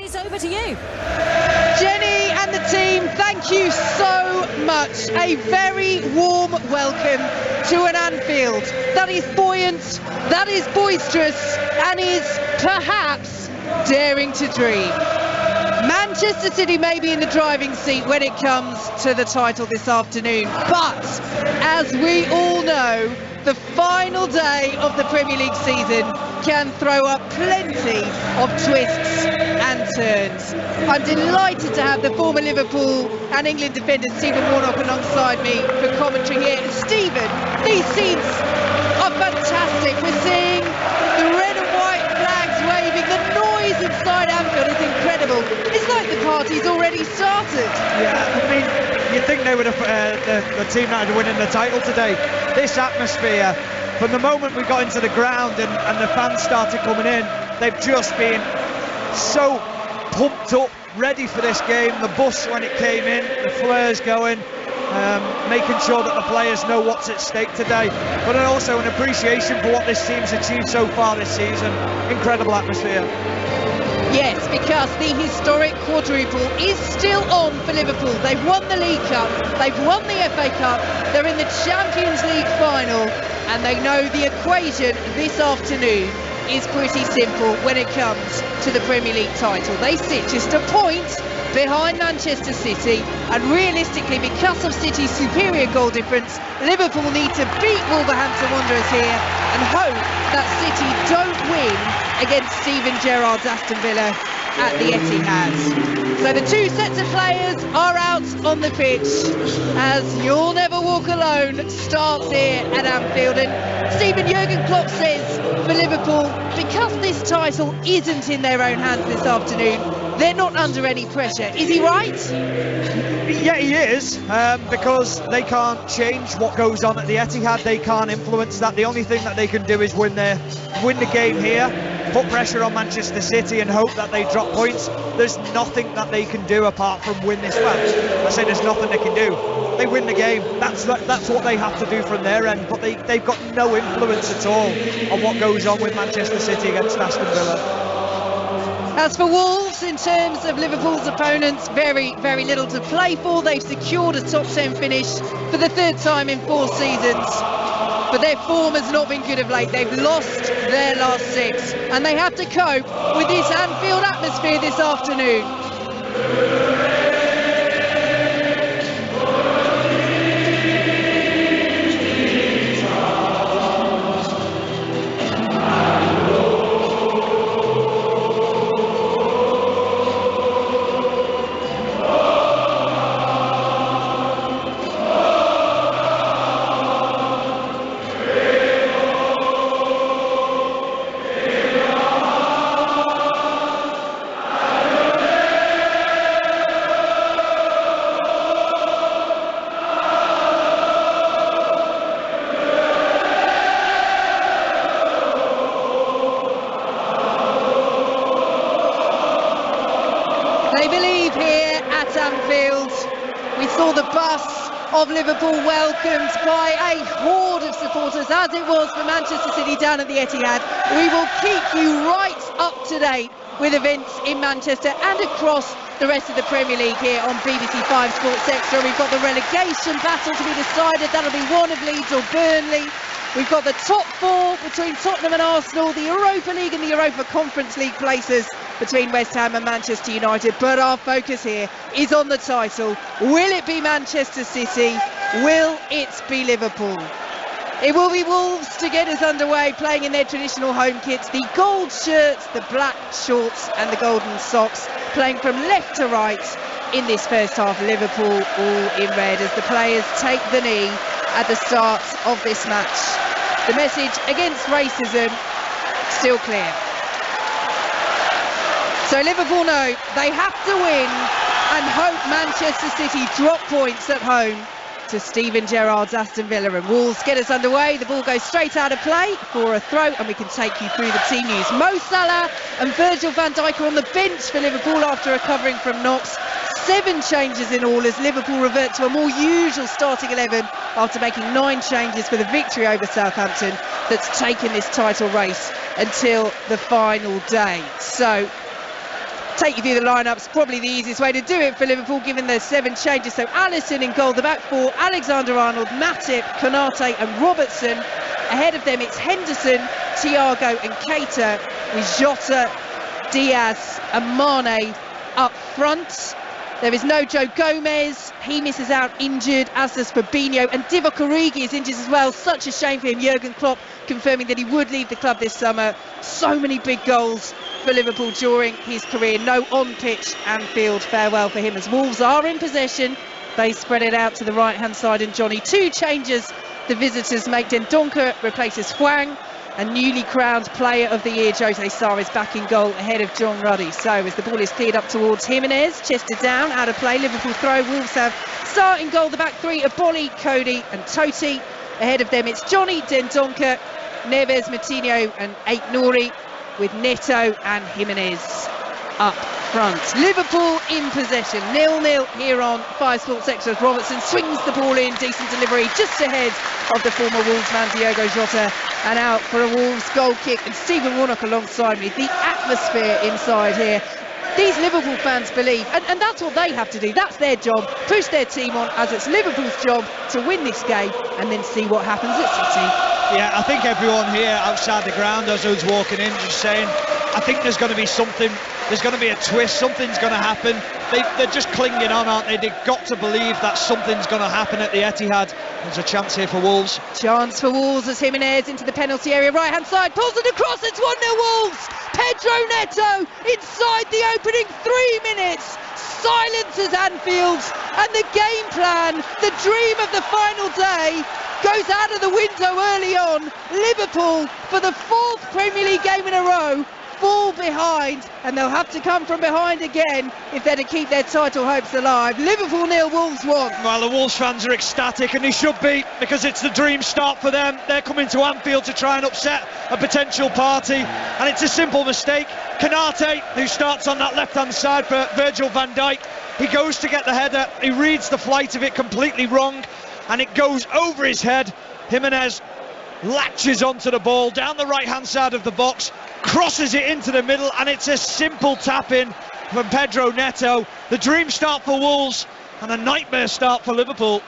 It's over to you. Jenny and the team, thank you so much. A very warm welcome to an Anfield that is buoyant, that is boisterous, and is perhaps daring to dream. Manchester City may be in the driving seat when it comes to the title this afternoon, but as we all know, the final day of the Premier League season can throw up plenty of twists and turns. I'm delighted to have the former Liverpool and England defender Stephen Warnock alongside me for commentary here. And Stephen, these scenes are fantastic. We're seeing the red and white flags waving. The noise inside Anfield is incredible. It's like the party's already started. Yeah, I mean, you'd think they would have the team that had winning the title today. This atmosphere, from the moment we got into the ground and the fans started coming in, they've just been so pumped up, ready for this game. The bus when it came in, the flares going, making sure that the players know what's at stake today, but also an appreciation for what this team's achieved so far this season. Incredible atmosphere. Yes, because the historic quadruple is still on for Liverpool. They've won the League Cup, they've won the FA Cup, they're in the Champions League final, and they know the equation this afternoon is pretty simple when it comes to the Premier League title. They sit just a point behind Manchester City, and realistically, because of City's superior goal difference, Liverpool need to beat Wolverhampton Wanderers here and hope that City don't win against Steven Gerrard's Aston Villa at the Etihad. So the two sets of players are out on the pitch as You'll Never Walk Alone starts here at Anfield. And Stephen, Jurgen Klopp says for Liverpool, because this title isn't in their own hands this afternoon, they're not under any pressure. Is he right? Yeah, he is, because they can't change what goes on at the Etihad. They can't influence that. The only thing that they can do is win the game here, put pressure on Manchester City and hope that they drop points. There's nothing that they can do apart from win this match. I say there's nothing they can do. They win the game. That's what they have to do from their end, but they've got no influence at all on what goes on with Manchester City against Aston Villa. As for Wolves, in terms of Liverpool's opponents, very, very little to play for. They've secured a top 10 finish for the third time in 4 seasons. But their form has not been good of late. They've lost their last 6. And they have to cope with this Anfield atmosphere this afternoon. They believe here at Anfield. We saw the bus of Liverpool welcomed by a horde of supporters, as it was for Manchester City down at the Etihad. We will keep you right up to date with events in Manchester and across the rest of the Premier League here on BBC 5 Sports Extra. We've got the relegation battle to be decided. That'll be one of Leeds or Burnley. We've got the top 4 between Tottenham and Arsenal, the Europa League and the Europa Conference League places between West Ham and Manchester United. But our focus here is on the title. Will it be Manchester City? Will it be Liverpool? It will be Wolves to get us underway, playing in their traditional home kits, the gold shirts, the black shorts and the golden socks, playing from left to right in this first half. Liverpool all in red as the players take the knee at the start of this match. The message against racism still clear. So Liverpool know they have to win and hope Manchester City drop points at home to Steven Gerrard's Aston Villa. And Wolves get us underway. The ball goes straight out of play for a throw, and we can take you through the team news. Mo Salah and Virgil van Dijk are on the bench for Liverpool after recovering from knocks. 7 changes in all as Liverpool revert to a more usual starting 11 after making 9 changes for the victory over Southampton that's taken this title race until the final day. So take you through the lineups, probably the easiest way to do it for Liverpool, given their 7 changes. So Alisson in goal, the back 4, Alexander-Arnold, Matip, Konate and Robertson. Ahead of them, it's Henderson, Thiago and Keita, with Jota, Diaz and Mane up front. There is no Joe Gomez, he misses out injured, as does Fabinho, and Divock Origi is injured as well. Such a shame for him. Jurgen Klopp confirming that he would leave the club this summer. So many big goals for Liverpool during his career. No on-pitch Anfield farewell for him, as Wolves are in possession. They spread it out to the right-hand side, and Johnny, 2 changes the visitors make. Dendoncker replaces Hwang, and newly crowned player of the year Jose Sarr is back in goal ahead of John Ruddy. So as the ball is cleared up towards Jimenez, chested down, out of play, Liverpool throw. Wolves have Sarr in goal, the back 3, Aboli, Cody and Totti. Ahead of them it's Johnny, Dendoncker, Neves, Moutinho and Aït-Nouri, with Neto and Jimenez up front. Liverpool in possession, 0-0 here on 5 Sports Extra. Robertson swings the ball in, decent delivery just ahead of the former Wolves man Diogo Jota, and out for a Wolves goal kick. And Stephen Warnock alongside me. The atmosphere inside here, these Liverpool fans believe, and that's what they have to do. That's their job, push their team on, as it's Liverpool's job to win this game and then see what happens at City. Yeah, I think everyone here outside the ground, as I was walking in, just saying, I think there's going to be something, there's going to be a twist, something's going to happen. They're just clinging on, aren't they? They've got to believe that something's going to happen at the Etihad. There's a chance here for Wolves. Chance for Wolves as Jimenez into the penalty area, right-hand side, pulls it across, it's 1-0 Wolves! Pedro Neto inside the opening 3 minutes, silences Anfield, and the game plan, the dream of the final day, goes out of the window early on. Liverpool, for the 4th Premier League game in a row, fall behind, and they'll have to come from behind again if they're to keep their title hopes alive. Liverpool 0, Wolves 1. Well, the Wolves fans are ecstatic, and they should be, because it's the dream start for them. They're coming to Anfield to try and upset a potential party, and it's a simple mistake. Konate, who starts on that left-hand side for Virgil van Dijk, he goes to get the header, he reads the flight of it completely wrong, and it goes over his head. Jimenez latches onto the ball down the right-hand side of the box, crosses it into the middle, and it's a simple tap-in from Pedro Neto. The dream start for Wolves and a nightmare start for Liverpool.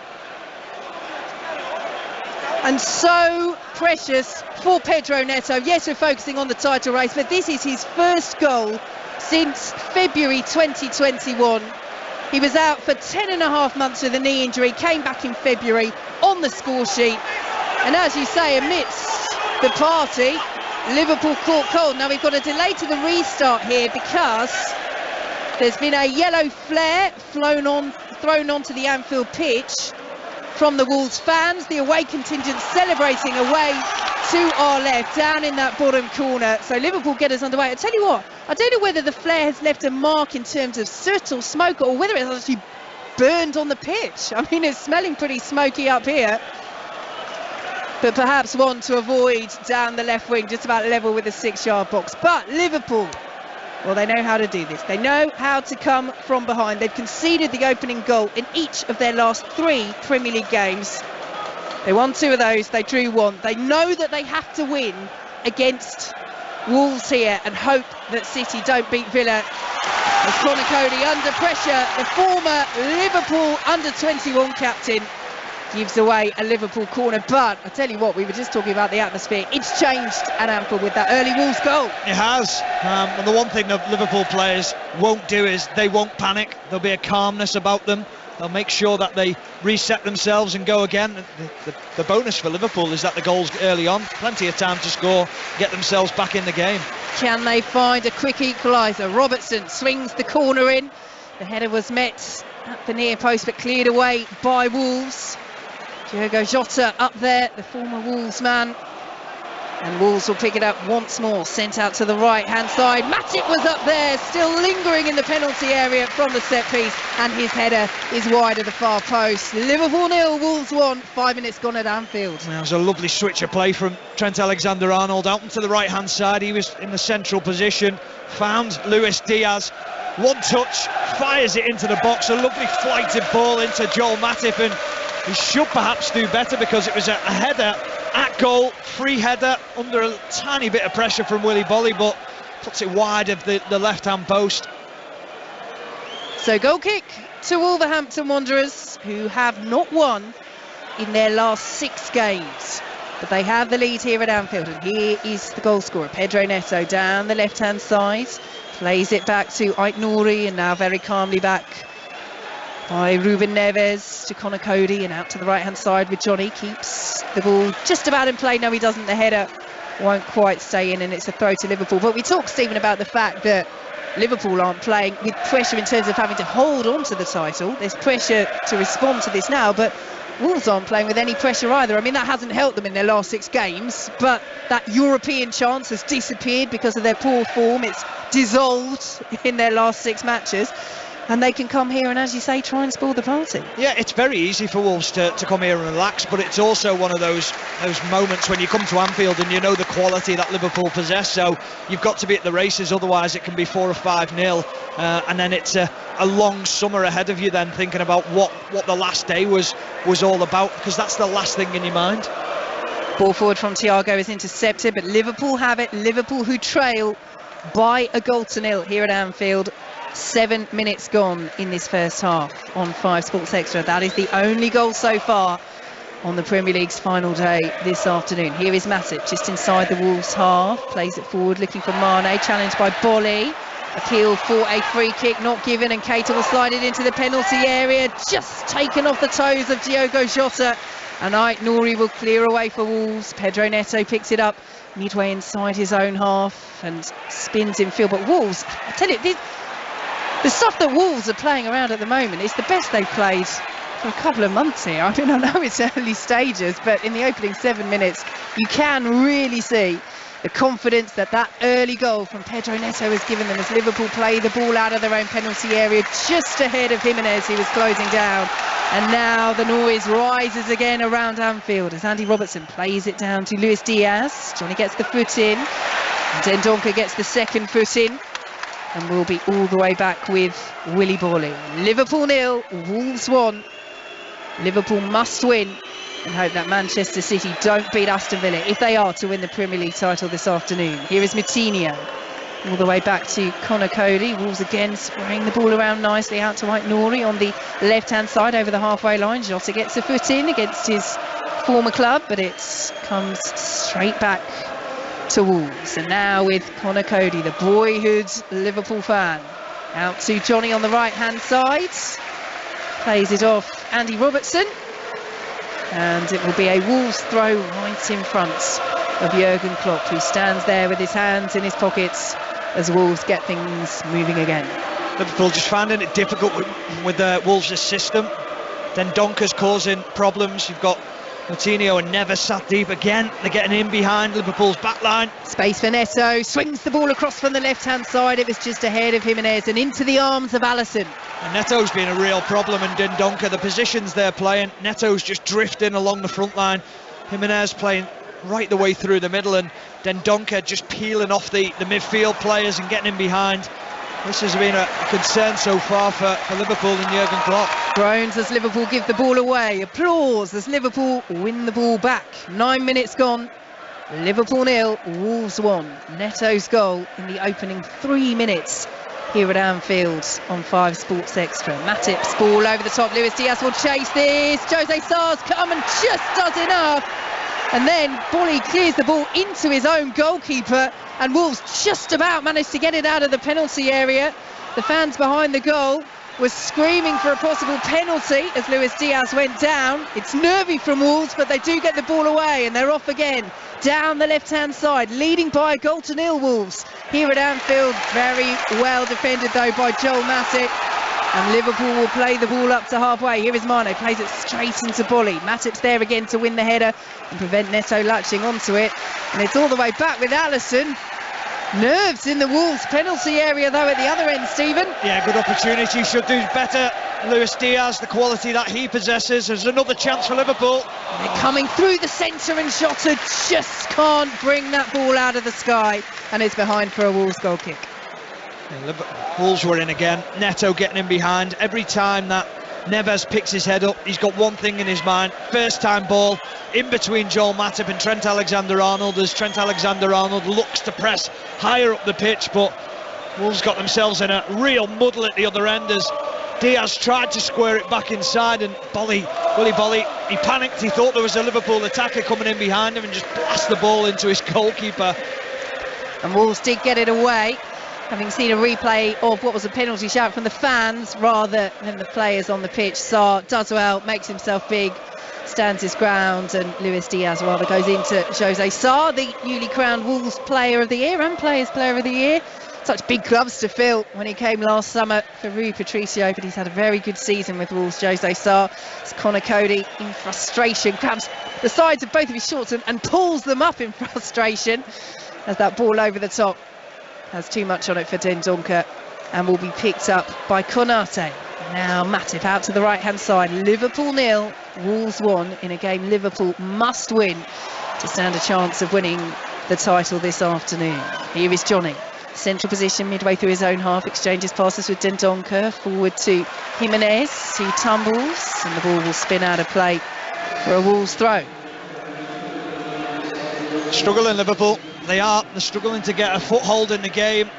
And so precious for Pedro Neto. Yes, we're focusing on the title race, but this is his first goal since February 2021. He was out for 10.5 months with a knee injury, came back in February on the score sheet. And as you say, amidst the party, Liverpool caught cold. Now we've got a delay to the restart here because there's been a yellow flare thrown onto the Anfield pitch from the Wolves fans. The away contingent celebrating away to our left, down in that bottom corner. So Liverpool get us underway. I tell you what, I don't know whether the flare has left a mark in terms of soot or smoke, or whether it's actually burned on the pitch. I mean, it's smelling pretty smoky up here. But perhaps one to avoid down the left wing, just about level with the 6-yard box. But Liverpool, well, they know how to do this. They know how to come from behind. They've conceded the opening goal in each of their last 3 Premier League games. They won 2 of those, they drew 1. They know that they have to win against Wolves here and hope that City don't beat Villa. As Conor Cody under pressure, the former Liverpool under-21 captain, gives away a Liverpool corner. But I tell you what, we were just talking about the atmosphere. It's changed at Anfield with that early Wolves goal. It has. And the one thing that Liverpool players won't do is they won't panic. There'll be a calmness about them. They'll make sure that they reset themselves and go again. The bonus for Liverpool is that the goal's early on. Plenty of time to score, get themselves back in the game. Can they find a quick equaliser? Robertson swings the corner in. The header was met at the near post but cleared away by Wolves. Diogo Jota up there, the former Wolves man. And Wolves will pick it up once more, sent out to the right-hand side. Matip was up there, still lingering in the penalty area from the set piece, and his header is wide of the far post. Liverpool 0, Wolves 1, 5 minutes gone at Anfield. That was a lovely switch of play from Trent Alexander-Arnold out into the right-hand side. He was in the central position, found Luis Diaz. One touch, fires it into the box. A lovely flighted ball into Joel Matip, and he should perhaps do better because it was a header at goal, free header under a tiny bit of pressure from Willy Bolly, but puts it wide of the left-hand post. So goal kick to Wolverhampton Wanderers, who have not won in their last 6 games. But they have the lead here at Anfield, and here is the goal scorer, Pedro Neto, down the left-hand side. Plays it back to Aït-Nouri, and now very calmly back by Ruben Neves to Conor Cody, and out to the right-hand side with Johnny. Keeps the ball just about in play. No, he doesn't. The header won't quite stay in, and it's a throw to Liverpool. But we talked, Stephen, about the fact that Liverpool aren't playing with pressure in terms of having to hold on to the title. There's pressure to respond to this now, but Wolves aren't playing with any pressure either. I mean, that hasn't helped them in their last 6 games, but that European chance has disappeared because of their poor form. It's dissolved in their last 6 matches, and they can come here and, as you say, try and spoil the party. Yeah, it's very easy for Wolves to come here and relax, but it's also one of those moments when you come to Anfield and you know the quality that Liverpool possess, so you've got to be at the races, otherwise it can be 4 or 5-0, and then it's a long summer ahead of you then, thinking about what the last day was all about, because that's the last thing in your mind. Ball forward from Thiago is intercepted, but Liverpool have it. Liverpool, who trail by 1-0 here at Anfield. 7 minutes gone in this first half on 5 Sports Extra. That is the only goal so far on the Premier League's final day this afternoon. Here is Matip, just inside the Wolves half, plays it forward, looking for Mane, challenged by Bolly. Appeal for a free kick, not given, and Keita will slide it into the penalty area, just taken off the toes of Diogo Jota, and Aït-Nouri will clear away for Wolves. Pedro Neto picks it up midway inside his own half and spins in field. But Wolves, I tell you, the stuff that Wolves are playing around at the moment is the best they've played for a couple of months here. I mean, I know it's early stages, but in the opening 7 minutes, you can really see the confidence that early goal from Pedro Neto has given them as Liverpool play the ball out of their own penalty area just ahead of Jimenez, who was closing down. And now the noise rises again around Anfield as Andy Robertson plays it down to Luis Diaz. Johnny gets the foot in, and Dendoncker gets the second foot in, and we'll be all the way back with Willy Borley. Liverpool 0, Wolves 1. Liverpool must win and hope that Manchester City don't beat Aston Villa if they are to win the Premier League title this afternoon. Here is Moutinho, all the way back to Conor Cody. Wolves again spraying the ball around nicely out to Aït-Nouri on the left-hand side over the halfway line. Jota gets a foot in against his former club, but it comes straight back to Wolves. And now with Conor Cody, the boyhood Liverpool fan, out to Johnny on the right-hand side. Plays it off Andy Robertson, and it will be a Wolves throw right in front of Jurgen Klopp, who stands there with his hands in his pockets as Wolves get things moving again. Liverpool just finding it difficult with Wolves' system. Then Donker's causing problems. You've got Moutinho and Neves sat deep again. They're getting in behind Liverpool's back line. Space for Neto, swings the ball across from the left-hand side. It was just ahead of Jimenez and into the arms of Alisson. And Neto's been a real problem, and Dendoncker, the positions they're playing, Neto's just drifting along the front line. Jimenez playing right the way through the middle, and Dendoncker just peeling off the midfield players and getting in behind. This has been a concern so far for Liverpool and Jurgen Klopp. Groans as Liverpool give the ball away. Applause as Liverpool win the ball back. 9 minutes gone. Liverpool 0, Wolves 1. Neto's goal in the opening 3 minutes here at Anfield on 5 Sports Extra. Matip's ball over the top. Luis Diaz will chase this. Jose Sarr's come and just does enough. And then Bolly clears the ball into his own goalkeeper, and Wolves just about managed to get it out of the penalty area. The fans behind the goal were screaming for a possible penalty as Luis Diaz went down. It's nervy from Wolves, but they do get the ball away, and they're off again down the left-hand side, leading by 1-0 Wolves here at Anfield. Very well defended though by Joel Matip, and Liverpool will play the ball up to halfway. Here is Mane, plays it straight into Bolly. Matip's there again to win the header and prevent Neto latching onto it, and it's all the way back with Alisson. Nerves in the Wolves penalty area though at the other end, Stephen. Yeah, good opportunity, should do better. Luis Diaz, the quality that he possesses, there's another chance for Liverpool. They're coming through the centre, and Jota just can't bring that ball out of the sky, and it's behind for a Wolves goal kick. Yeah, Wolves were in again. Neto getting in behind. Every time that Neves picks his head up, he's got one thing in his mind. First time ball in between Joel Matip and Trent Alexander-Arnold, as Trent Alexander-Arnold looks to press higher up the pitch, but Wolves got themselves in a real muddle at the other end as Diaz tried to square it back inside, and Willy Bolly, he panicked. He thought there was a Liverpool attacker coming in behind him and just blasted the ball into his goalkeeper. And Wolves did get it away, having seen a replay of what was a penalty shout from the fans rather than the players on the pitch. Sarr does well, makes himself big, stands his ground, and Luis Diaz rather goes into Jose Sarr, the newly crowned Wolves Player of the Year and Players Player of the Year. Such big gloves to fill when he came last summer for Rui Patricio, but he's had a very good season with Wolves. Jose Sarr, it's Connor Cody in frustration, grabs the sides of both of his shorts and pulls them up in frustration as that ball over the top has too much on it for Dendoncker and will be picked up by Konate. Now Matip out to the right hand side. Liverpool 0, Wolves 1 in a game Liverpool must win to stand a chance of winning the title this afternoon. Here is Johnny. Central position midway through his own half, exchanges passes with Dendoncker, forward to Jimenez, who tumbles, and the ball will spin out of play for a Wolves throw. Struggling Liverpool, they're struggling to get a foothold in the game.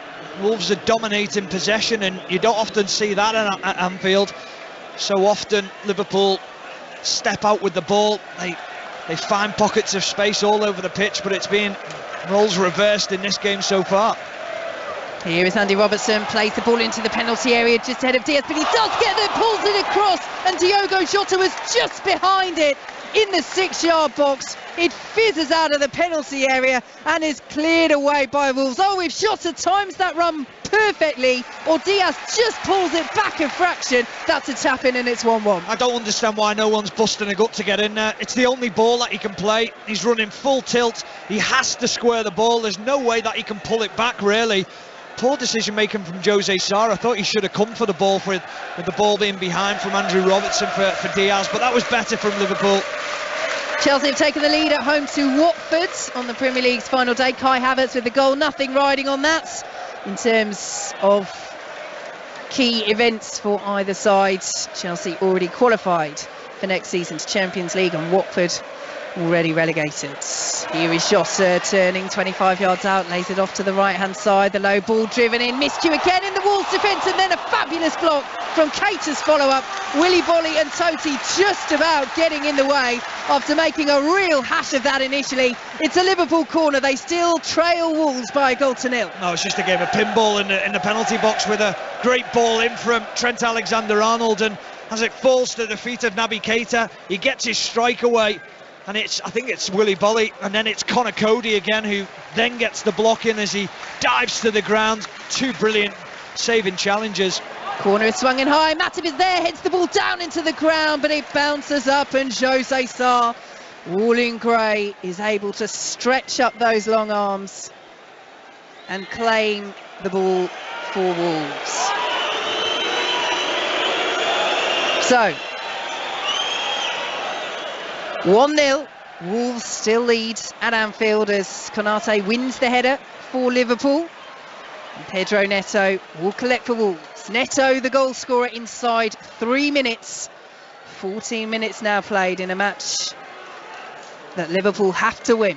Wolves are dominating possession, and you don't often see that at Anfield. So often Liverpool step out with the ball, they find pockets of space all over the pitch, but it's been roles reversed in this game so far. Here is Andy Robertson, plays the ball into the penalty area just ahead of Diaz, but he does get there, pulls it across, and Diogo Jota was just behind it in the 6-yard box. It fizzes out of the penalty area and is cleared away by Wolves. Oh, if Jota times that run perfectly, or Diaz just pulls it back a fraction, that's a tap in and it's 1-1. I don't understand why no one's busting a gut to get in there. It's the only ball that he can play. He's running full tilt. He has to square the ball. There's no way that he can pull it back, really. Poor decision making from Jose Sarr. I thought he should have come for the ball with the ball being behind from Andrew Robertson for Diaz, but that was better from Liverpool. Chelsea have taken the lead at home to Watford on the Premier League's final day. Kai Havertz with the goal, nothing riding on that in terms of key events for either side. Chelsea already qualified for next season's Champions League, and Watford already relegated. Here is Jota turning 25 yards out, lays it off to the right hand side, the low ball driven in, missed you again in the Wolves defence, and then a fabulous block from Keita's follow-up. Willy Bolly and Totti just about getting in the way after making a real hash of that initially. It's a Liverpool corner. They still trail Wolves by a goal to nil. No, it's just a game of pinball in the penalty box with a great ball in from Trent Alexander-Arnold, and as it falls to the feet of Naby Keita, he gets his strike away. And I think it's Willy Bolly, and then it's Connor Cody again, who then gets the block in as he dives to the ground. Two brilliant saving challenges. Corner is swung in high, Matip is there, heads the ball down into the ground, but it bounces up, and Jose Sarr, all in grey, is able to stretch up those long arms and claim the ball for Wolves. So 1-0, Wolves still lead at Anfield as Konate wins the header for Liverpool. And Pedro Neto will collect for Wolves. Neto, the goal scorer, inside 3 minutes. 14 minutes now played in a match that Liverpool have to win.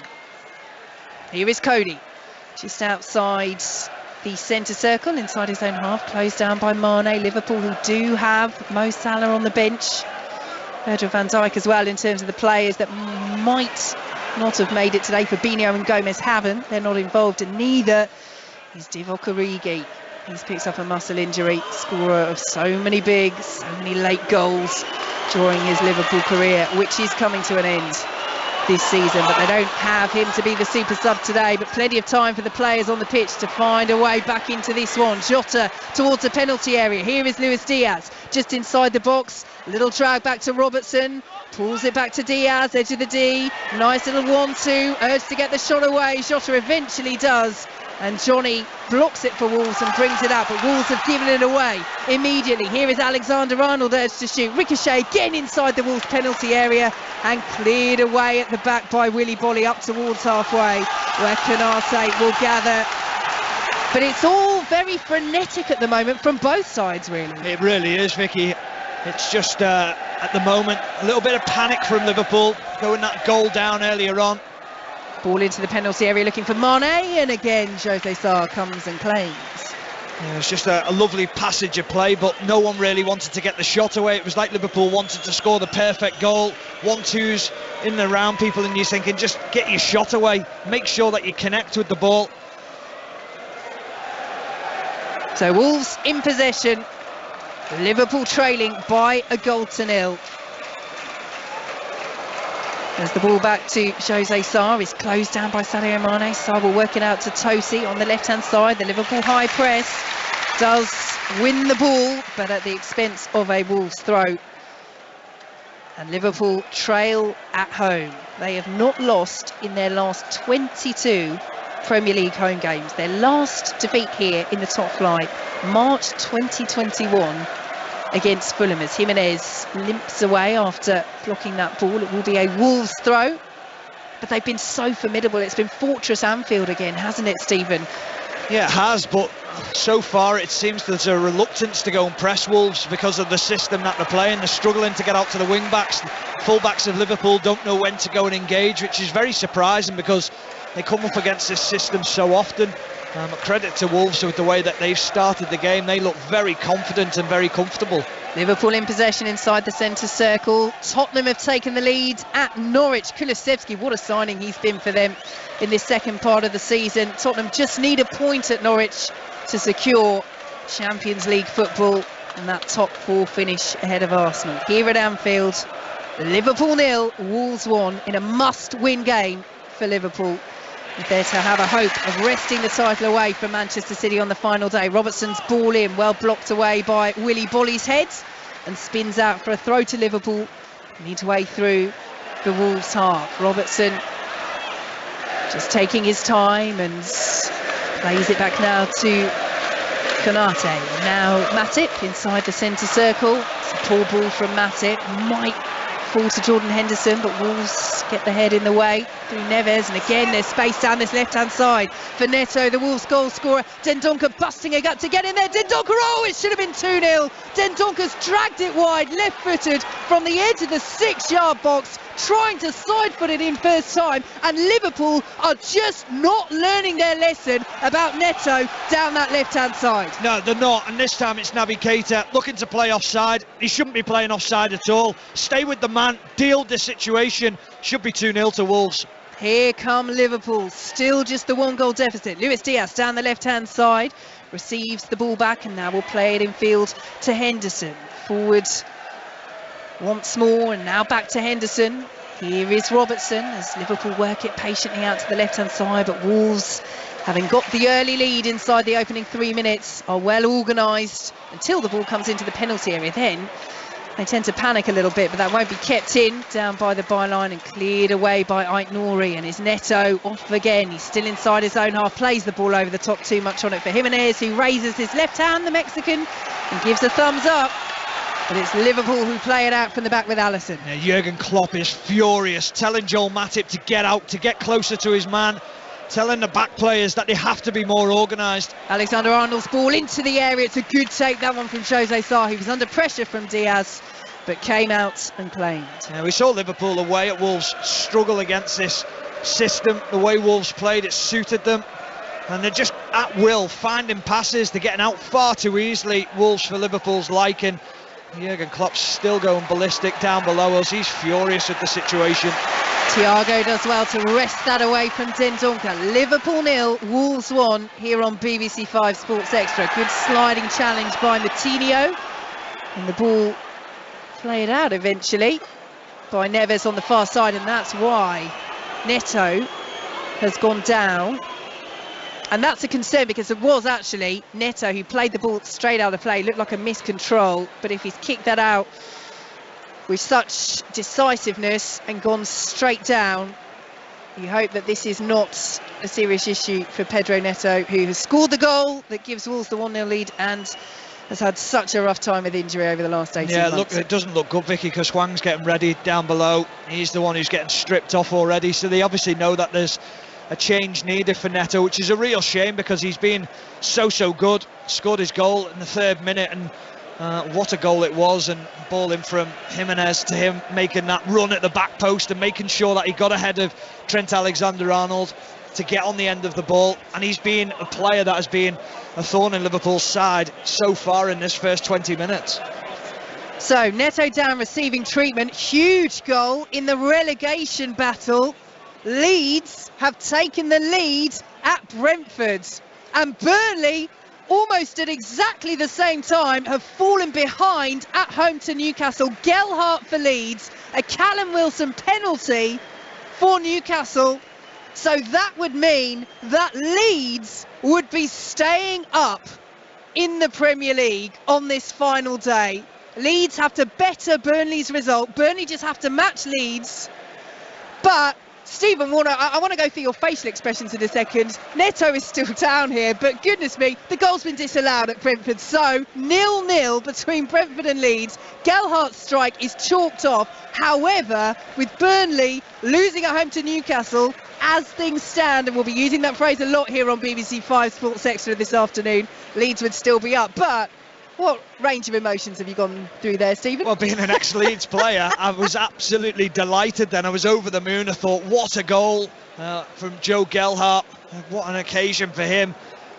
Here is Cody, just outside the centre circle, inside his own half, closed down by Mane. Liverpool, who do have Mo Salah on the bench, Virgil van Dijk as well, in terms of the players that might not have made it today. Fabinho and Gomez haven't. They're not involved, and neither is Divock Origi. He's picked up a muscle injury, scorer of so many big, so many late goals during his Liverpool career, which is coming to an end this season, but they don't have him to be the super sub today. But plenty of time for the players on the pitch to find a way back into this one. Jota towards the penalty area. Here is Luis Diaz just inside the box, little drag back to Robertson, pulls it back to Diaz, edge of the D, nice little 1-2, urged to get the shot away. Jota eventually does, and Johnny blocks it for Wolves and brings it up, but Wolves have given it away immediately. Here is Alexander-Arnold, urged to shoot, ricochet again inside the Wolves penalty area and cleared away at the back by Willy Bolly up towards halfway, where Konate will gather. But it's all very frenetic at the moment from both sides, really. It really is, Vicky. It's just at the moment a little bit of panic from Liverpool, going that goal down earlier on. Ball into the penalty area looking for Mane, and again Jose Sarr comes and claims. Yeah, it was just a lovely passage of play, but no one really wanted to get the shot away. It was like Liverpool wanted to score the perfect goal. 1-2s in the round, people, and you're thinking, just get your shot away. Make sure that you connect with the ball. So Wolves in possession, Liverpool trailing by a goal to nil. There's the ball back to Jose Sarr. It's closed down by Sadio Mane. Sarr will work it out to Tosi on the left-hand side. The Liverpool high press does win the ball, but at the expense of a Wolves throw. And Liverpool trail at home. They have not lost in their last 22 Premier League home games. Their last defeat here in the top flight, March 2021. Against Fulham, as Jimenez limps away after blocking that ball. It will be a Wolves throw, but they've been so formidable. It's been Fortress Anfield again, hasn't it, Stephen? Yeah, it has, but so far it seems there's a reluctance to go and press Wolves because of the system that they're playing. They're struggling to get out to the wing backs. Full-backs of Liverpool don't know when to go and engage, which is very surprising because they come up against this system so often. Credit to Wolves with the way that they've started the game. They look very confident and very comfortable. Liverpool in possession inside the centre circle. Tottenham have taken the lead at Norwich. Kulusevski, what a signing he's been for them in this second part of the season. Tottenham just need a point at Norwich to secure Champions League football and that top four finish ahead of Arsenal. Here at Anfield, Liverpool 0, Wolves 1 in a must-win game for Liverpool. If they're to have a hope of wresting the title away from Manchester City on the final day. Robertson's ball in, well blocked away by Willy Bolly's head, and spins out for a throw to Liverpool. Midway through the Wolves half. Robertson just taking his time and plays it back now to Konate. Now Matip inside the centre circle. It's a poor ball from Matip. Might fall to Jordan Henderson, but Wolves get the head in the way through Neves, and again there's space down this left-hand side for Neto, the Wolves goal scorer. Dendoncker busting a gut to get in there. Dendoncker, oh, it should have been 2-0. Dendoncker's dragged it wide, left-footed from the edge of the 6-yard box, trying to side-foot it in first time, and Liverpool are just not learning their lesson about Neto down that left-hand side. No, they're not, and this time it's Naby Keita looking to play offside. He shouldn't be playing offside at all. Stay with the man, deal the situation. Should be 2-0 to Wolves. Here come Liverpool, still just the 1-goal deficit. Luis Diaz down the left-hand side, receives the ball back, and now will play it in field to Henderson. Forward once more, and now back to Henderson. Here is Robertson as Liverpool work it patiently out to the left-hand side, but Wolves, having got the early lead inside the opening 3 minutes, are well organised until the ball comes into the penalty area. Then they tend to panic a little bit, but that won't be kept in, down by the byline and cleared away by Ait-Nouri. And is Neto off again. He's still inside his own half, plays the ball over the top, too much on it for Jimenez, who raises his left hand, the Mexican, and gives a thumbs up. But it's Liverpool who play it out from the back with Alisson. Yeah, Jurgen Klopp is furious, telling Joel Matip to get out, to get closer to his man, telling the back players that they have to be more organised. Alexander-Arnold's ball into the area. It's a good take, that one from Jose Sarr. He was under pressure from Diaz, but came out and claimed. Yeah, we saw Liverpool away at Wolves struggle against this system. The way Wolves played, it suited them. And they're just at will, finding passes. They're getting out far too easily, Wolves, for Liverpool's liking. Jurgen Klopp's still going ballistic down below us. He's furious with the situation. Thiago does well to wrest that away from Dendoncker. Liverpool 0, Wolves 1 here on BBC 5 Sports Extra. Good sliding challenge by Moutinho. And the ball played out eventually by Neves on the far side, and that's why Neto has gone down. And that's a concern, because it was actually Neto who played the ball straight out of play. Looked like a miscontrol, but if he's kicked that out with such decisiveness and gone straight down, you hope that this is not a serious issue for Pedro Neto, who has scored the goal that gives Wolves the 1-0 lead and has had such a rough time with injury over the last 18 months. Yeah, look, it doesn't look good, Vicky, because Hwang's getting ready down below. He's the one who's getting stripped off already, so they obviously know that there's a change needed for Neto, which is a real shame because he's been so good. Scored his goal in the 3rd minute, and what a goal it was, and ball in from Jimenez to him making that run at the back post and making sure that he got ahead of Trent Alexander-Arnold. to get on the end of the ball, and he's been a player that has been a thorn in Liverpool's side so far in this first 20 minutes. So Neto down receiving treatment, huge goal in the relegation battle. Leeds have taken the lead at Brentford, and Burnley, almost at exactly the same time, have fallen behind at home to Newcastle. Gelhardt for Leeds, a Callum Wilson penalty for Newcastle. So that would mean that Leeds would be staying up in the Premier League on this final day. Leeds have to better Burnley's result. Burnley just have to match Leeds. But Stephen Warner, I want to go through your facial expressions in a second. Neto is still down here, but goodness me, the goal's been disallowed at Brentford. So 0-0 between Brentford and Leeds. Gelhardt's strike is chalked off. However, with Burnley losing at home to Newcastle, as things stand, and we'll be using that phrase a lot here on BBC 5 Sports Extra this afternoon, Leeds would still be up. But what range of emotions have you gone through there, Stephen? Well, being an ex-Leeds player, I was absolutely delighted then. I was over the moon. I thought, what a goal from Joe Gelhardt. What an occasion for him.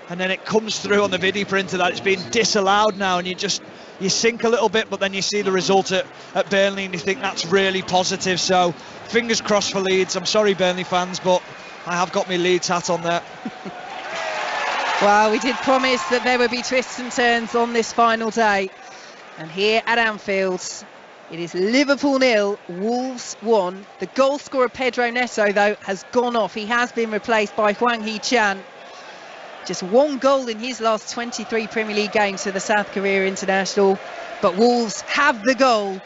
And then it comes through on the video printer that it's been disallowed now, and you sink a little bit, but then you see the result at Burnley and you think that's really positive. So fingers crossed for Leeds. I'm sorry, Burnley fans, but I have got my Leeds hat on there. Well, we did promise that there would be twists and turns on this final day. And here at Anfield, it is Liverpool 0, Wolves 1. The goal scorer Pedro Neto, though, has gone off. He has been replaced by Hwang Hee-chan. Just one goal in his last 23 Premier League games for the South Korea international. But Wolves have the goal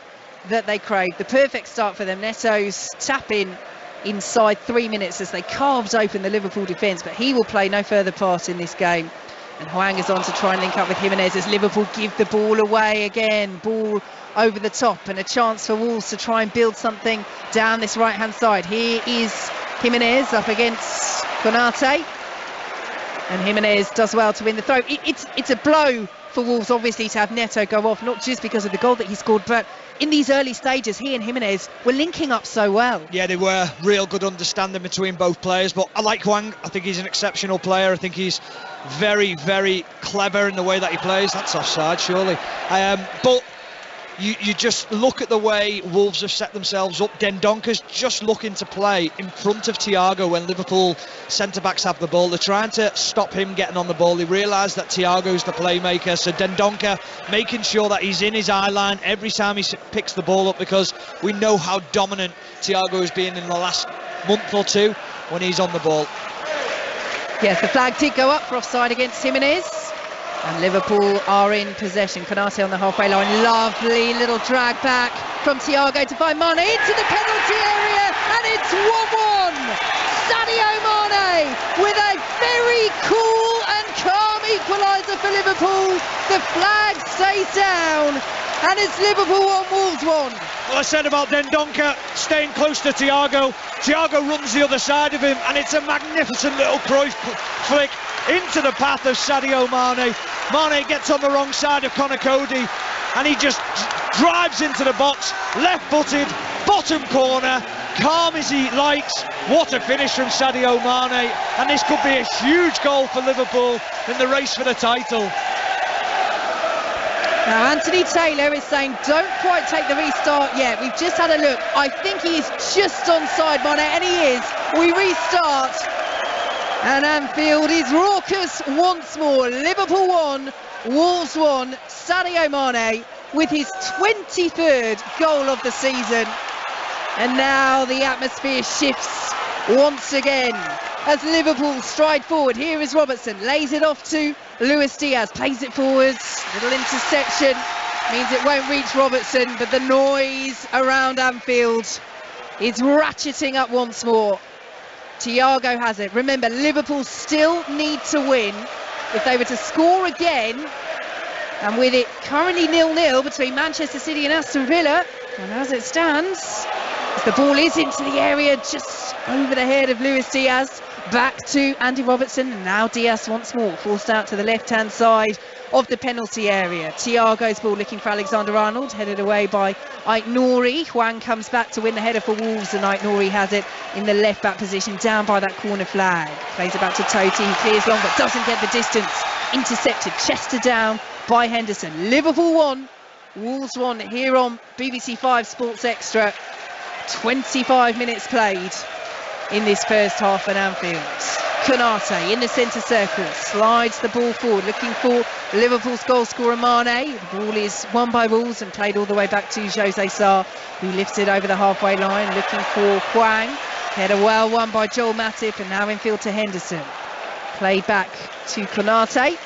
that they craved. The perfect start for them. Neto's tap-in inside 3 minutes as they carved open the Liverpool defence, but he will play no further part in this game. And Hwang is on to try and link up with Jimenez as Liverpool give the ball away again. Ball over the top, and a chance for Wolves to try and build something down this right-hand side. Here is Jimenez up against Konate, and Jimenez does well to win the throw. It's a blow for Wolves, obviously, to have Neto go off, not just because of the goal that he scored, but in these early stages, he and Jimenez were linking up so well. Yeah, they were. Real good understanding between both players. But I like Hwang. I think he's an exceptional player. I think he's very, very clever in the way that he plays. That's offside, surely. But you just look at the way Wolves have set themselves up. Dendonker's just looking to play in front of Thiago when Liverpool centre-backs have the ball. They're trying to stop him getting on the ball. They realise that Thiago's the playmaker, so Dendonker making sure that he's in his eye line every time he picks the ball up, because we know how dominant Thiago has been in the last month or two when he's on the ball. Yes, the flag did go up for offside against Jimenez. And Liverpool are in possession. Konate on the halfway line. Lovely little drag back from Thiago to find Mane into the penalty area. And it's 1-1. Sadio Mane with a very cool and calm equaliser for Liverpool. The flag stays down. And it's Liverpool 1, Wolves 1. Well, I said about Dendonker staying close to Thiago. Thiago runs the other side of him, and it's a magnificent little Cruyff flick into the path of Sadio Mane. Mane gets on the wrong side of Conor Cody, and he just drives into the box, left-footed, bottom corner, calm as he likes. What a finish from Sadio Mane, and this could be a huge goal for Liverpool in the race for the title. Now Anthony Taylor is saying don't quite take the restart yet. We've just had a look. I think he is just onside, Mane, and he is. We restart. And Anfield is raucous once more. Liverpool 1, Wolves 1. Sadio Mane with his 23rd goal of the season. And now the atmosphere shifts once again as Liverpool stride forward. Here is Robertson, lays it off to Luis Diaz, plays it forwards, little interception, means it won't reach Robertson, but the noise around Anfield is ratcheting up once more. Thiago has it. Remember, Liverpool still need to win. If they were to score again, and with it currently 0-0 between Manchester City and Aston Villa, and as it stands, as the ball is into the area just over the head of Luis Diaz, back to Andy Robertson, and now Diaz once more, forced out to the left-hand side of the penalty area. Thiago's ball looking for Alexander-Arnold, headed away by Aït-Nouri. Hwang comes back to win the header for Wolves, and Aït-Nouri has it in the left back position down by that corner flag. Plays it back to Totti, he clears long but doesn't get the distance. Intercepted, Chester down by Henderson. Liverpool 1, Wolves 1 here on BBC 5 Sports Extra. 25 minutes played in this first half at Anfield. Konate in the centre circle, slides the ball forward, looking for Liverpool's goal scorer Mane. The ball is won by Wolves and played all the way back to Jose Sarr, who lifted over the halfway line, looking for Hwang. Header well won by Joel Matip, and now infield to Henderson. Played back to Konate,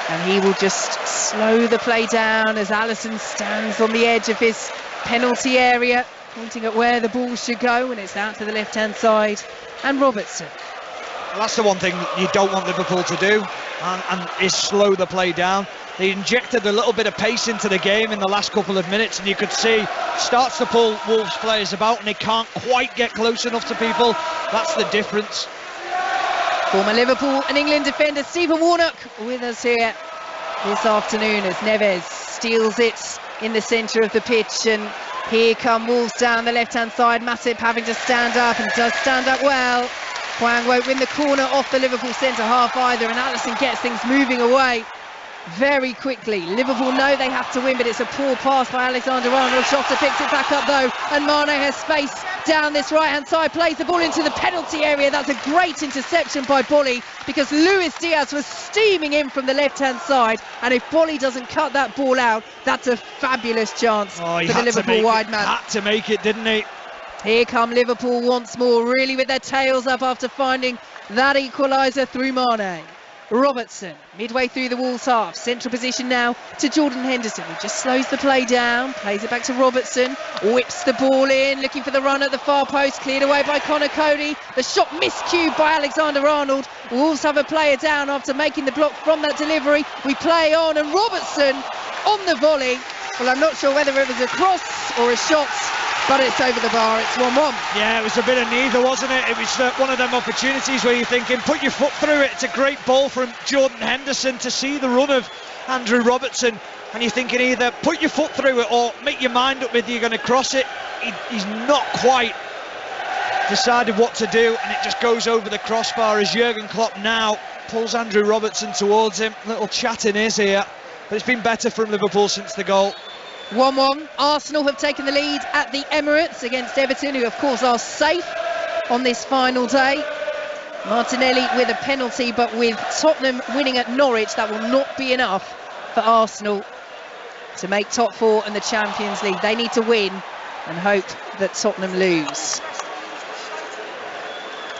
and he will just slow the play down as Alisson stands on the edge of his penalty area, pointing at where the ball should go, and it's out to the left-hand side. And Robertson. Well, that's the one thing you don't want Liverpool to do, and is slow the play down. They injected a little bit of pace into the game in the last couple of minutes, and you could see starts to pull Wolves players about, and they can't quite get close enough to people. That's the difference. Former Liverpool and England defender Stephen Warnock with us here this afternoon as Neves steals it in the centre of the pitch, and here come Wolves down the left-hand side. Matip having to stand up, and does stand up well. Hwang won't win the corner off the Liverpool centre half either, and Alisson gets things moving away very quickly. Liverpool know they have to win, but it's a poor pass by Alexander-Arnold. Jota picks it back up though, and Mane has space down this right-hand side, plays the ball into the penalty area. That's a great interception by Bolly, because Luis Diaz was steaming in from the left-hand side, and if Bolly doesn't cut that ball out, that's a fabulous chance for the Liverpool wide man. Had to make it, didn't he? Here come Liverpool once more, really with their tails up after finding that equaliser through Mane. Robertson, midway through the Wolves half, central position now to Jordan Henderson, who just slows the play down, plays it back to Robertson, whips the ball in, looking for the run at the far post, cleared away by Conor Cody. The shot miscued by Alexander-Arnold. Wolves have a player down after making the block from that delivery. We play on, and Robertson on the volley. Well, I'm not sure whether it was a cross or a shot, but it's over the bar. It's 1-1. Yeah, it was a bit of neither, wasn't it? It was one of them opportunities where you're thinking, put your foot through it. It's a great ball from Jordan Henderson to see the run of Andrew Robertson, and you're thinking either put your foot through it or make your mind up whether you're going to cross it. He's not quite decided what to do, and it just goes over the crossbar as Jurgen Klopp now pulls Andrew Robertson towards him. Little chat in his ear, but it's been better from Liverpool since the goal. 1-1. Arsenal have taken the lead at the Emirates against Everton, who of course are safe on this final day. Martinelli with a penalty, but with Tottenham winning at Norwich, that will not be enough for Arsenal to make top four in the Champions League. They need to win and hope that Tottenham lose.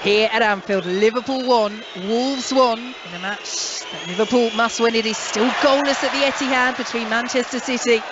Here at Anfield, Liverpool 1, Wolves 1 in a match that Liverpool must win. It is still goalless at the Etihad between Manchester City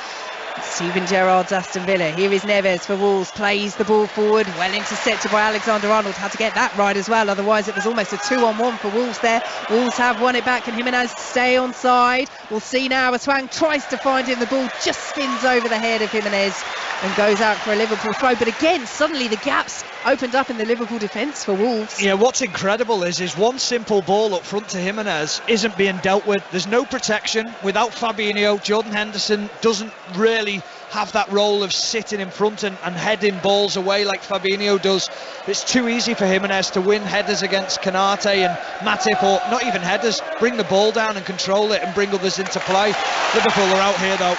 and Steven Gerrard's Aston Villa. Here is Neves for Wolves, plays the ball forward, well intercepted by Alexander-Arnold. Had to get that right as well, otherwise it was almost a 2-on-1 for Wolves there. Wolves have won it back, and Jimenez stay on side. We'll see now as Hwang tries to find him. The ball just spins over the head of Jimenez and goes out for a Liverpool throw. But again, suddenly the gaps opened up in the Liverpool defence for Wolves. Yeah, what's incredible is one simple ball up front to Jimenez isn't being dealt with. There's no protection. Without Fabinho, Jordan Henderson doesn't really have that role of sitting in front and heading balls away like Fabinho does. It's too easy for Jimenez to win headers against Konate and Matip, or not even headers. Bring the ball down and control it and bring others into play. Liverpool are out here though.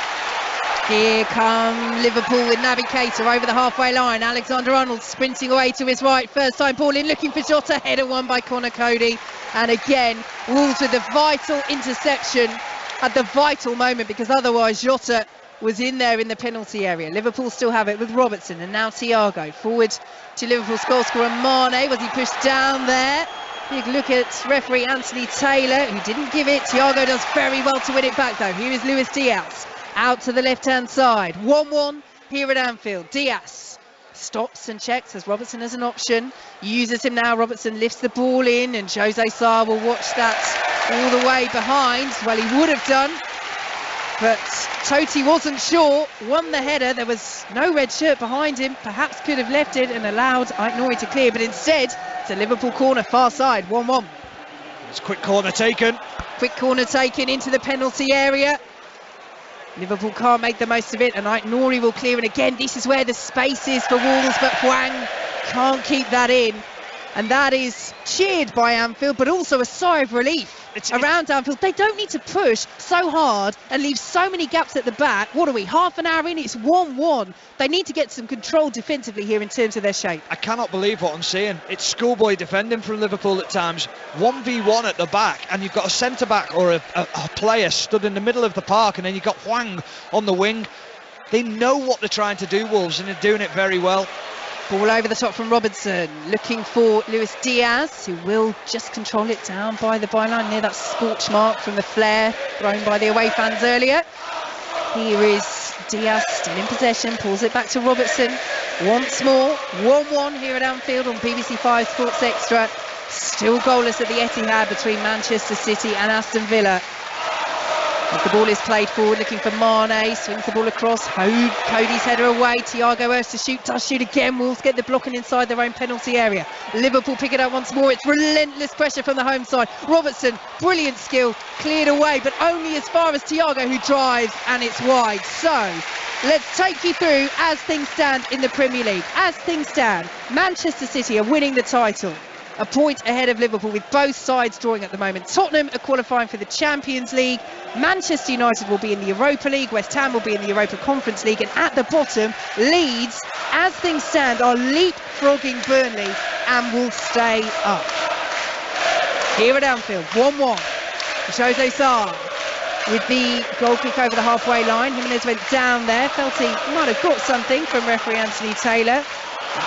Here come Liverpool with Naby Keita over the halfway line. Alexander-Arnold sprinting away to his right. First time ball in, looking for Jota. Header won by Conor Cody. And again, Wolves with the vital interception at the vital moment, because otherwise Jota was in there in the penalty area. Liverpool still have it with Robertson, and now Thiago. Forward to Liverpool's goal scorer Mane. Was he pushed down there? Big look at referee Anthony Taylor, who didn't give it. Thiago does very well to win it back though. Here is Luis Diaz. Out to the left-hand side. 1-1 here at Anfield. Diaz stops and checks as Robertson has an option. Uses him now. Robertson lifts the ball in, and Jose Sarr will watch that all the way behind. Well, he would have done, but Totti wasn't sure. Won the header. There was no red shirt behind him. Perhaps could have left it and allowed Aït-Nouri to clear, but instead it's a Liverpool corner, far side. 1-1. It's a quick corner taken. Quick corner taken into the penalty area. Liverpool can't make the most of it, and Nori will clear, and again this is where the space is for Wolves, but Hwang can't keep that in, and that is cheered by Anfield, but also a sigh of relief around Anfield. They don't need to push so hard and leave so many gaps at the back. What are we, half an hour in? It's 1-1. They need to get some control defensively here in terms of their shape. I cannot believe what I'm seeing. It's schoolboy defending from Liverpool at times. 1v1 at the back, and you've got a centre-back or a player stood in the middle of the park, and then you've got Hwang on the wing. They know what they're trying to do, Wolves, and they're doing it very well. Ball over the top from Robertson, looking for Luis Diaz, who will just control it down by the byline near that scorch mark from the flare thrown by the away fans earlier. Here is Diaz still in possession, pulls it back to Robertson once more. 1-1 here at Anfield on BBC 5 Sports Extra. Still goalless at the Etihad between Manchester City and Aston Villa. As the ball is played forward, looking for Mane, swings the ball across, Cody's header away, Thiago Erst to shoot, does shoot again. Wolves get the blocking inside their own penalty area. Liverpool pick it up once more, it's relentless pressure from the home side. Robertson, brilliant skill, cleared away, but only as far as Thiago, who drives, and it's wide. So, let's take you through as things stand in the Premier League. As things stand, Manchester City are winning the title, a point ahead of Liverpool, with both sides drawing at the moment. Tottenham are qualifying for the Champions League. Manchester United will be in the Europa League. West Ham will be in the Europa Conference League. And at the bottom, Leeds, as things stand, are leapfrogging Burnley and will stay up. Here at Anfield, 1-1. Jose Sarr with the goal kick over the halfway line. Jimenez went down there, felt he might have got something from referee Anthony Taylor.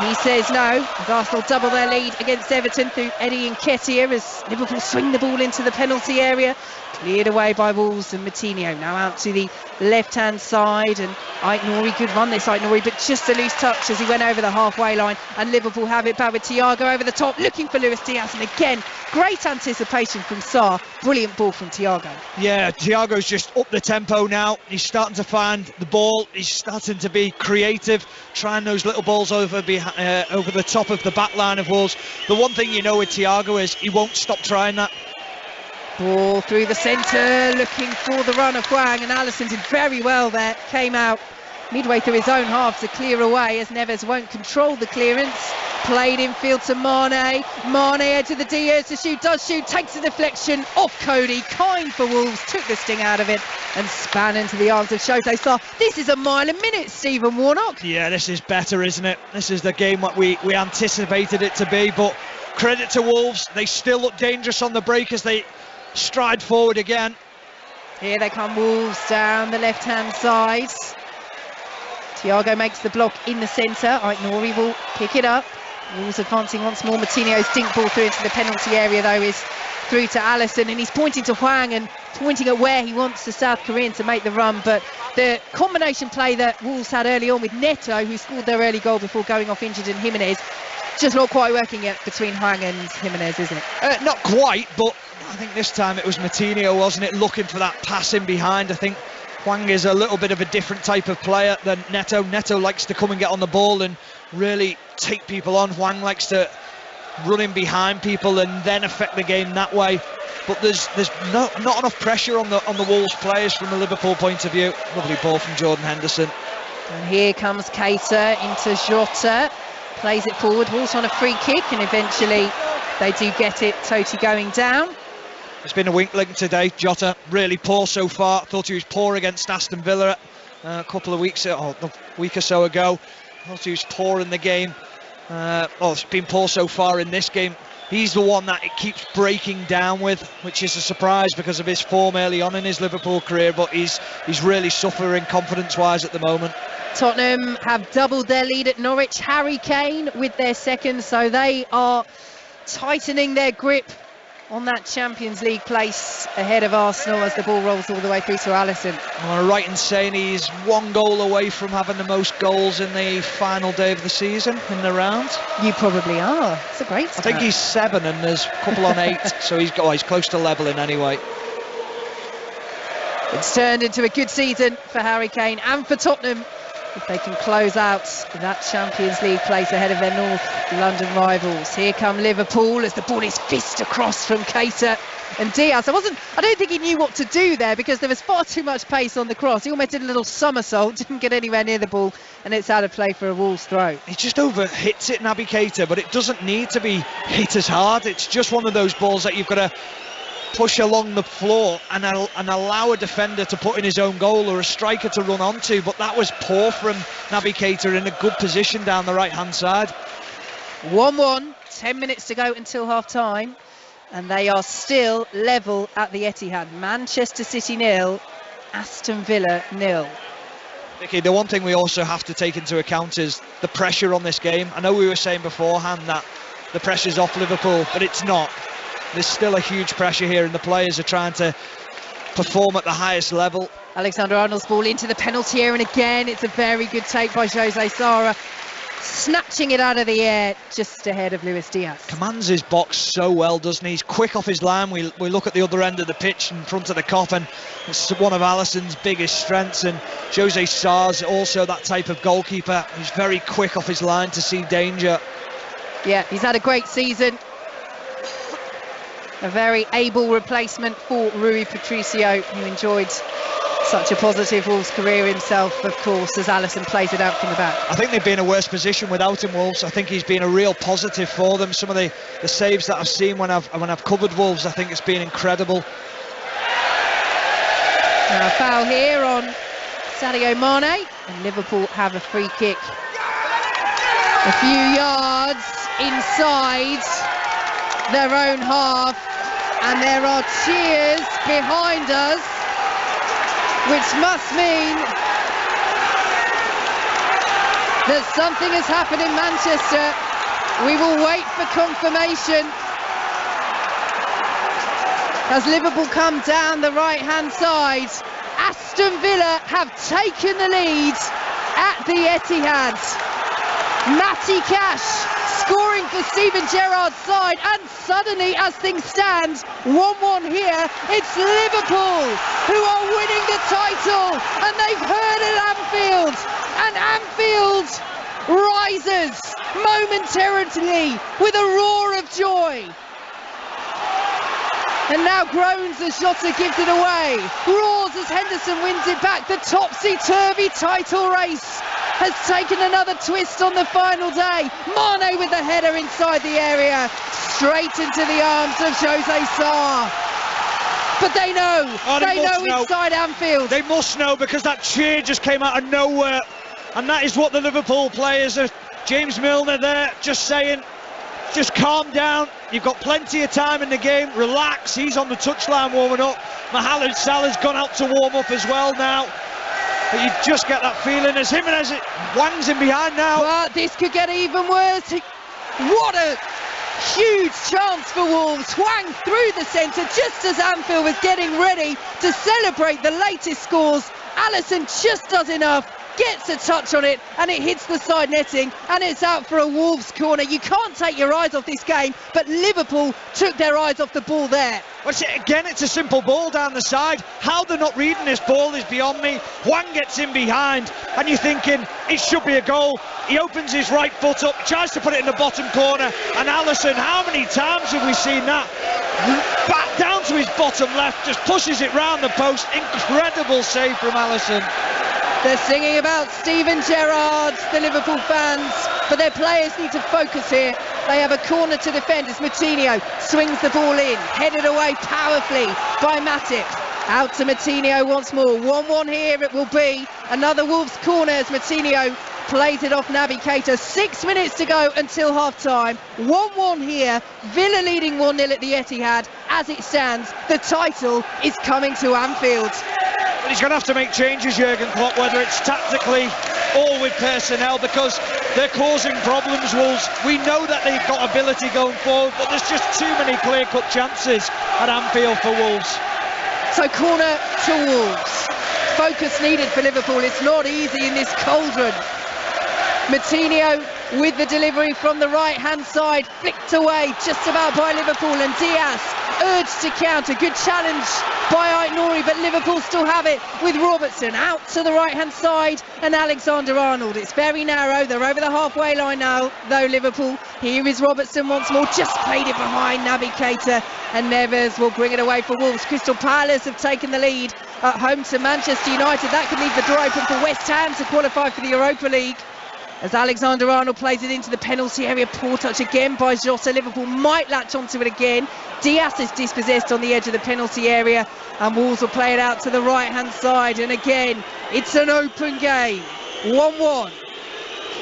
He says no, as Arsenal double their lead against Everton through Eddie Nketiah as Liverpool swing the ball into the penalty area. Cleared away by Wolves, and Moutinho now out to the left-hand side, and Aït-Nouri, good run this Aït-Nouri, but just a loose touch as he went over the halfway line, and Liverpool have it back with Thiago over the top, looking for Luis Diaz, and again, great anticipation from Sarr, brilliant ball from Thiago. Yeah, Thiago's just up the tempo now, he's starting to find the ball, he's starting to be creative, trying those little balls over the top of the back line of Wolves. The one thing you know with Thiago is he won't stop trying that. Ball through the centre, looking for the run of Hwang, and Alisson did very well there, came out midway through his own half to clear away as Neves won't control the clearance. Played infield to Mane, edge of the Diaz to shoot, does shoot, takes the deflection off Cody, kind for Wolves, took the sting out of it and span into the arms of Jose Sarr. This is a mile a minute, Stephen Warnock. Yeah, this is better, isn't it? This is the game what we anticipated it to be, but credit to Wolves, they still look dangerous on the break as they stride forward again. Here they come, Wolves down the left-hand side. Thiago makes the block in the centre. Aït-Nouri will pick it up. Wolves advancing once more. Moutinho's dink ball through into the penalty area, though, is through to Alisson, and he's pointing to Hwang and pointing at where he wants the South Korean to make the run. But the combination play that Wolves had early on with Neto, who scored their early goal before going off injured, and Jimenez, just not quite working yet between Hwang and Jimenez, is it? Not quite, but I think this time it was Moutinho, wasn't it, looking for that pass in behind. I think Hwang is a little bit of a different type of player than Neto. Neto likes to come and get on the ball and really take people on. Hwang likes to run in behind people and then affect the game that way. But there's not enough pressure on the Wolves players from a Liverpool point of view. Lovely ball from Jordan Henderson. And here comes Keita into Jota. Plays it forward. Wolves on a free kick, and eventually they do get it. Totti going down. It's been a weak link today. Jota really poor so far. Thought he was poor against Aston Villa a couple of weeks, a week or so ago. Thought he was poor in the game. It's been poor so far in this game. He's the one that it keeps breaking down with, which is a surprise because of his form early on in his Liverpool career, but he's really suffering confidence-wise at the moment. Tottenham have doubled their lead at Norwich. Harry Kane with their second, so they are tightening their grip on that Champions League place ahead of Arsenal as the ball rolls all the way through to Alisson. Am I right in saying he's one goal away from having the most goals in the final day of the season in the round? You probably are. It's a great start. I think he's 7 and there's a couple on 8, so he's close to levelling anyway. It's turned into a good season for Harry Kane and for Tottenham if they can close out that Champions League place ahead of their North London rivals. Here come Liverpool as the ball is fist across from Keita and Diaz. I don't think he knew what to do there, because there was far too much pace on the cross. He almost did a little somersault, didn't get anywhere near the ball, and it's out of play for a Wolves throw. He just over hits it, Naby Keita, but it doesn't need to be hit as hard. It's just one of those balls that you've got to push along the floor and allow a defender to put in his own goal, or a striker to run onto. But that was poor from Naby Keita, in a good position down the right hand side. 1-1, 10 minutes to go until half time, and they are still level at the Etihad. Manchester City 0, Aston Villa 0. Vicky, the one thing we also have to take into account is the pressure on this game. I know we were saying beforehand that the pressure's off Liverpool, but it's not. There's still a huge pressure here, and the players are trying to perform at the highest level. Alexander-Arnold's ball into the penalty area, and again it's a very good take by Jose Sara, snatching it out of the air just ahead of Luis Diaz. Commands his box so well, doesn't he? He's quick off his line. We look at the other end of the pitch in front of the Kop, and it's one of Alisson's biggest strengths, and Jose Sar's also that type of goalkeeper. He's very quick off his line to see danger. Yeah, he's had a great season. A very able replacement for Rui Patricio, who enjoyed such a positive Wolves career himself, of course, as Alisson plays it out from the back. I think they've been in a worse position without him, Wolves. I think he's been a real positive for them. Some of the saves that I've seen when I've covered Wolves, I think it's been incredible. Now a foul here on Sadio Mane, and Liverpool have a free kick a few yards inside their own half, and there are cheers behind us, which must mean that something has happened in Manchester. We will wait for confirmation as Liverpool come down the right hand side. Aston Villa have taken the lead at the Etihad. Matty Cash scoring for Steven Gerrard's side, and suddenly, as things stand, 1-1 here, it's Liverpool who are winning the title, and they've heard it at Anfield, and Anfield rises momentarily with a roar of joy. And now groans as Jota gives it away, roars as Henderson wins it back. The topsy-turvy title race has taken another twist on the final day. Mane with the header inside the area, straight into the arms of Jose Sá. But they know, they know inside Anfield. They must know, because that cheer just came out of nowhere, and that is what the Liverpool players are. James Milner there just saying, just calm down, you've got plenty of time in the game, relax. He's on the touchline warming up. Mohamed Salah's gone out to warm up as well now. But you just get that feeling as it Wang's in behind now. But this could get even worse. What a huge chance for Wolves. Wang through the centre just as Anfield was getting ready to celebrate the latest scores. Alisson just does enough, gets a touch on it, and it hits the side netting, and it's out for a Wolves corner. You can't take your eyes off this game, but Liverpool took their eyes off the ball there. Again, it's a simple ball down the side. How they're not reading this ball is beyond me. Wang gets in behind, and you're thinking it should be a goal. He opens his right foot up, tries to put it in the bottom corner, and Alisson, how many times have we seen that? Back down to his bottom left, just pushes it round the post. Incredible save from Alisson. They're singing about Steven Gerrard, the Liverpool fans, but their players need to focus here. They have a corner to defend as Moutinho swings the ball in, headed away powerfully by Matip. Out to Moutinho once more. 1-1 here it will be. Another Wolves corner as Moutinho plays it off Naby Keita. 6 minutes to go until half-time. 1-1 here. Villa leading 1-0 at the Etihad. As it stands, the title is coming to Anfield. But he's going to have to make changes, Jurgen Klopp, whether it's tactically or with personnel, because they're causing problems, Wolves. We know that they've got ability going forward, but there's just too many clear-cut chances at Anfield for Wolves. So corner to Wolves. Focus needed for Liverpool. It's not easy in this cauldron. Moutinho with the delivery from the right-hand side, flicked away just about by Liverpool, and Diaz urged to counter. Good challenge by Aït-Nouri, but Liverpool still have it with Robertson out to the right-hand side and Alexander-Arnold. It's very narrow. They're over the halfway line now, though, Liverpool. Here is Robertson once more. Just played it behind Naby Keita, and Neves will bring it away for Wolves. Crystal Palace have taken the lead at home to Manchester United. That could leave the door open for West Ham to qualify for the Europa League. As Alexander-Arnold plays it into the penalty area. Poor touch again by Jota. Liverpool might latch onto it again. Diaz is dispossessed on the edge of the penalty area, and Wolves will play it out to the right-hand side. And again, it's an open game. 1-1.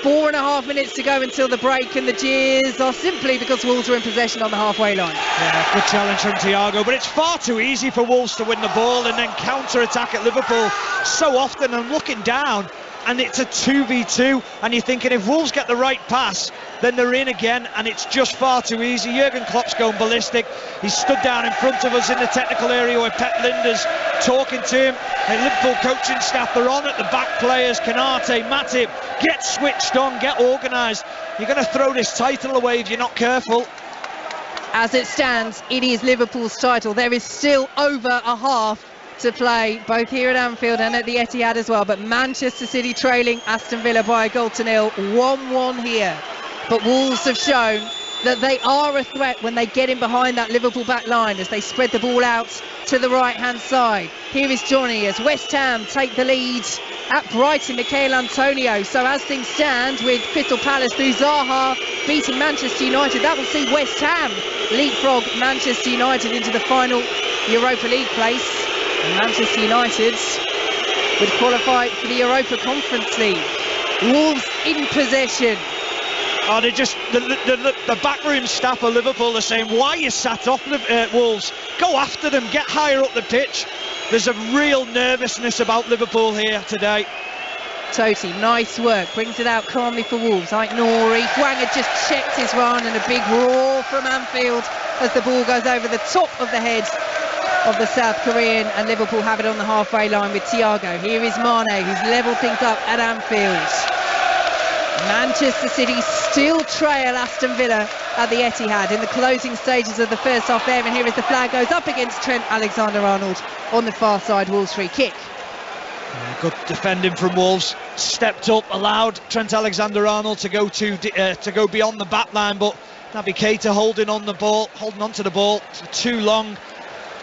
4.5 minutes to go until the break, and the jeers are simply because Wolves are in possession on the halfway line. Yeah, good challenge from Thiago, but it's far too easy for Wolves to win the ball and then counter-attack at Liverpool so often. And looking down, and it's a 2v2, and you're thinking if Wolves get the right pass, then they're in again, and it's just far too easy. Jurgen Klopp's going ballistic. He's stood down in front of us in the technical area where Pep Lijnders talking to him. The Liverpool coaching staff are on at the back players. Kanate, Matip, get switched on, get organised. You're going to throw this title away if you're not careful. As it stands, it is Liverpool's title. There is still over a half to play, both here at Anfield and at the Etihad as well, but Manchester City trailing Aston Villa by 1-0, 1-1 here. But Wolves have shown that they are a threat when they get in behind that Liverpool back line as they spread the ball out to the right hand side. Here is Johnny as West Ham take the lead at Brighton. Michail Antonio. So as things stand, with Crystal Palace through Zaha beating Manchester United, that will see West Ham leapfrog Manchester United into the final Europa League place. And Manchester United would qualify for the Europa Conference League. Wolves in possession. Oh, they just the backroom staff of Liverpool are saying, why are you sat off Wolves? Go after them, get higher up the pitch. There's a real nervousness about Liverpool here today. Totti, nice work, brings it out calmly for Wolves. Aït-Nouri, Hwang had just checked his run, and a big roar from Anfield as the ball goes over the top of the head of the South Korean, and Liverpool have it on the halfway line with Thiago. Here is Mane, who's levelled things up at Anfield. Manchester City still trail Aston Villa at the Etihad in the closing stages of the first half there, and here as the flag goes up against Trent Alexander-Arnold on the far side. Wolves free kick. Yeah, good defending from Wolves. Stepped up, allowed Trent Alexander-Arnold to go beyond the back line, but Naby Keita holding on to the ball for too long.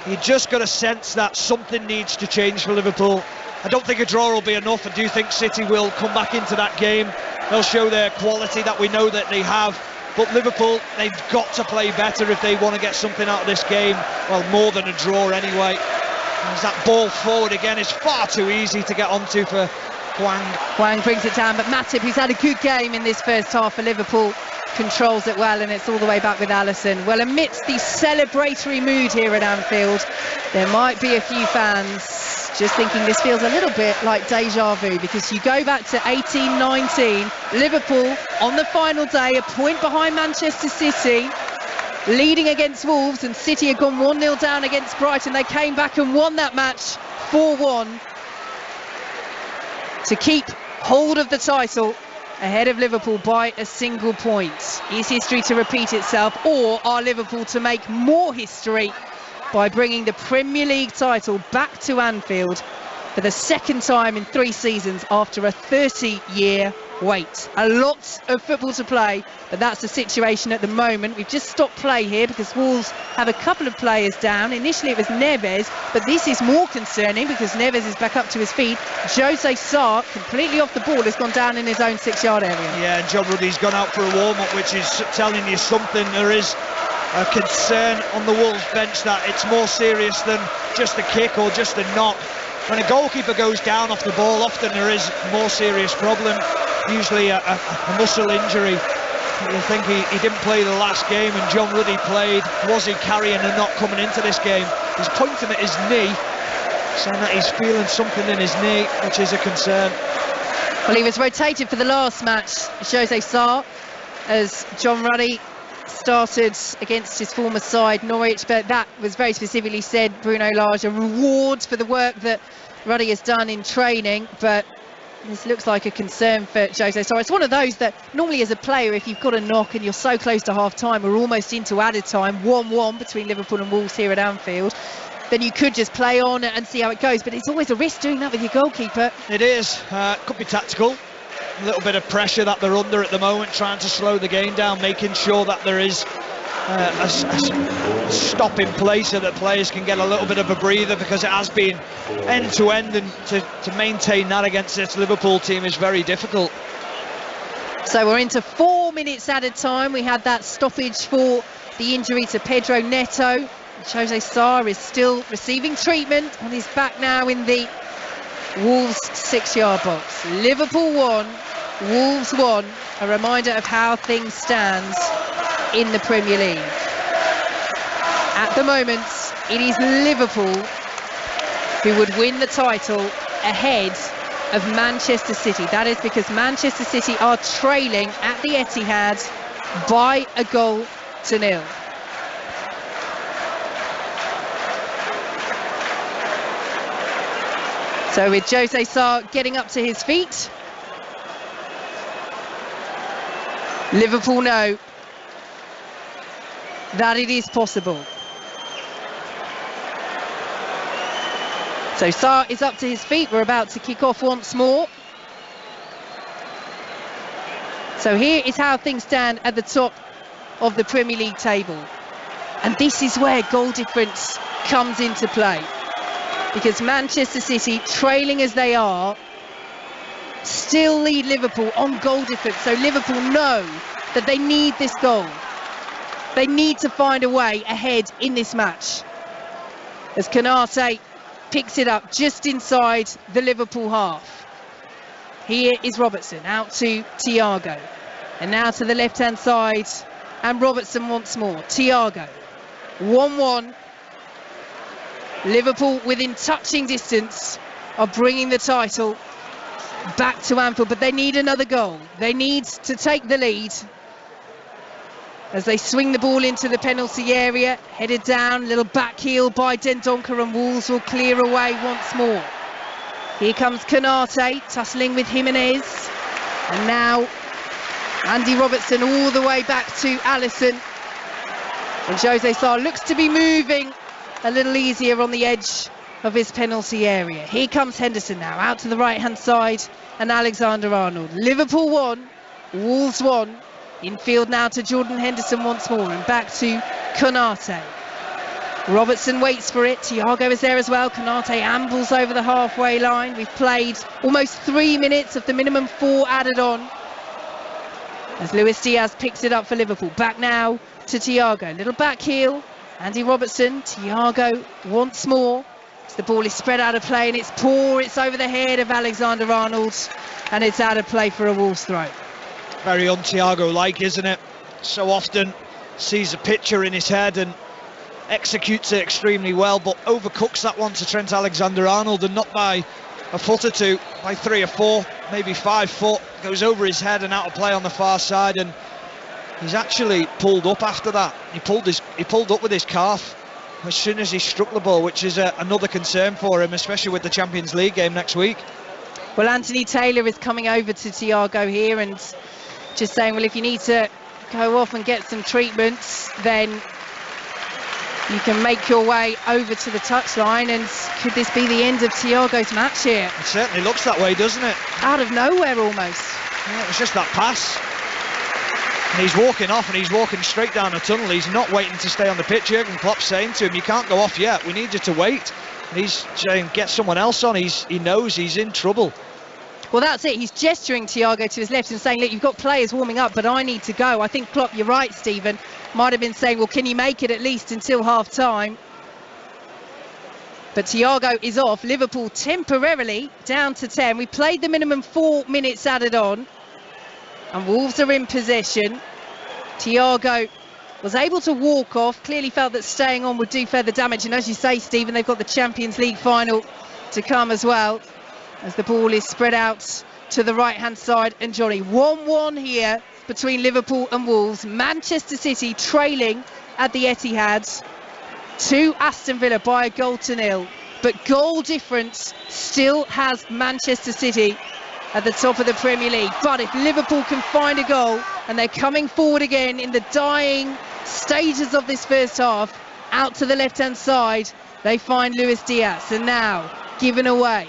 You just got a sense that something needs to change for Liverpool. I don't think a draw will be enough. I do think City will come back into that game. They'll show their quality that we know that they have. But Liverpool, they've got to play better if they want to get something out of this game. Well, more than a draw anyway. As that ball forward again is far too easy to get onto for Hwang. Hwang brings it down, but Matip, who's had a good game in this first half for Liverpool, controls it well, and it's all the way back with Alisson. Well, amidst the celebratory mood here at Anfield, there might be a few fans just thinking this feels a little bit like deja vu, because you go back to 18-19, Liverpool on the final day, a point behind Manchester City, leading against Wolves, and City had gone 1-0 down against Brighton. They came back and won that match 4-1 to keep hold of the title ahead of Liverpool by a single point. Is history to repeat itself, or are Liverpool to make more history by bringing the Premier League title back to Anfield for the second time in 3 seasons after a 30-year wait? A lot of football to play, but that's the situation at the moment. We've just stopped play here because Wolves have a couple of players down. Initially it was Neves, but this is more concerning because Neves is back up to his feet. Jose Sarr, completely off the ball, has gone down in his own 6-yard area. Yeah, and John Ruddy's gone out for a warm-up, which is telling you something. There is a concern on the Wolves bench that it's more serious than just a kick or just a knock. When a goalkeeper goes down off the ball, often there is a more serious problem, usually a muscle injury. You think he didn't play the last game, and John Ruddy played. Was he carrying a knock coming into this game? He's pointing at his knee, saying that he's feeling something in his knee, which is a concern. Well, he was rotated for the last match, Jose Sarr, as John Ruddy started against his former side, Norwich, but that was very specifically said, Bruno Lage, a reward for the work that Ruddy has done in training. But This looks like a concern for Jose Sarr. It's one of those that normally as a player, if you've got a knock and you're so close to half-time, we're almost into added time, 1-1 between Liverpool and Wolves here at Anfield, then you could just play on and see how it goes. But it's always a risk doing that with your goalkeeper. It is. Could be tactical. A little bit of pressure that they're under at the moment, trying to slow the game down, making sure that there is a stop in place so that players can get a little bit of a breather, because it has been end to end, and to maintain that against this Liverpool team is very difficult. So we're into 4 minutes added time. We had that stoppage for the injury to Pedro Neto. Jose Sarr is still receiving treatment on his back now in the Wolves 6-yard box. Liverpool 1, Wolves 1. A reminder of how things stand in the Premier League. At the moment, it is Liverpool who would win the title ahead of Manchester City. That is because Manchester City are trailing at the Etihad by a goal to nil. So with Jose Sarr getting up to his feet, Liverpool know that it is possible. So Sarr is up to his feet. We're about to kick off once more. So here is how things stand at the top of the Premier League table. And this is where goal difference comes into play. Because Manchester City, trailing as they are, still lead Liverpool on goal difference. So Liverpool know that they need this goal. They need to find a way ahead in this match. As Konate picks it up just inside the Liverpool half. Here is Robertson, out to Thiago. And now to the left-hand side, and Robertson once more. Thiago, 1-1. Liverpool within touching distance of bringing the title back to Anfield, but they need another goal. They need to take the lead as they swing the ball into the penalty area, headed down, little back heel by Dendoncker, and Wolves will clear away once more. Here comes Konate, tussling with Jimenez, and now Andy Robertson all the way back to Alisson, and Jose Sarr looks to be moving a little easier on the edge of his penalty area. Here comes Henderson now, out to the right-hand side, and Alexander-Arnold. Liverpool 1, Wolves 1. Infield now to Jordan Henderson once more, and back to Konate. Robertson waits for it. Thiago is there as well. Konate ambles over the halfway line. We've played almost 3 minutes of the minimum 4 added on, as Luis Diaz picks it up for Liverpool. Back now to Thiago. Little back heel. Andy Robertson, Thiago once more. As the ball is spread out of play, and it's poor. It's over the head of Alexander-Arnold, and it's out of play for a Wolves throw. Very un-Thiago-like, isn't it? So often sees a picture in his head and executes it extremely well, but overcooks that one to Trent Alexander-Arnold, and not by a foot or two, by 3 or 4, maybe 5 foot. Goes over his head and out of play on the far side, and he's actually pulled up after that. He pulled up with his calf as soon as he struck the ball, which is another concern for him, especially with the Champions League game next week. Well, Anthony Taylor is coming over to Thiago here and just saying, well, if you need to go off and get some treatments, then you can make your way over to the touchline. And could this be the end of Thiago's match here? It certainly looks that way, doesn't it? Out of nowhere almost. Yeah, it was just that pass. And he's walking off, and he's walking straight down the tunnel. He's not waiting to stay on the pitch. Jurgen Klopp's saying to him, you can't go off yet. We need you to wait. And he's saying, get someone else on. He knows he's in trouble. Well, that's it. He's gesturing Thiago to his left and saying, look, you've got players warming up, but I need to go. I think Klopp, you're right, Stephen, might have been saying, well, can you make it at least until half-time? But Thiago is off. Liverpool temporarily down to 10. We played the minimum 4 minutes added on, and Wolves are in possession. Thiago was able to walk off, clearly felt that staying on would do further damage. And as you say, Stephen, they've got the Champions League final to come as well, as the ball is spread out to the right-hand side. And Johnny, 1-1 here between Liverpool and Wolves. Manchester City trailing at the Etihad to Aston Villa by a goal to nil. But goal difference still has Manchester City at the top of the Premier League. But if Liverpool can find a goal, and they're coming forward again in the dying stages of this first half, out to the left-hand side, they find Luis Diaz, and now given away.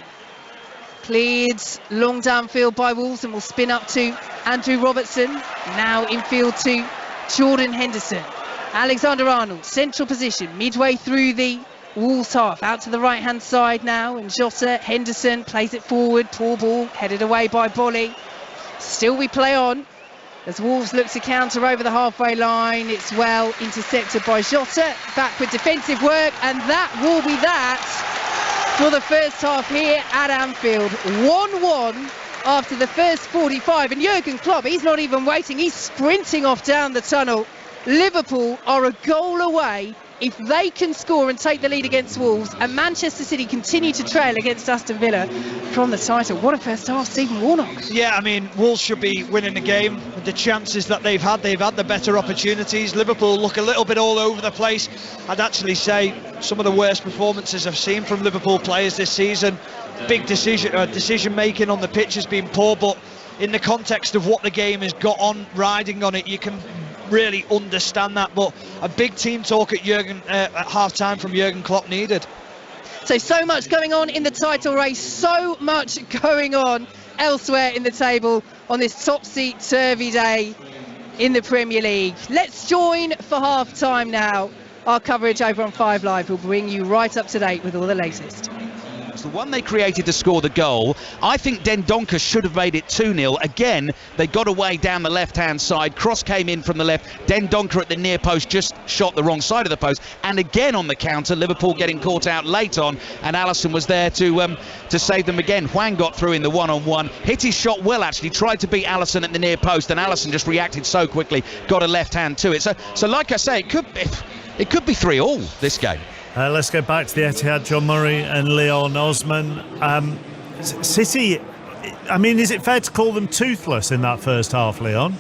Cleared long downfield by Wolves and will spin up to Andrew Robertson. Now infield to Jordan Henderson. Alexander Arnold, central position, midway through the Wolves half. Out to the right-hand side now, and Jota, Henderson plays it forward. Poor ball, headed away by Bolly. Still we play on, as Wolves look to counter over the halfway line. It's well intercepted by Jota. Back with defensive work, and that will be that for the first half here at Anfield. 1-1 after the first 45, and Jurgen Klopp, he's not even waiting, he's sprinting off down the tunnel. Liverpool are a goal away if they can score and take the lead against Wolves, and Manchester City continue to trail against Aston Villa from the title. What a first half, Stephen Warnock. Yeah, I mean, Wolves should be winning the game. The chances that they've had the better opportunities. Liverpool look a little bit all over the place. I'd actually say some of the worst performances I've seen from Liverpool players this season. Big decision making on the pitch has been poor, but in the context of what the game has got on, riding on it, you can really understand that. But a big team talk at half-time from Jurgen Klopp needed. So much going on in the title race, so much going on elsewhere in the table on this topsy-turvy day in the Premier League. Let's join for half-time now. Our coverage over on 5 Live will bring you right up to date with all the latest. The one they created to score the goal, I think Dendoncker should have made it 2-0. Again, they got away down the left-hand side. Cross came in from the left. Dendoncker at the near post just shot the wrong side of the post. And again on the counter, Liverpool getting caught out late on, and Alisson was there to save them again. Hwang got through in the one-on-one. Hit his shot well, actually. Tried to beat Alisson at the near post, and Alisson just reacted so quickly. Got a left hand to it. So like I say, it could be 3-3 this game. Let's go back to the Etihad. John Murray and Leon Osman. City, I mean, is it fair to call them toothless in that first half, Leon?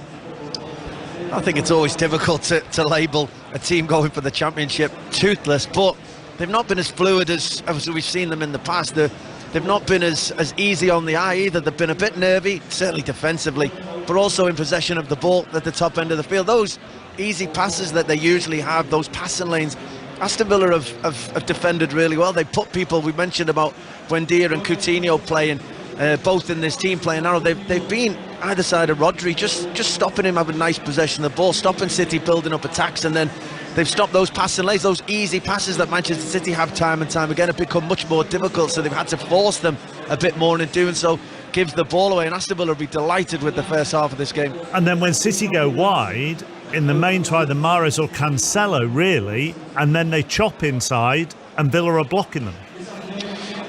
I think it's always difficult to label a team going for the championship toothless, but they've not been as fluid as we've seen them in the past. They've not been as easy on the eye either. They've been a bit nervy, certainly defensively, but also in possession of the ball at the top end of the field. Those easy passes that they usually have, those passing lanes, Aston Villa have defended really well. They put people, we mentioned about Buendia and Coutinho playing, both in this team playing narrow. They've been either side of Rodri, just stopping him having nice possession of the ball, stopping City building up attacks, and then they've stopped those passing lanes. Those easy passes that Manchester City have time and time again have become much more difficult, so they've had to force them a bit more, and in doing so gives the ball away, and Aston Villa will be delighted with the first half of this game. And then when City go wide, in the main to either Mahrez or Cancelo, really, and then they chop inside and Villa are blocking them.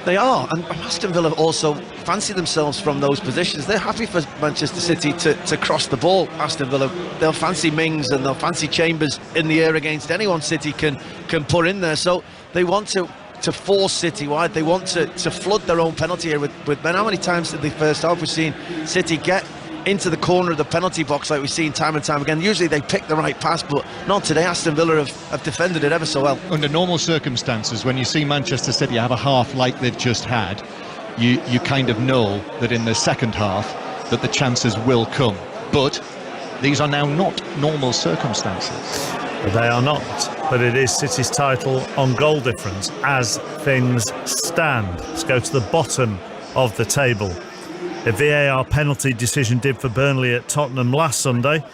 They are, and Aston Villa also fancy themselves from those positions. They're happy for Manchester City to cross the ball. Aston Villa, they'll fancy Mings and they'll fancy Chambers in the air against anyone City can put in there. So they want to force City wide. They want to flood their own penalty area with men. How many times in the first half we've seen City get into the corner of the penalty box like we've seen time and time again? Usually they pick the right pass, but not today. Aston Villa have defended it ever so well. Under normal circumstances, when you see Manchester City have a half like they've just had, you kind of know that in the second half that the chances will come. But these are now not normal circumstances. They are not, but it is City's title on goal difference as things stand. Let's go to the bottom of the table. A VAR penalty decision did for Burnley at Tottenham last Sunday.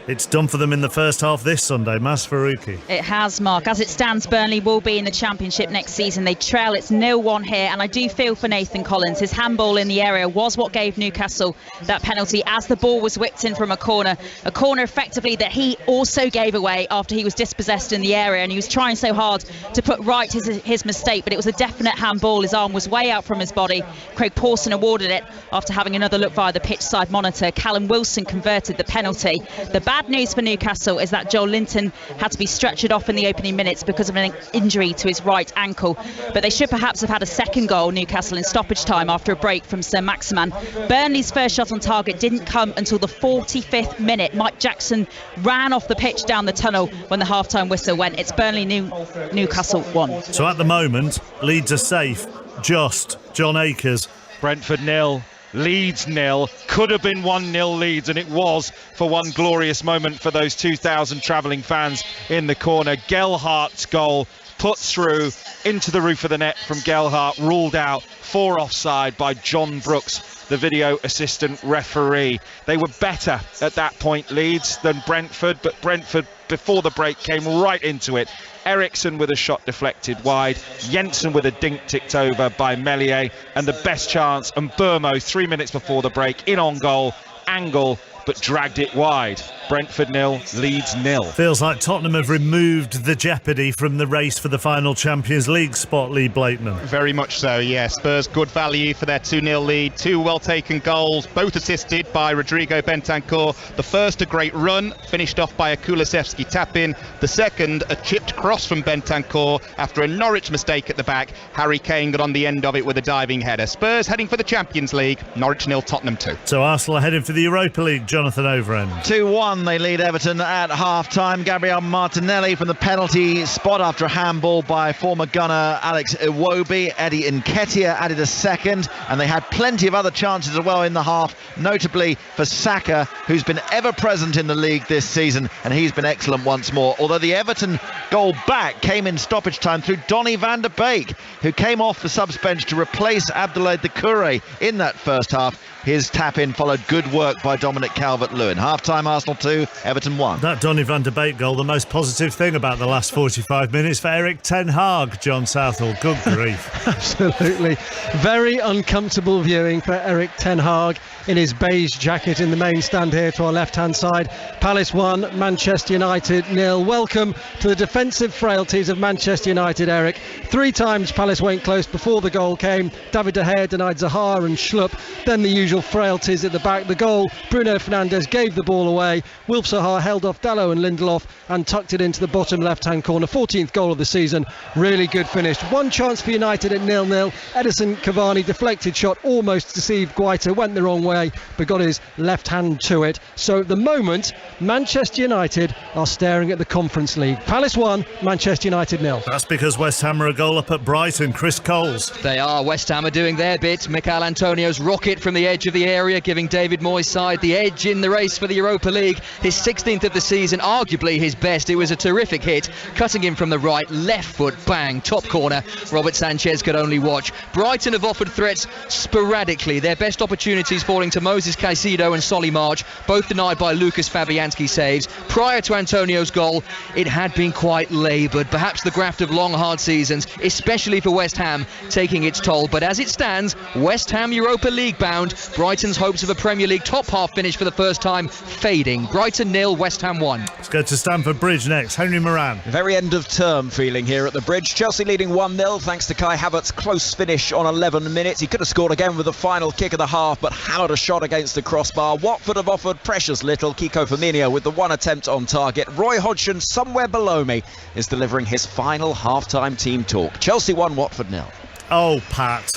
It's done for them in the first half this Sunday. Mas Faruqi. It has, Mark. As it stands, Burnley will be in the Championship next season. They trail. It's 0-1 here, and I do feel for Nathan Collins. His handball in the area was what gave Newcastle that penalty as the ball was whipped in from a corner effectively that he also gave away after he was dispossessed in the area, and he was trying so hard to put right his mistake, but it was a definite handball. His arm was way out from his body. Craig Pawson awarded it after having another look via the pitch side monitor. Callum Wilson converted the penalty. The bad news for Newcastle is that Joel Linton had to be stretchered off in the opening minutes because of an injury to his right ankle. But they should perhaps have had a second goal, Newcastle, in stoppage time after a break from Sir Maximan. Burnley's first shot on target didn't come until the 45th minute. Mike Jackson ran off the pitch down the tunnel when the half-time whistle went. It's Burnley Newcastle 1. So at the moment, Leeds are safe. Just John Akers. Brentford 0, Leeds 0. Could have been 1-0 Leeds, and it was for one glorious moment for those 2,000 travelling fans in the corner. Gelhardt's goal put through into the roof of the net from Gelhardt, ruled out for offside by John Brooks, the video assistant referee. They were better at that point, Leeds, than Brentford, but Brentford before the break came right into it. Eriksson with a shot deflected wide, Jensen with a dink ticked over by Meslier, and the best chance, and Burmo 3 minutes before the break in on goal, angle, but dragged it wide. Brentford 0, Leeds 0. Feels like Tottenham have removed the jeopardy from the race for the final Champions League spot, Lee Blakeman. Very much so, yeah. Spurs good value for their 2-0 lead. Two well-taken goals, both assisted by Rodrigo Bentancur. The first, a great run, finished off by a Kulusevski tap-in. The second, a chipped cross from Bentancur after a Norwich mistake at the back. Harry Kane got on the end of it with a diving header. Spurs heading for the Champions League. Norwich 0, Tottenham 2. So Arsenal are heading for the Europa League. Jonathan Overend. 2-1, they lead Everton at half-time. Gabriel Martinelli from the penalty spot after a handball by former gunner Alex Iwobi. Eddie Nketiah added a second, and they had plenty of other chances as well in the half, notably for Saka, who's been ever present in the league this season, and he's been excellent once more. Although the Everton goal back came in stoppage time through Donny van der Beek, who came off the subs bench to replace Abdoulaye Doucouré in that first half. His tap-in followed good work by Dominic Calvert-Lewin. Half-time, Arsenal 2, Everton 1. That Donny van der Beek goal, the most positive thing about the last 45 minutes for Eric Ten Hag, John Southall. Good grief. Absolutely. Very uncomfortable viewing for Eric Ten Hag in his beige jacket in the main stand here to our left-hand side. Palace 1, Manchester United 0. Welcome to the defensive frailties of Manchester United, Eric. 3 times Palace went close before the goal came. David De Gea denied Zaha and Schlupp. Then the usual frailties at the back. The goal, Bruno Fernandes gave the ball away. Wilf Zaha held off Dalot and Lindelof and tucked it into the bottom left-hand corner. 14th goal of the season. Really good finish. One chance for United at 0-0. Edison Cavani deflected shot, almost deceived Guaita, went the wrong way, but got his left hand to it. So at the moment, Manchester United are staring at the Conference League. Palace 1, Manchester United 0. That's because West Ham are a goal up at Brighton. Chris Coles. They are. West Ham are doing their bit. Mikel Antonio's rocket from the edge of the area, giving David Moyes' side the edge in the race for the Europa League. His 16th of the season, arguably his best. It was a terrific hit, cutting him from the right, left foot, bang, top corner. Robert Sanchez could only watch. Brighton have offered threats sporadically. Their best opportunities falling to Moses Caicedo and Solly March, both denied by Lucas Fabianski saves. Prior to Antonio's goal, it had been quite laboured. Perhaps the graft of long, hard seasons, especially for West Ham, taking its toll. But as it stands, West Ham Europa League bound. Brighton's hopes of a Premier League top half finish for the first time fading. Brighton 0, West Ham 1. Let's go to Stamford Bridge next. Henry Moran. Very end of term feeling here at the Bridge. Chelsea leading 1-0 thanks to Kai Havertz's close finish on 11 minutes. He could have scored again with the final kick of the half, but hammered a shot against the crossbar. Watford have offered precious little. Kiko Firmino with the one attempt on target. Roy Hodgson, somewhere below me, is delivering his final half-time team talk. Chelsea 1, Watford 0. Oh, Pat.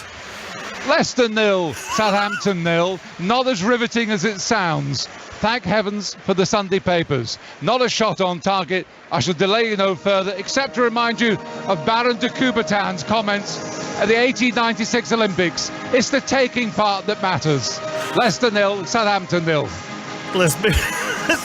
Leicester 0, Southampton 0. Not as riveting as it sounds. Thank heavens for the Sunday papers. Not a shot on target. I shall delay you no further, except to remind you of Baron de Coubertin's comments at the 1896 Olympics. It's the taking part that matters. Leicester 0, Southampton 0. Let's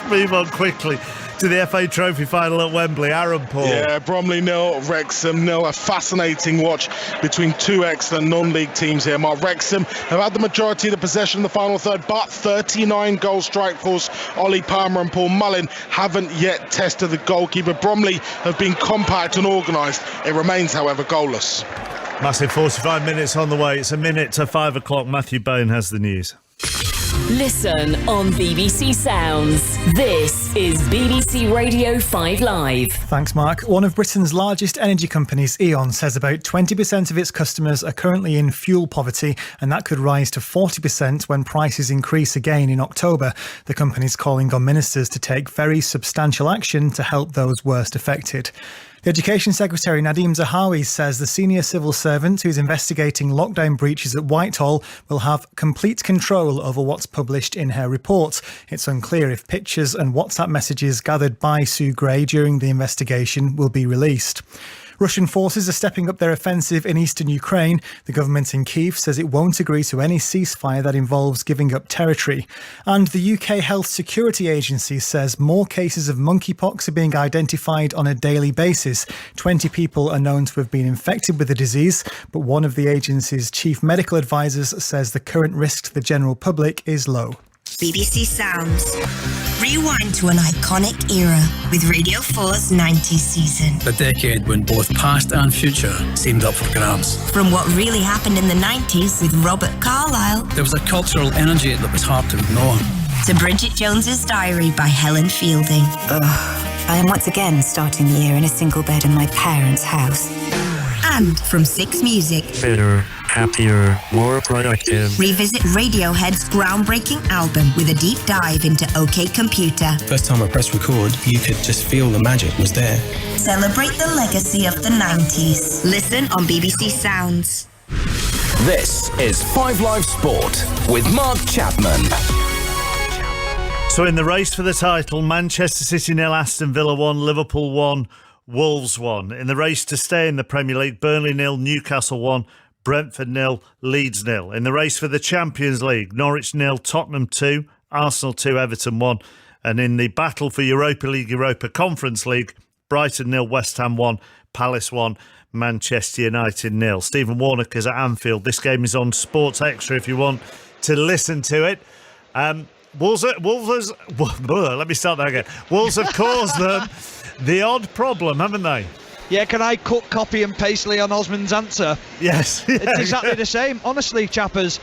move on quickly to the FA Trophy final at Wembley. Aaron Paul. Yeah, Bromley 0, Wrexham 0. A fascinating watch between two excellent non-league teams here. Mark, Wrexham have had the majority of the possession in the final third, but 39 goal strike force. Ollie Palmer and Paul Mullin haven't yet tested the goalkeeper. Bromley have been compact and organised. It remains, however, goalless. Massive 45 minutes on the way. It's a minute to 5 o'clock. Matthew Bone has the news. Listen on BBC Sounds. This is BBC Radio 5 Live. Thanks, Mark. One of Britain's largest energy companies, E.ON, says about 20% of its customers are currently in fuel poverty, and that could rise to 40% when prices increase again in October. The company's calling on ministers to take very substantial action to help those worst affected. The Education Secretary Nadeem Zahawi says the senior civil servant who's investigating lockdown breaches at Whitehall will have complete control over what's published in her report. It's unclear if pictures and WhatsApp messages gathered by Sue Gray during the investigation will be released. Russian forces are stepping up their offensive in eastern Ukraine. The government in Kyiv says it won't agree to any ceasefire that involves giving up territory. And the UK Health Security Agency says more cases of monkeypox are being identified on a daily basis. 20 people are known to have been infected with the disease, but one of the agency's chief medical advisors says the current risk to the general public is low. BBC Sounds. Rewind to an iconic era with Radio 4's 90s season. A decade when both past and future seemed up for grabs. From what really happened in the 90s with Robert Carlyle. There was a cultural energy that was hard to ignore. To Bridget Jones's Diary by Helen Fielding. I am once again starting the year in a single bed in my parents' house. And from Six Music. Better, happier, more productive. Revisit Radiohead's groundbreaking album with a deep dive into OK Computer. First time I pressed record, you could just feel the magic was there. Celebrate the legacy of the 90s. Listen on BBC Sounds. This is 5 Live Sport with Mark Chapman. So in the race for the title, Manchester City 0, Aston Villa 1, Liverpool 1, Wolves 1. In the race to stay in the Premier League, Burnley 0, Newcastle 1, Brentford 0, Leeds 0. In the race for the Champions League, Norwich 0, Tottenham 2, Arsenal 2, Everton 1. And in the battle for Europa League, Europa Conference League, Brighton 0, West Ham 1, Palace 1, Manchester United 0. Stephen Warnock is at Anfield. This game is on Sports Extra if you want to listen to it. Wolves have caused them the odd problem, haven't they? Yeah, can I copy and paste Leon Osman's answer? Yes. It's exactly the same. Honestly, chappers,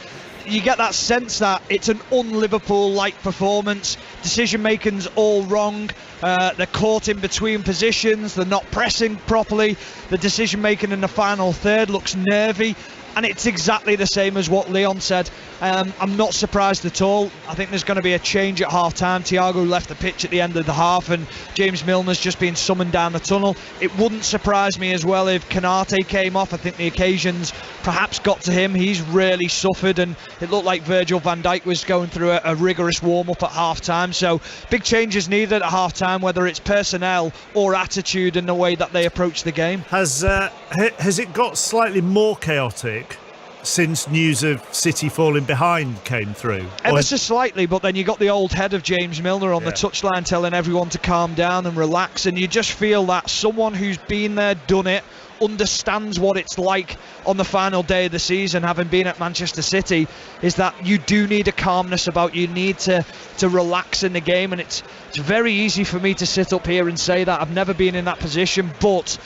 you get that sense that it's an un-Liverpool-like performance. Decision-making's all wrong. They're caught in between positions. They're not pressing properly. The decision-making in the final third looks nervy. And it's exactly the same as what Leon said. I'm not surprised at all. I think there's going to be a change at half-time. Thiago left the pitch at the end of the half and James Milner's just been summoned down the tunnel. It wouldn't surprise me as well if Konate came off. I think the occasions perhaps got to him. He's really suffered and it looked like Virgil van Dijk was going through a rigorous warm-up at half-time. So big changes needed at half-time, whether it's personnel or attitude in the way that they approach the game. Has it got slightly more chaotic since news of City falling behind came through? Ever so slightly, but then you got the old head of James Milner on the touchline telling everyone to calm down and relax, and you just feel that someone who's been there, done it, understands what it's like on the final day of the season, having been at Manchester City, is that you do need a calmness about you. Need to relax in the game, and it's very easy for me to sit up here and say that. I've never been in that position, but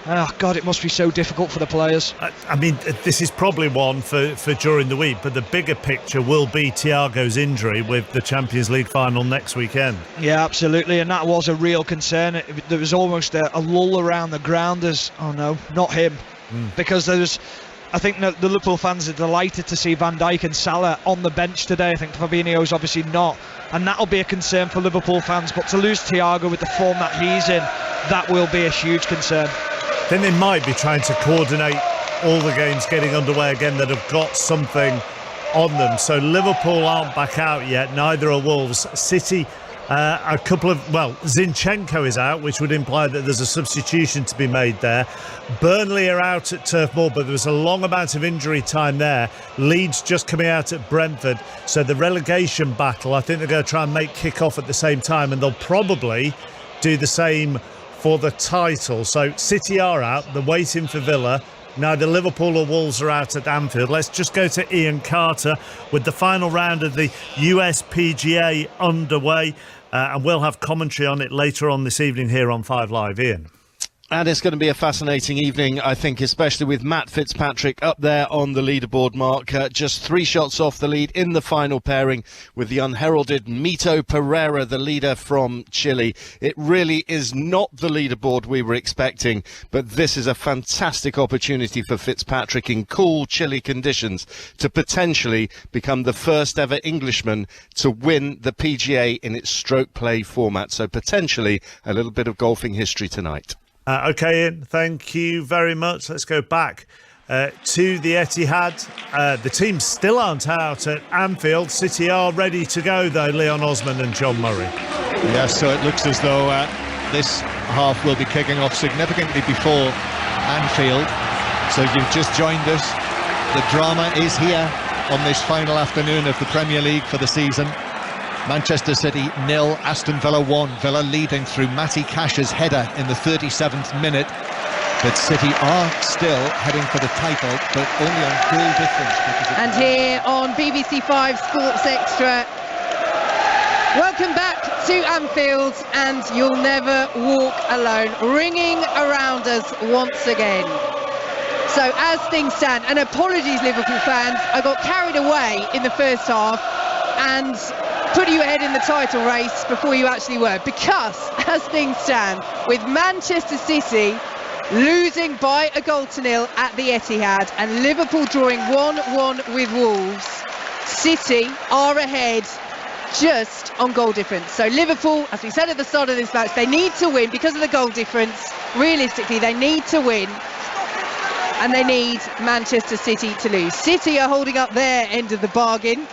oh God, it must be so difficult for the players. I mean, this is probably one for during the week, but the bigger picture will be Thiago's injury with the Champions League final next weekend. Yeah, absolutely, and that was a real concern. There was almost a lull around the ground as, oh no, not him, because I think that the Liverpool fans are delighted to see Van Dijk and Salah on the bench today. I think Fabinho's obviously not, and that'll be a concern for Liverpool fans, but to lose Thiago with the form that he's in, that will be a huge concern. Then they might be trying to coordinate all the games getting underway again that have got something on them. So Liverpool aren't back out yet, neither are Wolves. City, Zinchenko is out, which would imply that there's a substitution to be made there. Burnley are out at Turf Moor, but there was a long amount of injury time there. Leeds just coming out at Brentford. So the relegation battle, I think they're going to try and make kick-off at the same time, and they'll probably do the same for the title. So City are out, they're waiting for Villa. Neither Liverpool or Wolves are out at Anfield. Let's just go to Ian Carter with the final round of the USPGA underway, and we'll have commentary on it later on this evening here on 5 Live. Ian. And it's going to be a fascinating evening, I think, especially with Matt Fitzpatrick up there on the leaderboard, Mark. Just 3 shots off the lead in the final pairing with the unheralded Mito Pereira, the leader from Chile. It really is not the leaderboard we were expecting, but this is a fantastic opportunity for Fitzpatrick in cool Chile conditions to potentially become the first ever Englishman to win the PGA in its stroke play format. So potentially a little bit of golfing history tonight. Okay, Ian, thank you very much. Let's go back to the Etihad. The teams still aren't out at Anfield. City are ready to go, though, Leon Osman and John Murray. Yes, so it looks as though this half will be kicking off significantly before Anfield. So if you've just joined us, the drama is here on this final afternoon of the Premier League for the season. Manchester City 0, Aston Villa 1. Villa leading through Matty Cash's header in the 37th minute. But City are still heading for the title, but only on goal difference. And here on BBC 5 Sports Extra, welcome back to Anfield, and you'll never walk alone, ringing around us once again. So as things stand, and apologies Liverpool fans, I got carried away in the first half and put you ahead in the title race before you actually were, because as things stand, with Manchester City losing by a 0-0 at the Etihad and Liverpool drawing 1-1 with Wolves, City are ahead just on goal difference. So Liverpool, as we said at the start of this match, they need to win because of the goal difference. Realistically, they need to win, and they need Manchester City to lose. City are holding up their end of the bargain.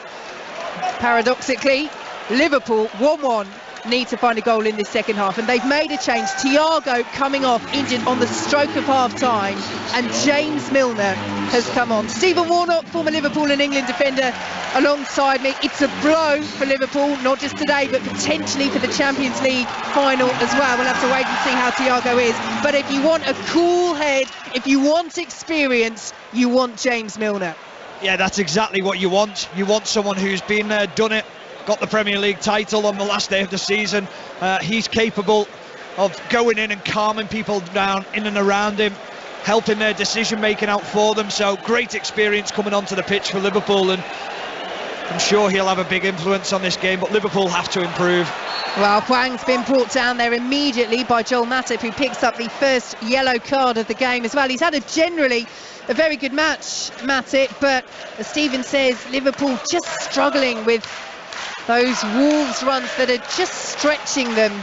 Paradoxically, Liverpool 1-1 need to find a goal in this second half, and they've made a change. Thiago coming off injured on the stroke of half time, and James Milner has come on. Stephen Warnock, former Liverpool and England defender, alongside me. It's a blow for Liverpool, not just today but potentially for the Champions League final as well. We'll have to wait and see how Thiago is, but if you want a cool head, if you want experience, you want James Milner. Yeah, that's exactly what you want. You want someone who's been there, done it, got the Premier League title on the last day of the season. He's capable of going in and calming people down in and around him, helping their decision making out for them. So great experience coming onto the pitch for Liverpool, and I'm sure he'll have a big influence on this game, but Liverpool have to improve. Well, Hwang's been brought down there immediately by Joel Matip, who picks up the first yellow card of the game as well. He's had generally a very good match, Matip, but as Stephen says, Liverpool just struggling with those Wolves runs that are just stretching them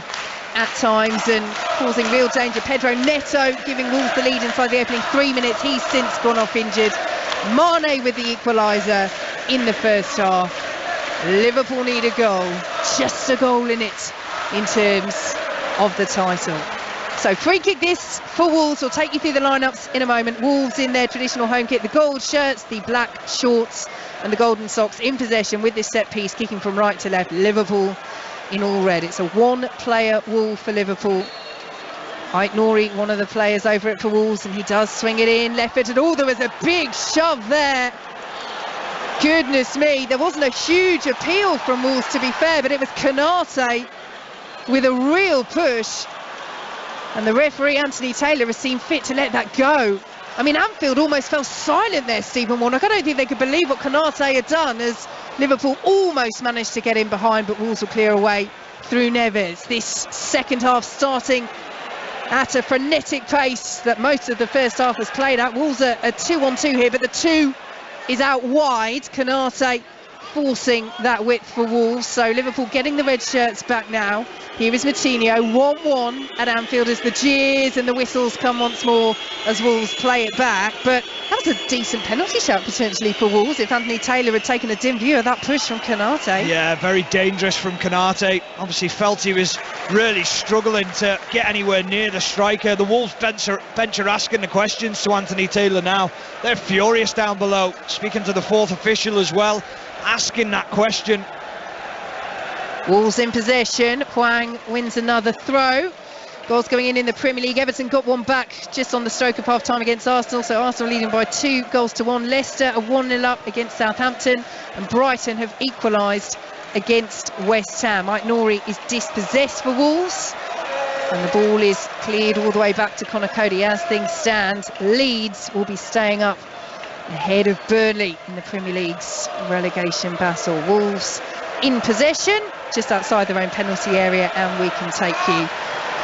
at times and causing real danger. Pedro Neto giving Wolves the lead inside the opening 3 minutes. He's since gone off injured. Mane with the equaliser in the first half. Liverpool need a goal, just a goal in it in terms of the title. So free kick this for Wolves. We'll take you through the lineups in a moment. Wolves in their traditional home kit, the gold shirts, the black shorts and the golden socks, in possession with this set piece, kicking from right to left. Liverpool in all red. It's a one-player wall for Liverpool. Ait Nouri, one of the players over it for Wolves, and he does swing it in, left-footed. Oh, there was a big shove there. Goodness me, there wasn't a huge appeal from Wolves, to be fair, but it was Konate with a real push. And the referee, Anthony Taylor, has seen fit to let that go. I mean, Anfield almost fell silent there, Stephen Warnock. I don't think they could believe what Konate had done, as Liverpool almost managed to get in behind, but Wolves will clear away through Neves. This second half starting at a frenetic pace that most of the first half was played at. Wolves are 2-on-2 here, but the 2 is out wide. Konate forcing that width for Wolves. So Liverpool getting the red shirts back now. Here is Moutinho, 1-1 at Anfield as the jeers and the whistles come once more as Wolves play it back. But that was a decent penalty shout potentially for Wolves if Anthony Taylor had taken a dim view of that push from Konate. Yeah, very dangerous from Konate. Obviously felt he was really struggling to get anywhere near the striker. The Wolves bench are asking the questions to Anthony Taylor now. They're furious down below, speaking to the fourth official as well, asking that question. Wolves in possession. Hwang wins another throw. Goals going in the Premier League. Everton got one back just on the stroke of half time against Arsenal, so Arsenal leading by 2-1. Leicester are 1-0 up against Southampton, and Brighton have equalised against West Ham. Ait Nouri is dispossessed for Wolves, and the ball is cleared all the way back to Conor Coady. As things stand, Leeds will be staying up ahead of Burnley in the Premier League's relegation battle. Wolves in possession just outside their own penalty area, and we can take you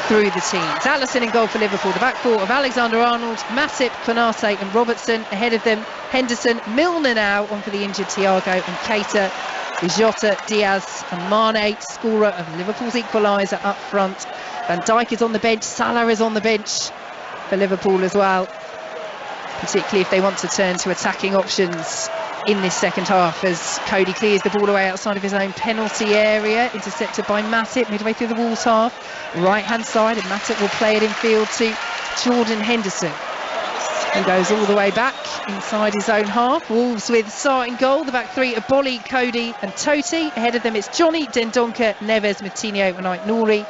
through the teams. Alisson in goal for Liverpool. The back four of Alexander-Arnold, Matip, Konate and Robertson. Ahead of them, Henderson, Milner now on for the injured Thiago, and Keita, Jota, Diaz and Mane. Scorer of Liverpool's equaliser up front. Van Dijk is on the bench, Salah is on the bench for Liverpool as well, particularly if they want to turn to attacking options in this second half, as Coady clears the ball away outside of his own penalty area, intercepted by Matip midway through the Wolves half, right hand side, and Matip will play it in field to Jordan Henderson. He goes all the way back inside his own half. Wolves with starting goal, the back three of Bolly, Cody and Toti. Ahead of them it's Johnny, Dendoncker, Neves, Moutinho and Ait-Nouri,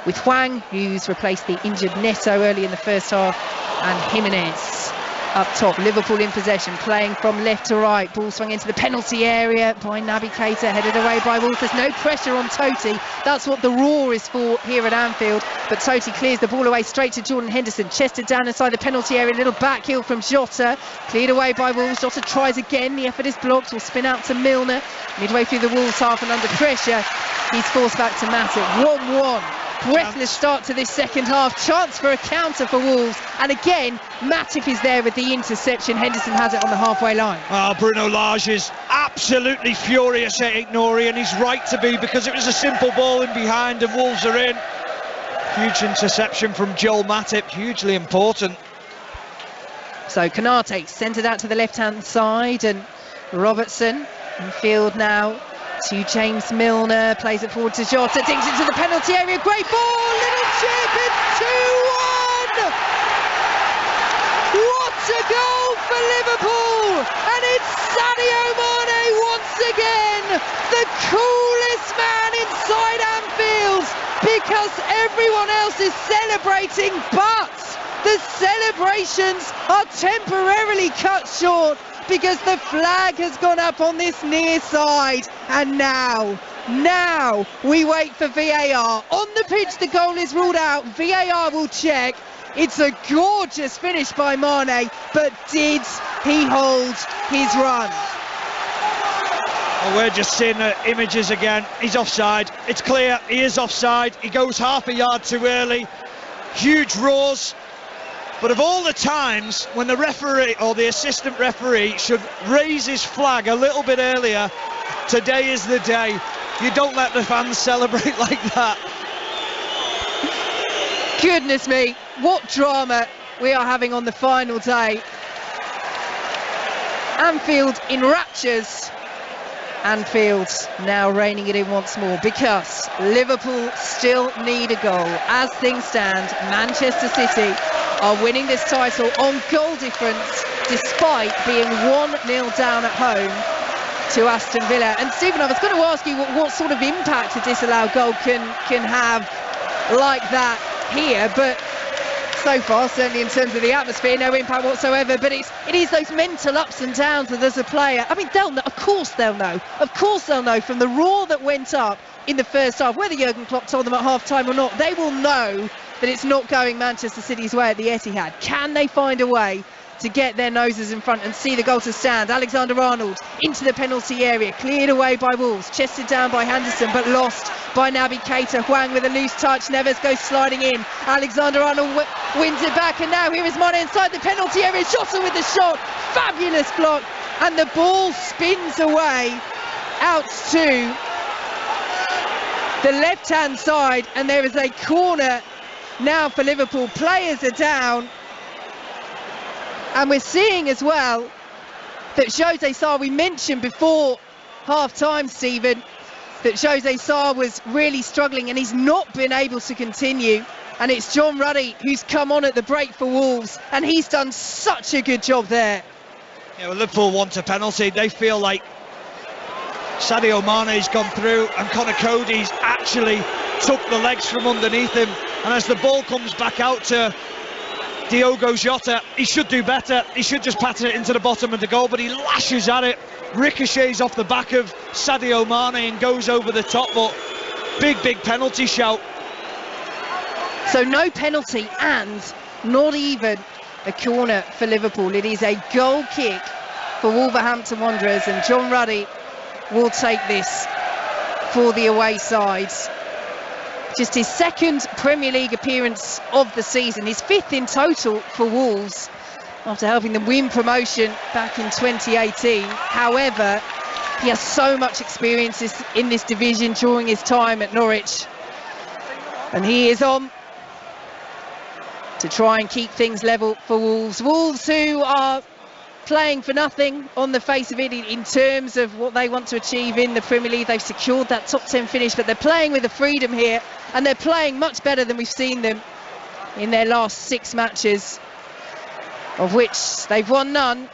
with Hwang, who's replaced the injured Neto early in the first half, and Jimenez up top. Liverpool in possession, playing from left to right. Ball swung into the penalty area by Naby Keita, headed away by Wolves. There's no pressure on Toti. That's what the roar is for here at Anfield. But Toti clears the ball away straight to Jordan Henderson. Chested down inside the penalty area. Little back heel from Jota. Cleared away by Wolves. Jota tries again. The effort is blocked. Will spin out to Milner. Midway through the Wolves half and under pressure, he's forced back to Matip. 1-1. Breathless start to this second half. Chance for a counter for Wolves, and again Matip is there with the interception. Henderson has it on the halfway line. Bruno Lage is absolutely furious at Ait-Nouri, and he's right to be, because it was a simple ball in behind and Wolves are in. Huge interception from Joel Matip, hugely important. So Konate centred out to the left hand side, and Robertson in field now to James Milner, plays it forward to Jota, digs into the penalty area, great ball, little chip, it's 2-1! What a goal for Liverpool! And it's Sadio Mane once again, the coolest man inside Anfield, because everyone else is celebrating, but the celebrations are temporarily cut short because the flag has gone up on this near side, and now we wait for VAR. On the pitch the goal is ruled out, VAR will check. It's a gorgeous finish by Mane, but did he hold his run? Well, we're just seeing the images again. He's offside, it's clear, he is offside. He goes half a yard too early, huge roars. But of all the times when the referee or the assistant referee should raise his flag a little bit earlier, today is the day. You don't let the fans celebrate like that. Goodness me, what drama we are having on the final day. Anfield in raptures. Anfield now reining it in once more, because Liverpool still need a goal. As things stand, Manchester City are winning this title on goal difference, despite being 1-0 down at home to Aston Villa. And Stephen, I was going to ask you what sort of impact a disallowed goal can have like that here, but so far, certainly in terms of the atmosphere, no impact whatsoever. But it is those mental ups and downs that as a player, I mean, they'll know, of course they'll know from the roar that went up in the first half, whether Jurgen Klopp told them at half time or not, they will know that it's not going Manchester City's way at the Etihad. Can they find a way to get their noses in front and see the goal to stand? Alexander-Arnold into the penalty area, cleared away by Wolves, chested down by Henderson, but lost by Naby Keita. Hwang with a loose touch, Neves goes sliding in. Alexander-Arnold wins it back, and now here is Mane inside the penalty area. Jota with the shot, fabulous block, and the ball spins away out to the left-hand side, and there is a corner now for Liverpool. Players are down. And we're seeing as well that José Sá, we mentioned before half-time, Stephen, that José Sá was really struggling and he's not been able to continue. And it's John Ruddy who's come on at the break for Wolves, and he's done such a good job there. Yeah, well, Liverpool want a penalty. They feel like Sadio Mane's gone through and Connor Cody's actually took the legs from underneath him. And as the ball comes back out to Diogo Jota, he should do better. He should just pattern it into the bottom of the goal, but he lashes at it, ricochets off the back of Sadio Mane and goes over the top. But big penalty shout. So no penalty and not even a corner for Liverpool. It is a goal kick for Wolverhampton Wanderers, and John Ruddy will take this for the away side. Just his second Premier League appearance of the season, his fifth in total for Wolves after helping them win promotion back in 2018. However, he has so much experience in this division during his time at Norwich, and he is on to try and keep things level for Wolves. Wolves, who are playing for nothing on the face of it in terms of what they want to achieve in the Premier League. They've secured that top 10 finish, but they're playing with the freedom here, and they're playing much better than we've seen them in their last 6 matches. of which they've won none,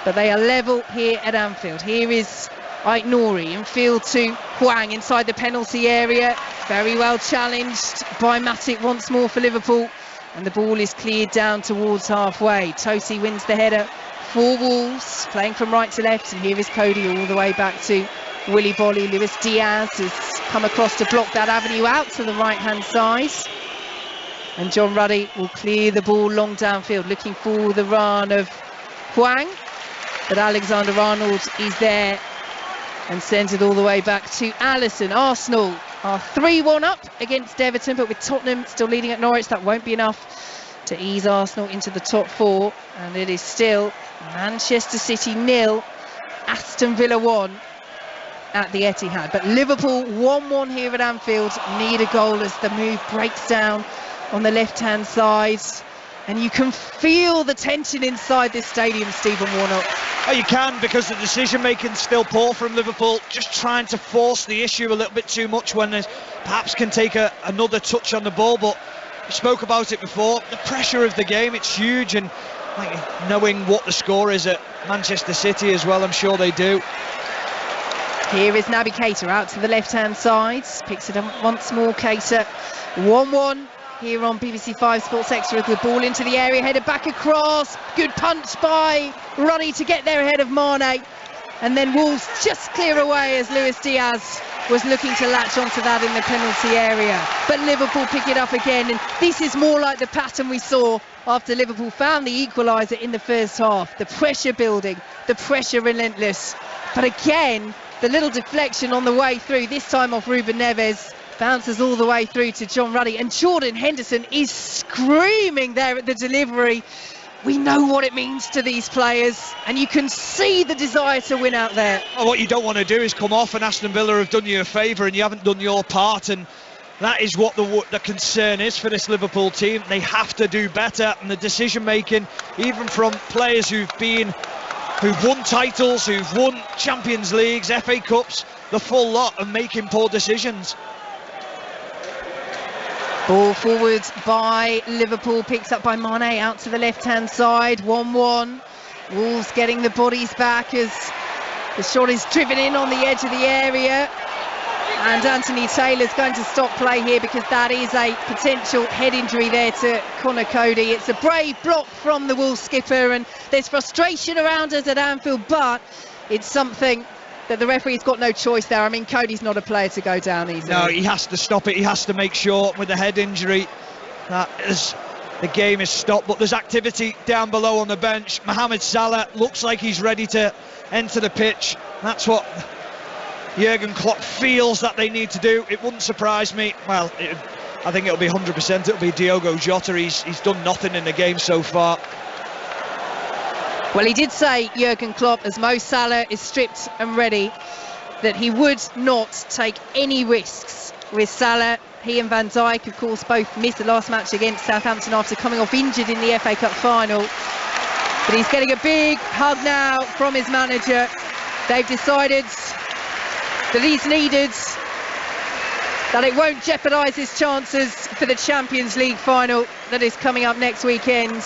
but they are level here at Anfield. Here is Ait Nouri in field to Hwang inside the penalty area. Very well challenged by Matic once more for Liverpool, and the ball is cleared down towards halfway. Tosi wins the header for Wolves, playing from right to left, and here is Cody all the way back to Willy Bolly. Luis Diaz has come across to block that avenue out to the right hand side, and John Ruddy will clear the ball long downfield, looking for the run of Hwang, but Alexander Arnold is there and sends it all the way back to Alisson. Arsenal are 3-1 up against Everton, but with Tottenham still leading at Norwich, that won't be enough to ease Arsenal into the top 4, and it is still Manchester City 0, Aston Villa 1 at the Etihad. But Liverpool 1-1 here at Anfield, need a goal as the move breaks down on the left hand side, and you can feel the tension inside this stadium, Stephen Warnock. Oh, you can, because the decision making still poor from Liverpool, just trying to force the issue a little bit too much when they perhaps can take another touch on the ball. But we spoke about it before, the pressure of the game, it's huge, and knowing what the score is at Manchester City as well, I'm sure they do. Here is Naby Keita out to the left hand side, picks it up once more. Keita 1-1 here on BBC 5 Sports Extra. The ball into the area, headed back across, good punch by Ruddy to get there ahead of Mane, and then Wolves just clear away as Luis Diaz was looking to latch onto that in the penalty area. But Liverpool pick it up again, and this is more like the pattern we saw after Liverpool found the equaliser in the first half. The pressure building, the pressure relentless, but again the little deflection on the way through, this time off Ruben Neves, bounces all the way through to John Ruddy, and Jordan Henderson is screaming there at the delivery. We know what it means to these players, and you can see the desire to win out there. Well, what you don't want to do is come off and Aston Villa have done you a favour and you haven't done your part, and that is what the concern is for this Liverpool team. They have to do better, and the decision making, even from players who've won titles, who've won Champions Leagues, FA Cups, the full lot, are making poor decisions. Ball forward by Liverpool, picked up by Mane out to the left-hand side, 1-1. Wolves getting the bodies back as the shot is driven in on the edge of the area. And Anthony Taylor's going to stop play here because that is a potential head injury there to Conor Cody. It's a brave block from the Wolves skipper, and there's frustration around us at Anfield, but it's something that the referee's got no choice there. I mean, Cody's not a player to go down easily. No, he has to stop it. He has to make sure with the head injury that the game is stopped. But there's activity down below on the bench. Mohamed Salah looks like he's ready to enter the pitch. That's what Jurgen Klopp feels that they need to do. It wouldn't surprise me. Well, I think it'll be 100%. It'll be Diogo Jota. He's done nothing in the game so far. Well, he did say, Jurgen Klopp, as Mo Salah is stripped and ready, that he would not take any risks with Salah. He and Van Dijk, of course, both missed the last match against Southampton after coming off injured in the FA Cup final. But he's getting a big hug now from his manager. They've decided that he's needed, that it won't jeopardise his chances for the Champions League final that is coming up next weekend.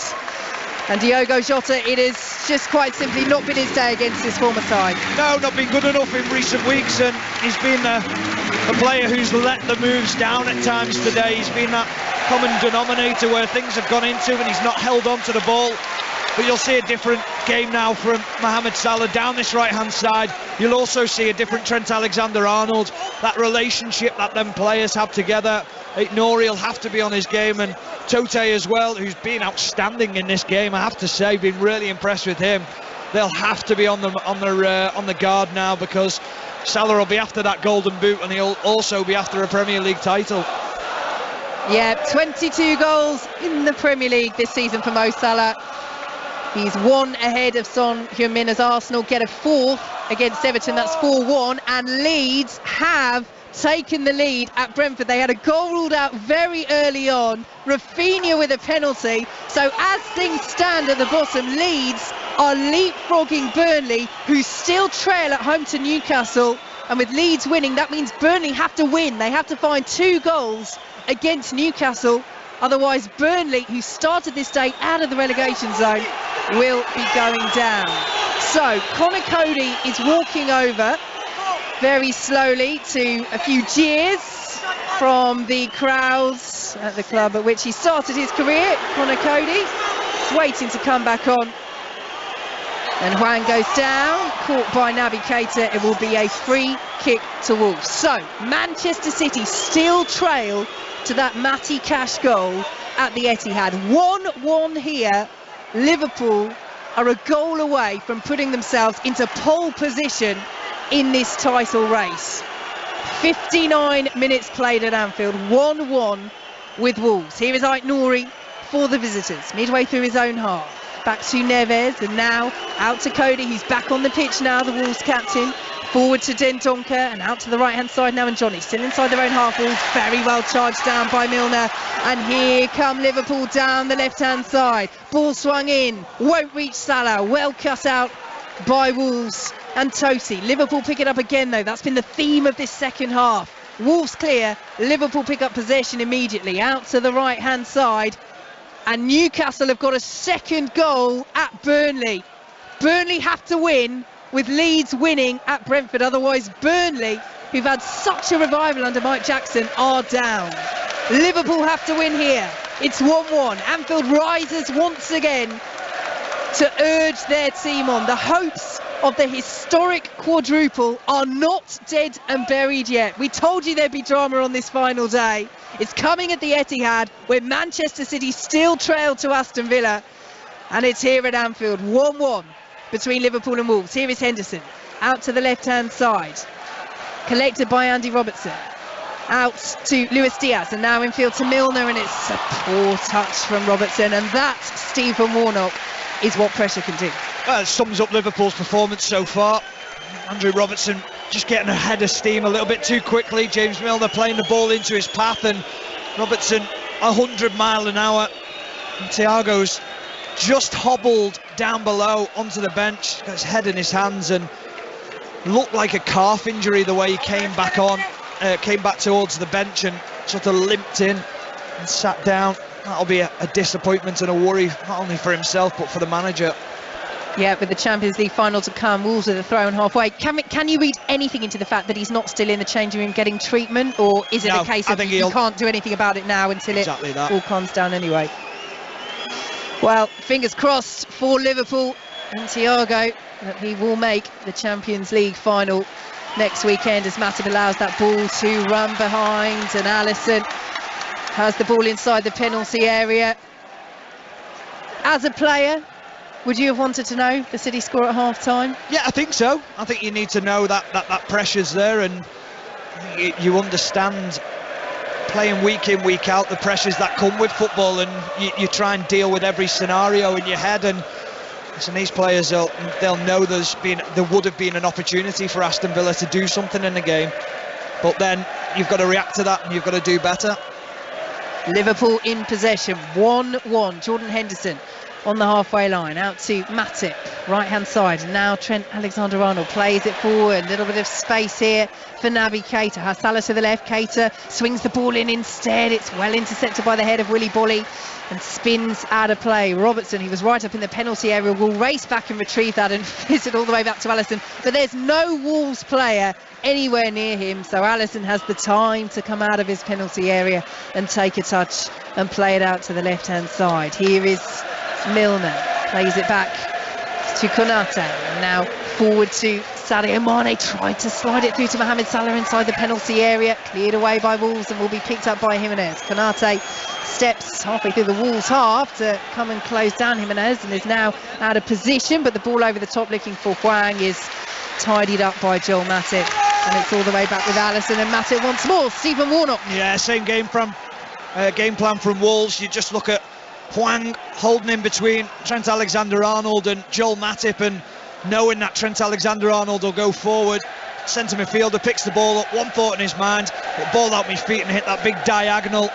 And Diogo Jota, it has just quite simply not been his day against his former side. No, not been good enough in recent weeks, and he's been a player who's let the moves down at times today. He's been that common denominator where things have gone into and he's not held on to the ball. But you'll see a different game now from Mohamed Salah down this right-hand side. You'll also see a different Trent Alexander-Arnold. That relationship that them players have together. Nouri will have to be on his game, and Tote as well, who's been outstanding in this game. I have to say, been really impressed with him. They'll have to be on the guard now, because Salah will be after that golden boot, and he'll also be after a Premier League title. Yeah, 22 goals in the Premier League this season for Mo Salah. He's one ahead of Son Heung-min as Arsenal get a fourth against Everton. That's 4-1, and Leeds have taken the lead at Brentford. They had a goal ruled out very early on. Rafinha with a penalty. So as things stand at the bottom, Leeds are leapfrogging Burnley, who still trail at home to Newcastle. And with Leeds winning, that means Burnley have to win. They have to find 2 goals against Newcastle Otherwise, Burnley, who started this day out of the relegation zone, will be going down. So Conor Cody is walking over very slowly to a few jeers from the crowds at the club at which he started his career. Conor Cody is waiting to come back on. And Hwang goes down, caught by Naby Keita. It will be a free kick to Wolves. So Manchester City still trail to that Matty Cash goal at the Etihad. 1-1 here. Liverpool are a goal away from putting themselves into pole position in this title race. 59 minutes played at Anfield, 1-1 with Wolves. Here is Ait Nouri for the visitors, midway through his own half. Back to Neves, and now out to Cody, who's back on the pitch now, the Wolves captain. Forward to Dendoncker, and out to the right-hand side now, and Johnny still inside their own half. Wolves very well charged down by Milner. And here come Liverpool down the left-hand side. Ball swung in, won't reach Salah. Well cut out by Wolves and Totti. Liverpool pick it up again, though. That's been the theme of this second half. Wolves clear, Liverpool pick up possession immediately. Out to the right-hand side. And Newcastle have got a second goal at Burnley. Burnley have to win, with Leeds winning at Brentford. Otherwise, Burnley, who've had such a revival under Mike Jackson, are down. Liverpool have to win here. It's 1-1. Anfield rises once again to urge their team on. The hopes of the historic quadruple are not dead and buried yet. We told you there'd be drama on this final day. It's coming at the Etihad, where Manchester City still trail to Aston Villa. And it's here at Anfield, 1-1 between Liverpool and Wolves. Here is Henderson, out to the left-hand side. Collected by Andy Robertson. Out to Luis Diaz, and now infield to Milner, and it's a poor touch from Robertson. And that, Stephen Warnock, is what pressure can do. Well, it sums up Liverpool's performance so far. Andrew Robertson just getting ahead of steam a little bit too quickly. James Milner playing the ball into his path, and Robertson 100 mile an hour. And Thiago's just hobbled down below onto the bench, got his head in his hands, and looked like a calf injury the way he came back towards the bench and sort of limped in and sat down. That'll be a disappointment and a worry, not only for himself but for the manager. Yeah, with the Champions League final to come, Wolves are thrown halfway. Can you read anything into the fact that he's not still in the changing room getting treatment, or is it a case of you can't do anything about it now until it all calms down anyway? Well, fingers crossed for Liverpool and Thiago that he will make the Champions League final next weekend, as Matip allows that ball to run behind, and Alisson has the ball inside the penalty area. As a player, would you have wanted to know the City score at half-time? Yeah, I think so. I think you need to know that pressure's there, and you understand playing week in, week out, the pressures that come with football, and you try and deal with every scenario in your head. And these players, they'll know there would have been an opportunity for Aston Villa to do something in the game, but then you've got to react to that and you've got to do better. Liverpool in possession, 1-1. Jordan Henderson on the halfway line, out to Matip, right hand side, and now Trent Alexander-Arnold plays it forward. A little bit of space here for Naby Keita. Has Salah to the left. Keita swings the ball in instead. It's well intercepted by the head of Willy Bolly and spins out of play. Robertson, he was right up in the penalty area, will race back and retrieve that and fizz it all the way back to Alisson, but there's no Wolves player anywhere near him, so Alisson has the time to come out of his penalty area and take a touch and play it out to the left hand side. Here is Milner, plays it back to Konate, and now forward to Sadio Mane, tried to slide it through to Mohamed Salah inside the penalty area, cleared away by Wolves and will be picked up by Jimenez. Konate steps halfway through the Wolves half to come and close down Jimenez, and is now out of position, but the ball over the top looking for Hwang is tidied up by Joel Matip, and it's all the way back with Alisson and Matip once more. Stephen Warnock. Yeah, same game plan from Wolves. You just look at Hwang holding in between Trent Alexander-Arnold and Joel Matip, and knowing that Trent Alexander-Arnold will go forward. Centre midfielder picks the ball up, one thought in his mind, put the ball out my feet and hit that big diagonal.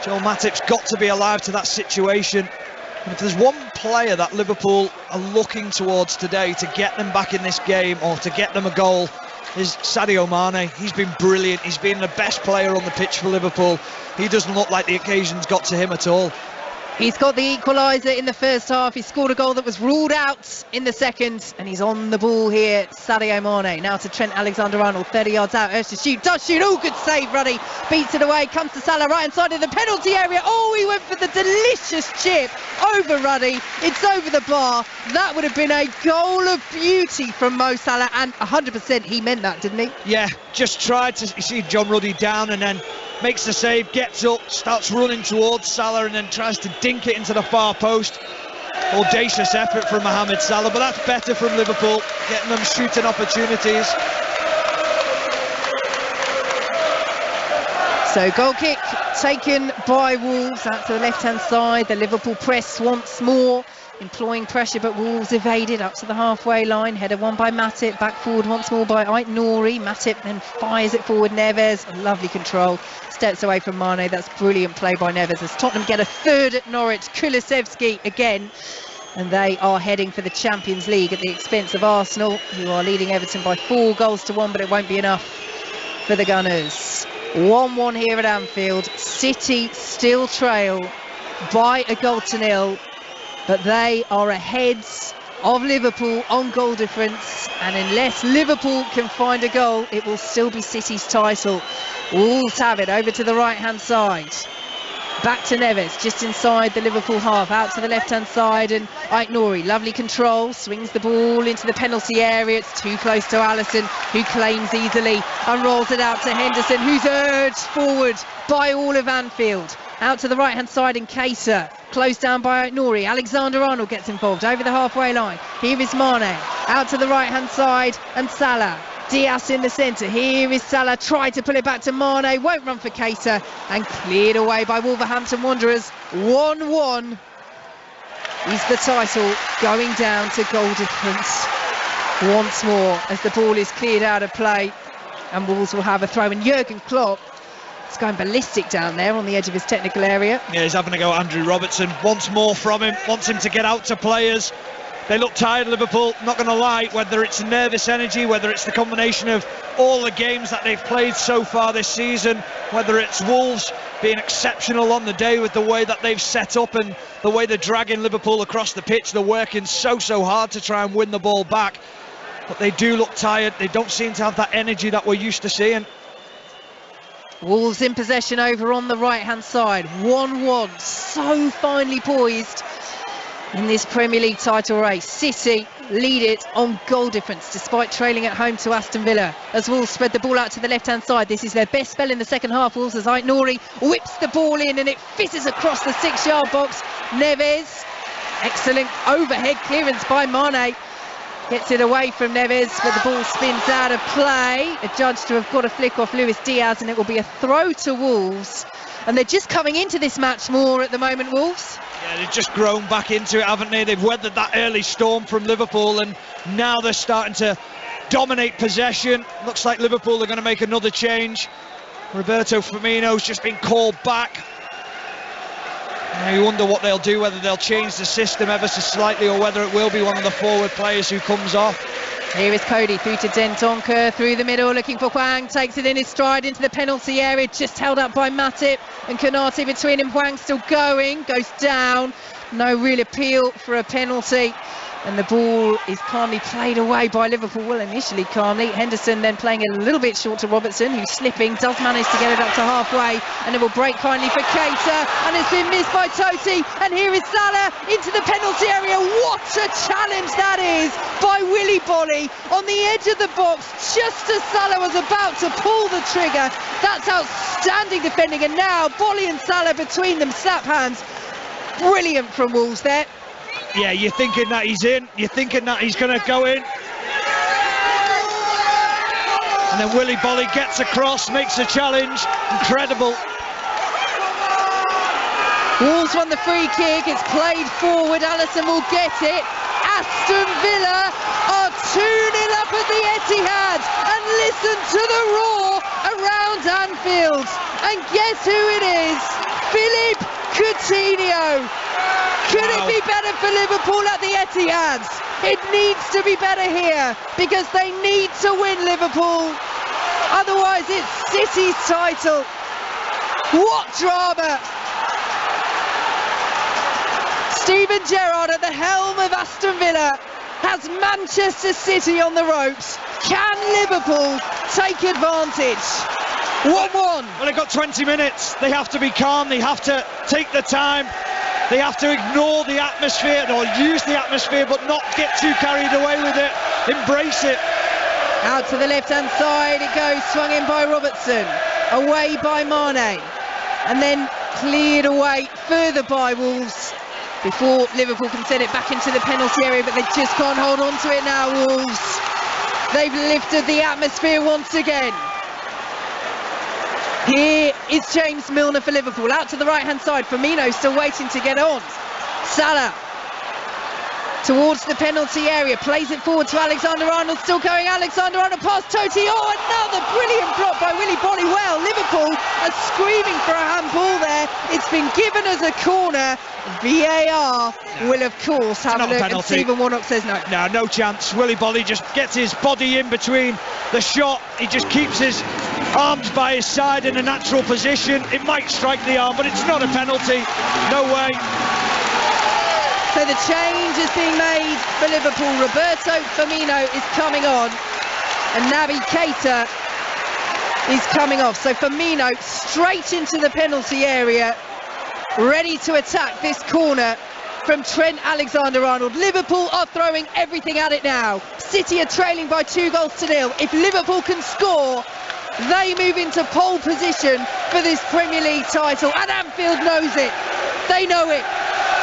Joel Matip's got to be alive to that situation. And if there's one player that Liverpool are looking towards today to get them back in this game, or to get them a goal, is Sadio Mane. He's been brilliant. He's been the best player on the pitch for Liverpool. He doesn't look like the occasion's got to him at all. He's got the equaliser in the first half. He scored a goal that was ruled out in the second, and he's on the ball here, Sadio Mane. Now to Trent Alexander-Arnold, 30 yards out, urged to shoot, does shoot, oh, good save, Ruddy, beats it away, comes to Salah, right-hand side of the penalty area, oh, he went for the delicious chip over Ruddy, it's over the bar. That would have been a goal of beauty from Mo Salah, and 100% he meant that, didn't he? Yeah, just tried to see John Ruddy down and then makes the save, gets up, starts running towards Salah and then tries to dink it into the far post. Audacious effort from Mohamed Salah, but that's better from Liverpool, getting them shooting opportunities. So goal kick taken by Wolves out to the left-hand side. The Liverpool press once more, employing pressure, but Wolves evaded up to the halfway line. Header won by Matip, back forward once more by Ait-Nouri. Matip then fires it forward. Neves, lovely control, steps away from Mane. That's brilliant play by Neves as Tottenham get a third at Norwich. Kulusevski again, and they are heading for the Champions League at the expense of Arsenal, who are leading Everton by 4 goals to 1, but it won't be enough for the Gunners. 1-1 here at Anfield. City still trail by a goal to nil, but they are ahead of Liverpool on goal difference, and unless Liverpool can find a goal, it will still be City's title. Wolves have it over to the right-hand side. Back to Neves, just inside the Liverpool half, out to the left-hand side, and Ait-Nouri, lovely control, swings the ball into the penalty area. It's too close to Alisson, who claims easily and rolls it out to Henderson, who's urged forward by all of Anfield. Out to the right-hand side in Keita, closed down by Ait-Nouri. Alexander-Arnold gets involved over the halfway line. Here is Mane, out to the right-hand side, and Salah. Diaz in the centre. Here is Salah, tried to pull it back to Mane, won't run for Keita, and cleared away by Wolverhampton Wanderers. 1-1 is the title going down to goal difference once more as the ball is cleared out of play, and Wolves will have a throw. And Jurgen Klopp is going ballistic down there on the edge of his technical area. Yeah, he's having a go at Andrew Robertson. Wants more from him, wants him to get out to players. They look tired, Liverpool, not going to lie, whether it's nervous energy, whether it's the combination of all the games that they've played so far this season, whether it's Wolves being exceptional on the day with the way that they've set up and the way they're dragging Liverpool across the pitch. They're working so hard to try and win the ball back, but they do look tired. They don't seem to have that energy that we're used to seeing. Wolves in possession over on the right-hand side. 1-1, so finely poised in this Premier League title race. City lead it on goal difference despite trailing at home to Aston Villa as Wolves spread the ball out to the left-hand side. This is their best spell in the second half. Wolves as Ait-Nouri whips the ball in and it fizzes across the 6-yard box. Neves, excellent overhead clearance by Mane. Gets it away from Neves, but the ball spins out of play. Adjudged to have got a flick off Luis Diaz, and it will be a throw to Wolves. And they're just coming into this match more at the moment, Wolves. Yeah, they've just grown back into it, haven't they? They've weathered that early storm from Liverpool, and now they're starting to dominate possession. Looks like Liverpool are going to make another change. Roberto Firmino's just been called back. Now you wonder what they'll do, whether they'll change the system ever so slightly or whether it will be one of the forward players who comes off. Here is Cody through to Dentonker, through the middle, looking for Hwang, takes it in his stride into the penalty area, just held up by Matip and Konate between him. Hwang still going, goes down, no real appeal for a penalty, and the ball is calmly played away by Liverpool. Well, initially calmly. Henderson then playing a little bit short to Robertson, who's slipping, does manage to get it up to halfway, and it will break kindly for Keita, and it's been missed by Totti, and here is Salah into the penalty area. What a challenge that is by Willy Bolly on the edge of the box, just as Salah was about to pull the trigger. That's outstanding defending, and now Bolly and Salah between them, slap hands. Brilliant from Wolves there. Yeah, you're thinking that he's in, you're thinking that he's going to go in. And then Willy Bolly gets across, makes a challenge. Incredible. Wolves won the free kick, it's played forward, Alisson will get it. Aston Villa are 2-0 up at the Etihad, and listen to the roar around Anfield. And guess who it is? Philippe Coutinho. Could it be better for Liverpool at the Etihad? It needs to be better here because they need to win, Liverpool. Otherwise, it's City's title. What drama! Steven Gerrard at the helm of Aston Villa has Manchester City on the ropes. Can Liverpool take advantage? 1-1. Well, they've got 20 minutes. They have to be calm. They have to take the time. They have to ignore the atmosphere, or use the atmosphere, but not get too carried away with it. Embrace it. Out to the left-hand side it goes, swung in by Robertson. Away by Mane. And then cleared away further by Wolves before Liverpool can send it back into the penalty area, but they just can't hold on to it now, Wolves. They've lifted the atmosphere once again. Here is James Milner for Liverpool, out to the right-hand side. Firmino still waiting to get on. Salah towards the penalty area, plays it forward to Alexander-Arnold, still going. Alexander-Arnold past Totti. Oh, another brilliant block by Willy Bonny. Well, Liverpool are screaming for a handball there. It's been given as a corner. VAR will, of course, have a look, and Stephen Warnock says no. No chance. Willy Bonny just gets his body in between the shot. He just keeps his arms by his side in a natural position. It might strike the arm, but it's not a penalty. No way. So the change is being made for Liverpool. Roberto Firmino is coming on, and Naby Keita is coming off. So Firmino straight into the penalty area, ready to attack this corner from Trent Alexander-Arnold. Liverpool are throwing everything at it now. City are trailing by 2-0. If Liverpool can score, they move into pole position for this Premier League title, and Anfield knows it. They know it.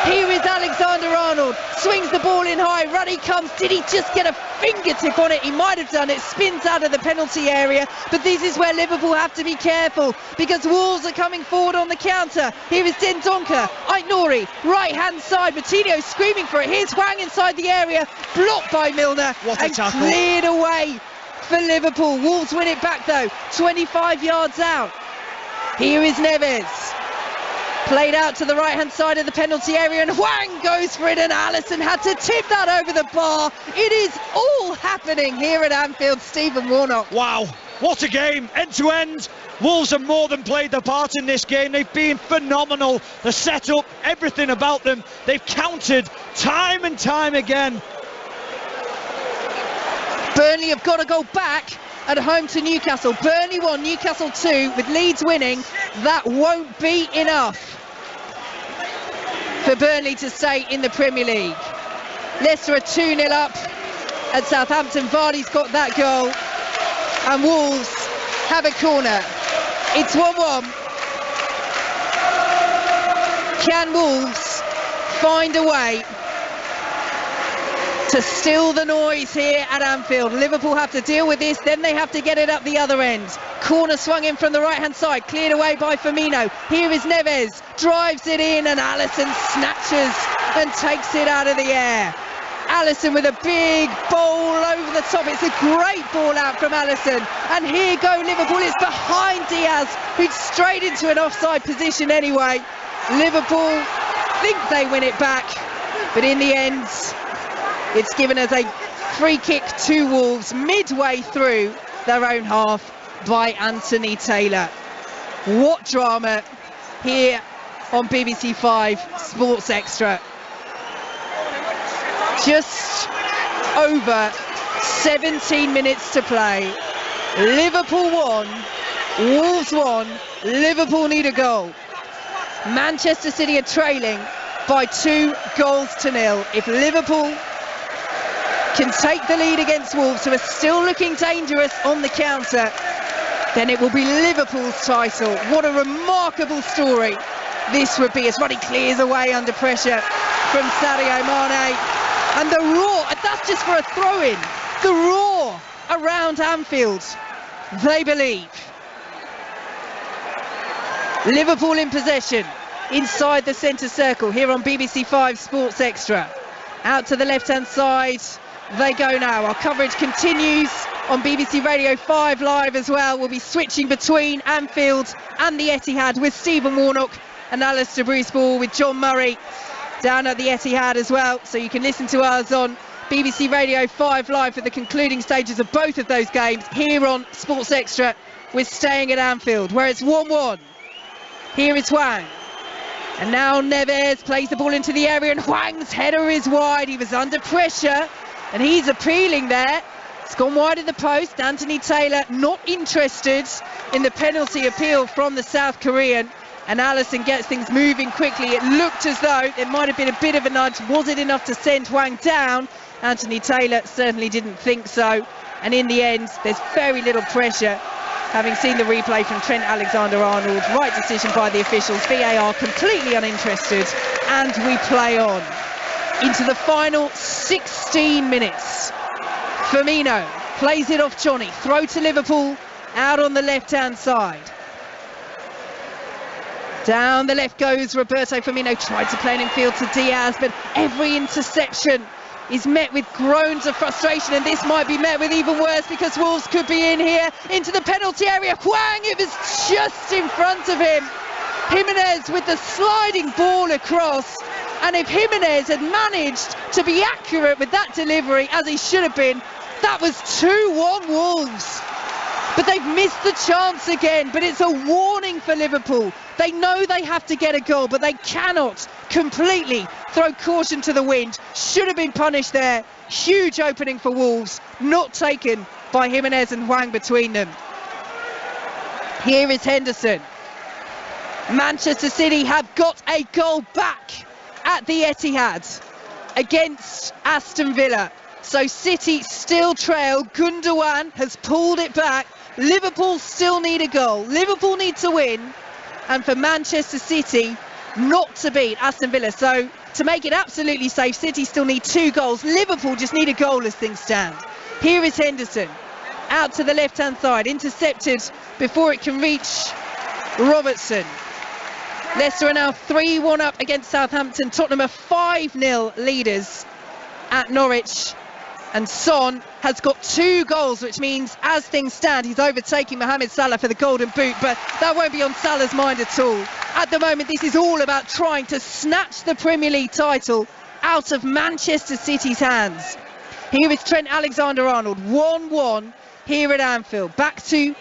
Here is Alexander-Arnold, swings the ball in high, Ruddy comes. Did he just get a fingertip on it? He might have done it. Spins out of the penalty area, but this is where Liverpool have to be careful because Wolves are coming forward on the counter. Here is Dendoncker, Aït-Nouri, right hand side. Moutinho screaming for it. Here's Hwang inside the area, blocked by Milner, and cleared away for Liverpool. Wolves win it back though, 25 yards out. Here is Neves. Played out to the right-hand side of the penalty area, and Hwang goes for it, and Alisson had to tip that over the bar. It is all happening here at Anfield. Stephen Warnock. Wow, what a game, end to end. Wolves have more than played their part in this game. They've been phenomenal. The setup, everything about them. They've countered time and time again. Burnley have got to go back at home to Newcastle. Burnley 1, Newcastle 2, with Leeds winning. That won't be enough for Burnley to stay in the Premier League. Leicester are 2-0 up at Southampton. Vardy's got that goal, and Wolves have a corner. It's 1-1. Can Wolves find a way to still the noise here at Anfield? Liverpool have to deal with this, then they have to get it up the other end. Corner swung in from the right-hand side, cleared away by Firmino. Here is Neves, drives it in, and Alisson snatches and takes it out of the air. Alisson with a big bowl over the top. It's a great ball out from Alisson. And here go Liverpool. It's behind Diaz, who's straight into an offside position anyway. Liverpool think they win it back, but in the end, it's given as a free kick to Wolves midway through their own half by Anthony Taylor. What drama here on BBC 5 Sports Extra. Just over 17 minutes to play. Liverpool 1, Wolves 1. Liverpool need a goal. Manchester City are trailing by 2-0. If Liverpool can take the lead against Wolves, who are still looking dangerous on the counter, then it will be Liverpool's title. What a remarkable story this would be, as Ruddy clears away under pressure from Sadio Mane. And the roar, and that's just for a throw-in, the roar around Anfield, they believe. Liverpool in possession, inside the centre circle, here on BBC 5 Sports Extra. Out to the left-hand side they go now. Our coverage continues on BBC Radio 5 Live as well. We'll be switching between Anfield and the Etihad with Stephen Warnock and Alistair Bruce Ball, with John Murray down at the Etihad as well. So you can listen to us on BBC Radio 5 Live for the concluding stages of both of those games here on Sports Extra. We're staying at Anfield, where it's 1-1. Here is Hwang. And now Neves plays the ball into the area, and Hwang's header is wide. He was under pressure, and he's appealing there. It's gone wide of the post. Anthony Taylor not interested in the penalty appeal from the South Korean. And Alisson gets things moving quickly. It looked as though there might have been a bit of a nudge. Was it enough to send Hwang down? Anthony Taylor certainly didn't think so. And in the end, there's very little pressure. Having seen the replay from Trent Alexander-Arnold, right decision by the officials. VAR completely uninterested. And we play on into the final 16 minutes. Firmino plays it off Johnny. Throw to Liverpool out on the left-hand side. Down the left goes Roberto Firmino, tried to play it in field to Diaz, but every interception is met with groans of frustration, and this might be met with even worse because Wolves could be in here into the penalty area. Hwang, it was just in front of him. Jimenez with the sliding ball across, and if Jimenez had managed to be accurate with that delivery, as he should have been, that was 2-1 Wolves. But they've missed the chance again. But it's a warning for Liverpool. They know they have to get a goal, but they cannot completely throw caution to the wind. Should have been punished there. Huge opening for Wolves, not taken by Jimenez and Hwang between them. Here is Henderson. Manchester City have got a goal back at the Etihad against Aston Villa. So City still trail. Gundogan has pulled it back. Liverpool still need a goal. Liverpool need to win, and for Manchester City not to beat Aston Villa. So to make it absolutely safe, City still need 2 goals. Liverpool just need a goal as things stand. Here is Henderson, out to the left-hand side, intercepted before it can reach Robertson. Leicester are now 3-1 up against Southampton. Tottenham are 5-0 leaders at Norwich. And Son has got 2 goals, which means as things stand, he's overtaking Mohamed Salah for the Golden Boot, but that won't be on Salah's mind at all. At the moment, this is all about trying to snatch the Premier League title out of Manchester City's hands. Here is Trent Alexander-Arnold, 1-1 here at Anfield. Back to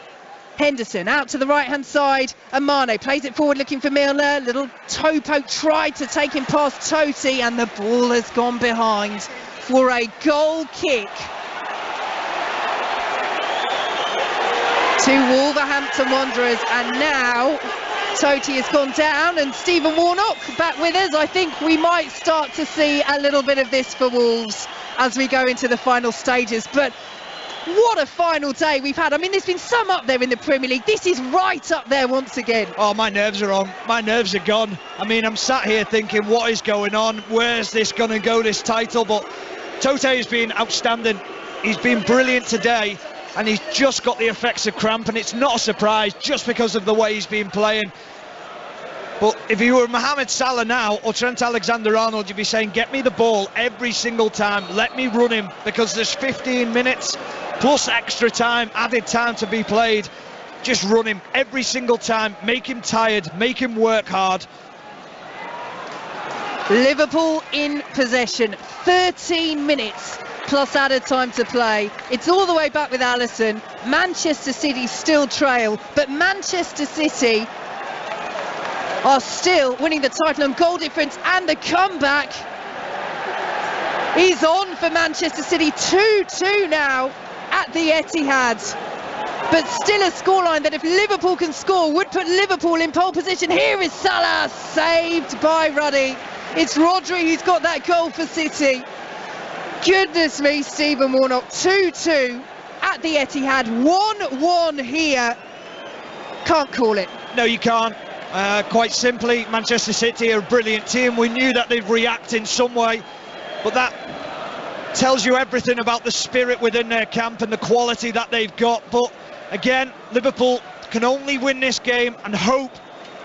Henderson, out to the right-hand side, and Mane plays it forward looking for Milner. Little toe poke, tried to take him past Totti, and the ball has gone behind for a goal kick to Wolverhampton Wanderers. And now Totti has gone down, and Stephen Warnock back with us. I think we might start to see a little bit of this for Wolves as we go into the final stages. But what a final day we've had. I mean, there's been some up there in the Premier League. This is right up there once again. Oh, my nerves are on. My nerves are gone. I mean, I'm sat here thinking, what is going on? Where's this going to go, this title? But Totti has been outstanding. He's been brilliant today, and he's just got the effects of cramp, and it's not a surprise just because of the way he's been playing. But if you were Mohamed Salah now or Trent Alexander-Arnold, you'd be saying, get me the ball every single time, let me run him, because there's 15 minutes plus extra time, added time to be played. Just run him every single time, make him tired, make him work hard. Liverpool in possession, 13 minutes plus added time to play. It's all the way back with Alisson. Manchester City still trail, but Manchester City are still winning the title on goal difference, and the comeback is on for Manchester City. 2-2 now at the Etihad, but still a scoreline that if Liverpool can score would put Liverpool in pole position. Here is Salah, saved by Ruddy. It's Rodri who's got that goal for City. Goodness me, Stephen Warnock. 2-2 at the Etihad, 1-1 here. Can't call it. No, you can't. Quite simply, Manchester City are a brilliant team. We knew that they'd react in some way, but that tells you everything about the spirit within their camp and the quality that they've got. But again, Liverpool can only win this game and hope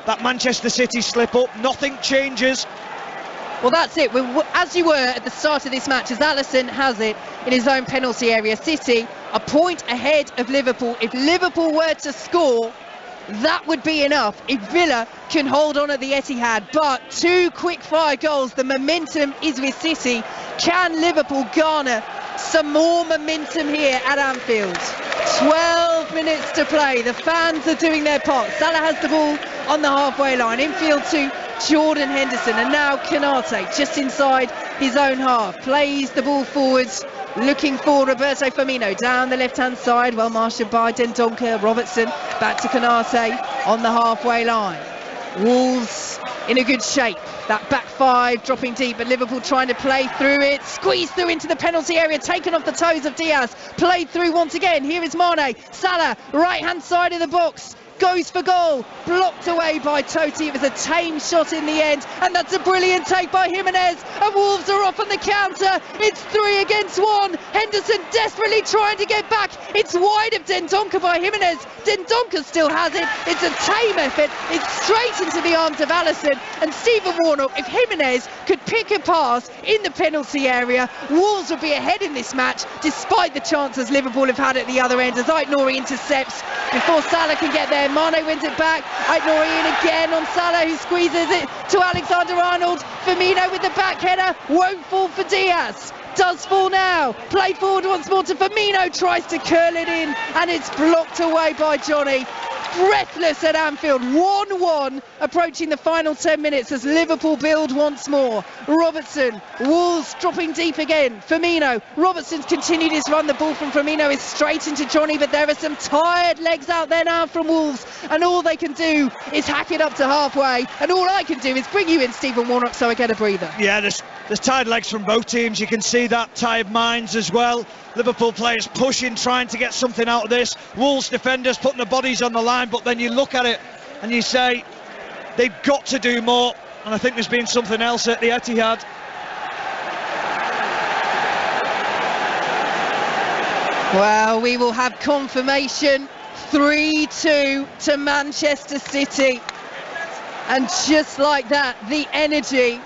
that Manchester City slip up. Nothing changes. Well, that's it. As you were at the start of this match, as Alisson has it in his own penalty area, City a point ahead of Liverpool. If Liverpool were to score, that would be enough if Villa can hold on at the Etihad. But 2 quick-fire goals, the momentum is with City. Can Liverpool garner some more momentum here at Anfield? 12 minutes to play. The fans are doing their part. Salah has the ball on the halfway line. Infield to Jordan Henderson, and now Konate just inside his own half. Plays the ball forwards, looking for Roberto Firmino down the left-hand side. Well marshalled by Dendoncker. Robertson back to Konate on the halfway line. Wolves in a good shape. That back 5 dropping deep, but Liverpool trying to play through it. Squeezed through into the penalty area, taken off the toes of Diaz. Played through once again. Here is Mane. Salah, right-hand side of the box. Goes for goal, blocked away by Totti. It was a tame shot in the end, and that's a brilliant take by Jimenez, and Wolves are off on the counter. It's 3 against 1. Henderson desperately trying to get back. It's wide of Dendoncker by Jimenez. Dendoncker still has it. It's a tame effort. It's straight into the arms of Alisson, and Stephen Warnock, if Jimenez could pick a pass in the penalty area, Wolves would be ahead in this match, despite the chances Liverpool have had at the other end, as Aït-Nouri intercepts before Salah can get there. Mane wins it back. Aït-Nouri in again on Salah, who squeezes it to Alexander-Arnold. Firmino with the back header, won't fall for Diaz. Does fall now. Play forward once more to Firmino, tries to curl it in, and it's blocked away by Johnny. Breathless at Anfield. 1-1 approaching the final 10 minutes as Liverpool build once more. Robertson, Wolves dropping deep again. Firmino, Robertson's continued his run. The ball from Firmino is straight into Johnny, but there are some tired legs out there now from Wolves, and all they can do is hack it up to halfway, and all I can do is bring you in, Stephen Warnock, so I get a breather. Yeah, there's tired legs from both teams. You can see that, tired minds as well. Liverpool players pushing, trying to get something out of this. Wolves defenders putting their bodies on the line, but then you look at it and you say they've got to do more, and I think there's been something else at the Etihad. Well, we will have confirmation. 3-2 to Manchester City, and just like that, the energy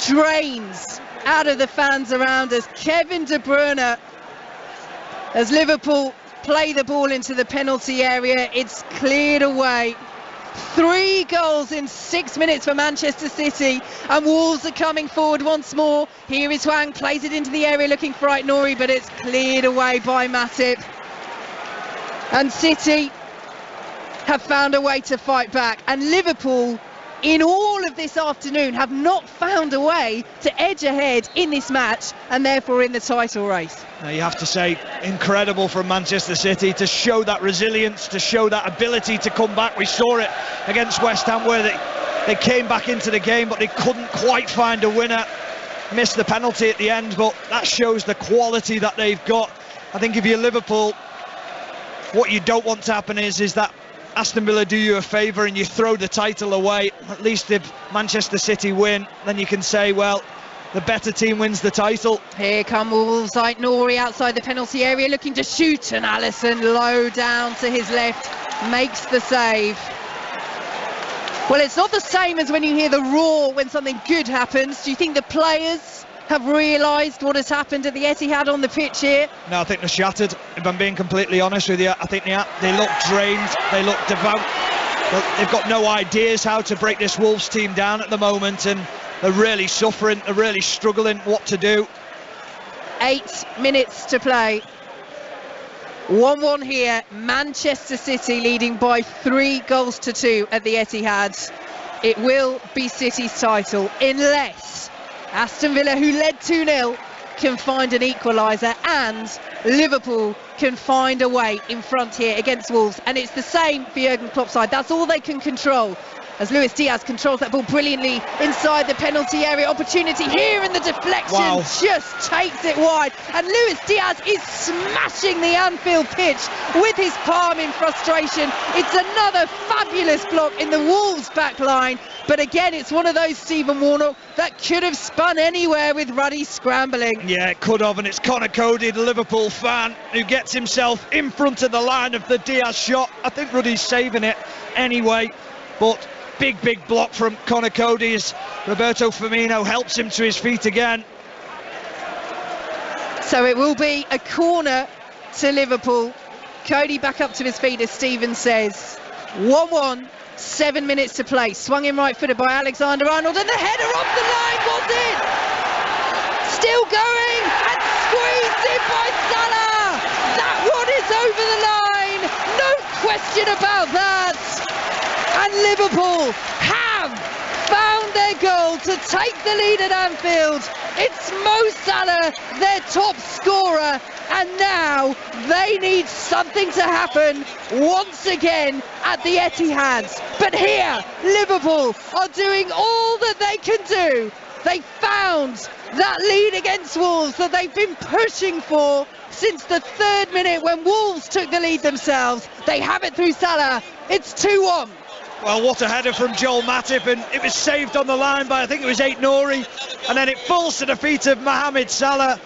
drains out of the fans around us. Kevin De Bruyne, as Liverpool play the ball into the penalty area, it's cleared away. 3 goals in 6 minutes for Manchester City, and Wolves are coming forward once more. Here is Hwang, plays it into the area looking for Aït-Nouri, but it's cleared away by Matip. And City have found a way to fight back, and Liverpool in all of this afternoon have not found a way to edge ahead in this match, and therefore in the title race. Now you have to say, incredible from Manchester City to show that resilience, to show that ability to come back. We saw it against West Ham where they came back into the game, but they couldn't quite find a winner. Missed the penalty at the end, but that shows the quality that they've got. I think if you're Liverpool, what you don't want to happen is that Aston Villa do you a favour and you throw the title away. At least if Manchester City win, then you can say, well, the better team wins the title. Here come Wolves. Aït-Nouri outside the penalty area looking to shoot, and Alisson low down to his left makes the save. Well, it's not the same as when you hear the roar when something good happens. Do you think the players have realised what has happened at the Etihad on the pitch here? No, I think they're shattered, if I'm being completely honest with you. I think they look drained, they look devout. They've got no ideas how to break this Wolves team down at the moment, and they're really suffering, they're really struggling what to do. 8 minutes to play. 1-1 here. Manchester City leading by 3-2 at the Etihad. It will be City's title unless Aston Villa, who led 2-0, can find an equaliser, and Liverpool can find a way in front here against Wolves. And it's the same for Jurgen Klopp's side. That's all they can control, as Luis Diaz controls that ball brilliantly inside the penalty area. Opportunity here, and the deflection just takes it wide, and Luis Diaz is smashing the Anfield pitch with his palm in frustration. It's another fabulous block in the Wolves back line, but again it's one of those, Stephen Warnock, that could have spun anywhere with Ruddy scrambling. Yeah, it could have, and it's Conor Cody, the Liverpool fan, who gets himself in front of the line of the Diaz shot. I think Ruddy's saving it anyway, but big block from Conor Cody as Roberto Firmino helps him to his feet again. So it will be a corner to Liverpool. Cody back up to his feet, as Stephen says. 1-1, 7 minutes to play. Swung in right-footed by Alexander-Arnold, and the header off the line was in! Still going, and squeezed in by Salah! That one is over the line, no question about that! And Liverpool have found their goal to take the lead at Anfield. It's Mo Salah, their top scorer, and now they need something to happen once again at the Etihad. But here, Liverpool are doing all that they can do. They found that lead against Wolves that they've been pushing for since the 3rd minute when Wolves took the lead themselves. They have it through Salah. It's 2-1. Well, what a header from Joel Matip, and it was saved on the line by, I think it was Aït-Nouri, and then it falls to the feet of Mohamed Salah.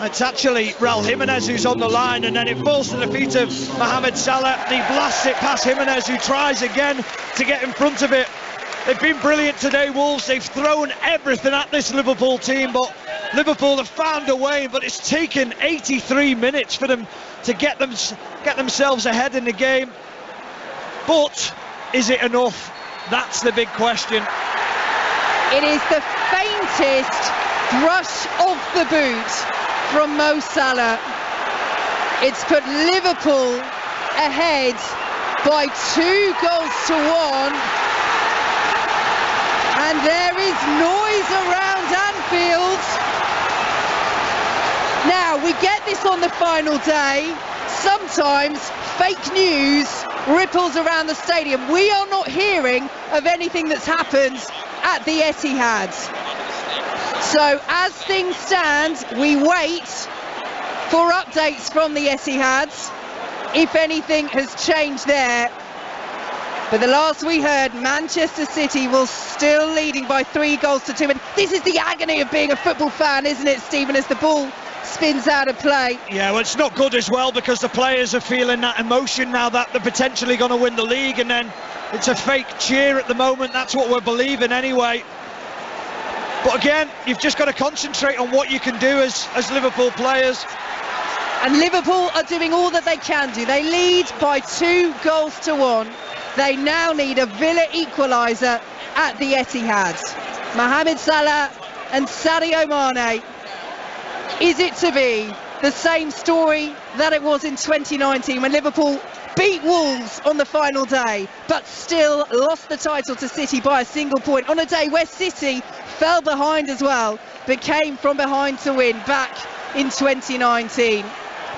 It's actually Raul Jimenez who's on the line, and then it falls to the feet of Mohamed Salah. He blasts it past Jimenez, who tries again to get in front of it. They've been brilliant today, Wolves. They've thrown everything at this Liverpool team, but Liverpool have found a way. But it's taken 83 minutes for them to get themselves ahead in the game. But is it enough? That's the big question. It is the faintest brush of the boot from Mo Salah. It's put Liverpool ahead by 2-1. And there is noise around Anfield. Now, we get this on the final day. Sometimes fake news ripples around the stadium. We are not hearing of anything that's happened at the Etihad. So as things stand, we wait for updates from the Etihad if anything has changed there. But the last we heard, Manchester City was still leading by 3-2. And this is the agony of being a football fan, isn't it, Stephen, as the ball spins out of play? Yeah, well, it's not good as well, because the players are feeling that emotion now that they're potentially going to win the league, and then it's a fake cheer at the moment. That's what we're believing anyway. But again, you've just got to concentrate on what you can do as Liverpool players. And Liverpool are doing all that they can do. They lead by 2-1. They now need a Villa equaliser at the Etihad. Mohamed Salah and Sadio Mane. Is it to be the same story that it was in 2019 when Liverpool beat Wolves on the final day, but still lost the title to City by a single point on a day where City fell behind as well, but came from behind to win back in 2019.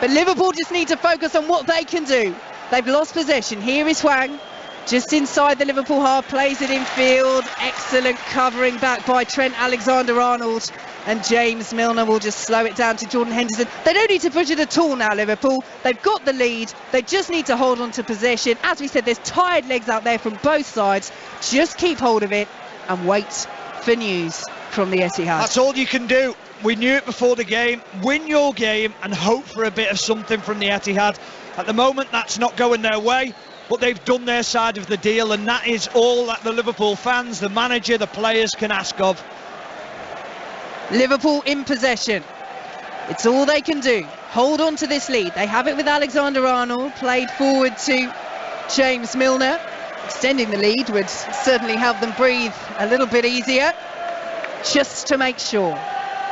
But Liverpool just need to focus on what they can do. They've lost possession. Here is Hwang, just inside the Liverpool half, plays it in field. Excellent covering back by Trent Alexander-Arnold, and James Milner will just slow it down to Jordan Henderson. They don't need to push it at all now, Liverpool. They've got the lead. They just need to hold on to possession. As we said, there's tired legs out there from both sides. Just keep hold of it and wait for news from the Etihad. That's all you can do. We knew it before the game. Win your game and hope for a bit of something from the Etihad. At the moment, that's not going their way, but they've done their side of the deal, and that is all that the Liverpool fans, the manager, the players can ask of. Liverpool in possession. It's all they can do. Hold on to this lead. They have it with Alexander-Arnold, played forward to James Milner. Extending the lead would certainly help them breathe a little bit easier, just to make sure.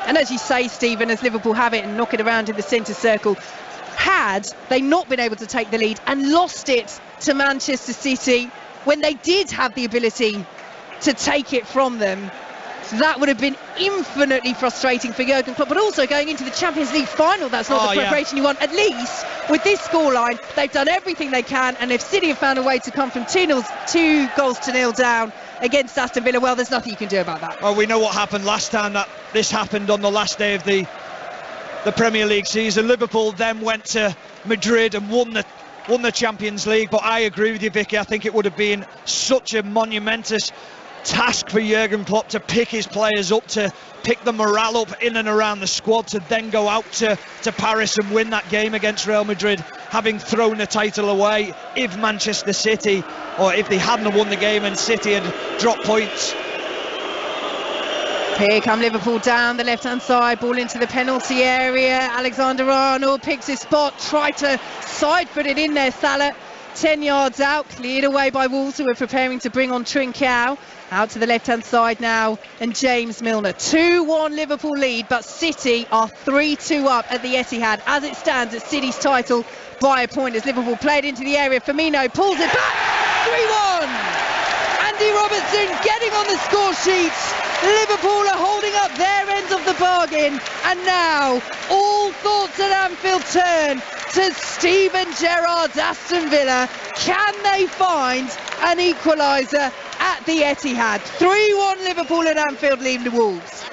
And as you say, Stephen, as Liverpool have it and knock it around in the centre circle, had they not been able to take the lead and lost it to Manchester City when they did have the ability to take it from them, that would have been infinitely frustrating for Jurgen Klopp. But also going into the Champions League final, that's not the preparation you want. At least with this scoreline, they've done everything they can, and if City have found a way to come from 2-0 down against Aston Villa, well, there's nothing you can do about that. Well, we know what happened last time that this happened on the last day of the Premier League season. Liverpool then went to Madrid and won the Champions League. But I agree with you, Vicky. I think it would have been such a monumentous task for Jurgen Klopp to pick his players up, to pick the morale up in and around the squad, to then go out to Paris and win that game against Real Madrid, having thrown the title away. If Manchester City, or if they hadn't won the game and City had dropped points. Here come Liverpool down the left-hand side, ball into the penalty area. Alexander-Arnold picks his spot, tried to side-foot it in there. Salah 10 yards out, cleared away by Wolves, who are preparing to bring on Trincao. Out to the left-hand side now, and James Milner. 2-1 Liverpool lead, but City are 3-2 up at the Etihad. As it stands, it's City's title by a point as Liverpool played into the area. Firmino pulls it back, 3-1. Andy Robertson getting on the score sheet. Liverpool are holding up their end of the bargain, and now all thoughts at Anfield turn to Steven Gerrard's Aston Villa. Can they find an equaliser at the Etihad? 3-1 Liverpool at Anfield leading the Wolves.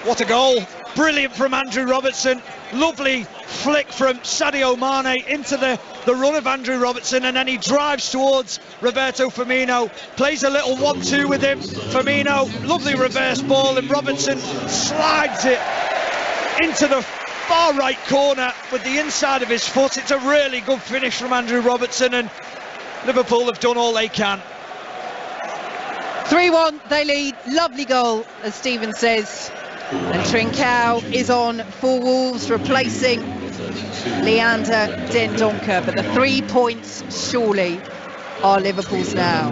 What a goal. Brilliant from Andrew Robertson. Lovely flick from Sadio Mane into the run of Andrew Robertson, and then he drives towards Roberto Firmino, plays a little 1-2 with him. Firmino, lovely reverse ball, and Robertson slides it into the far right corner with the inside of his foot. It's a really good finish from Andrew Robertson, and Liverpool have done all they can. 3-1, they lead. Lovely goal, as Stephen says. And Trincao is on for Wolves, replacing Leander Dendoncker. But the 3 points surely are Liverpool's now.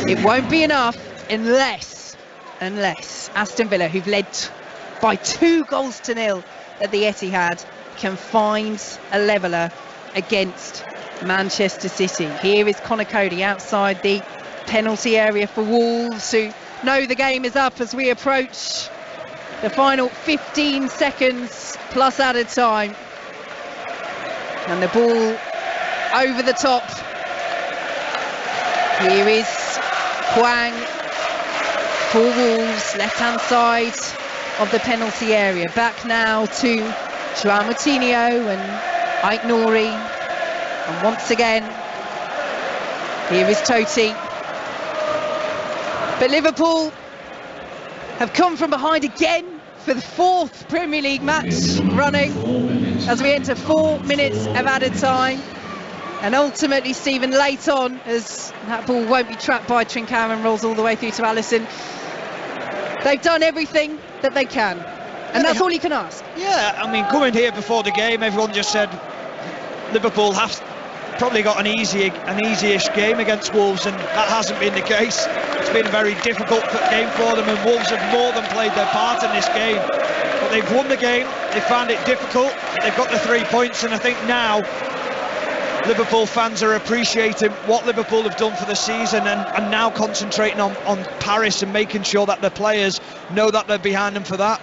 It won't be enough unless Aston Villa, who've led by 2-0 at the Etihad, can find a leveller against Manchester City. Here is Conor Cody outside the penalty area for Wolves, who know the game is up as we approach the final 15 seconds plus added time. And the ball over the top. Here is Hwang for Wolves, left-hand side of the penalty area. Back now to João Moutinho and Ait Nouri. And once again, here is Totti. But Liverpool have come from behind again for the 4th Premier League match running as we enter 4 minutes of added time. And ultimately, Stephen, late on, as that ball won't be trapped by Trincao and rolls all the way through to Alisson, they've done everything that they can, and that's all you can ask. Yeah, I mean, coming here before the game, everyone just said Liverpool have probably got an easy-ish game against Wolves, and that hasn't been the case. It's been a very difficult game for them, and Wolves have more than played their part in this game. But they've won the game, they found it difficult, they've got the 3 points, and I think now Liverpool fans are appreciating what Liverpool have done for the season, and now concentrating on Paris and making sure that the players know that they're behind them for that.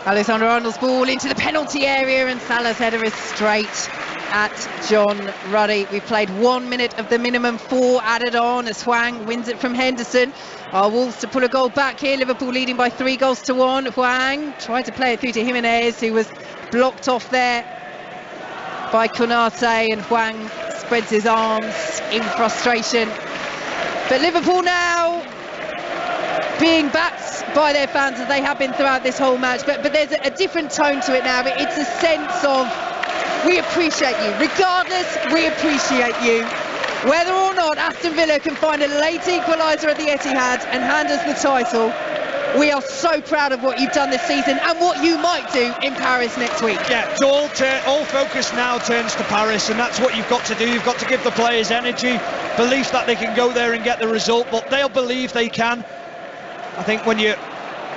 Alexander-Arnold's ball into the penalty area, and Salah's header is straight at John Ruddy. We've played 1 minute of the minimum 4 added on as Hwang wins it from Henderson. Our Wolves to pull a goal back here. Liverpool leading by 3-1. Hwang tried to play it through to Jimenez, who was blocked off there by Konate, and Hwang spreads his arms in frustration. But Liverpool now being backed by their fans, as they have been throughout this whole match, but there's a different tone to it now. It's a sense of, we appreciate you. Regardless, we appreciate you. Whether or not Aston Villa can find a late equaliser at the Etihad and hand us the title, we are so proud of what you've done this season and what you might do in Paris next week. Yeah, all focus now turns to Paris, and that's what you've got to do. You've got to give the players energy, belief that they can go there and get the result, but they'll believe they can. I think when you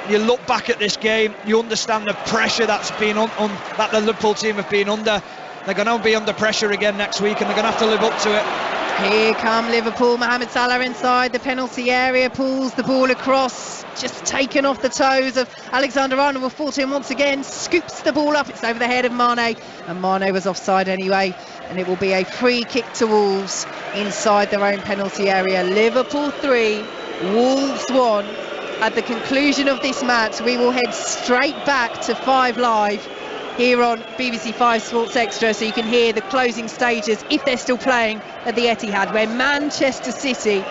look back at this game, you understand the pressure that's been that the Liverpool team have been under. They're going to be under pressure again next week, and they're going to have to live up to it. Here come Liverpool. Mohamed Salah inside the penalty area, pulls the ball across, just taken off the toes of Alexander-Arnold. Will fall to him once again, scoops the ball up. It's over the head of Mane, and Mane was offside anyway, and it will be a free kick to Wolves inside their own penalty area. Liverpool 3, Wolves 1. At the conclusion of this match, we will head straight back to 5 Live here on BBC 5 Sports Extra, so you can hear the closing stages, if they're still playing, at the Etihad, where Manchester City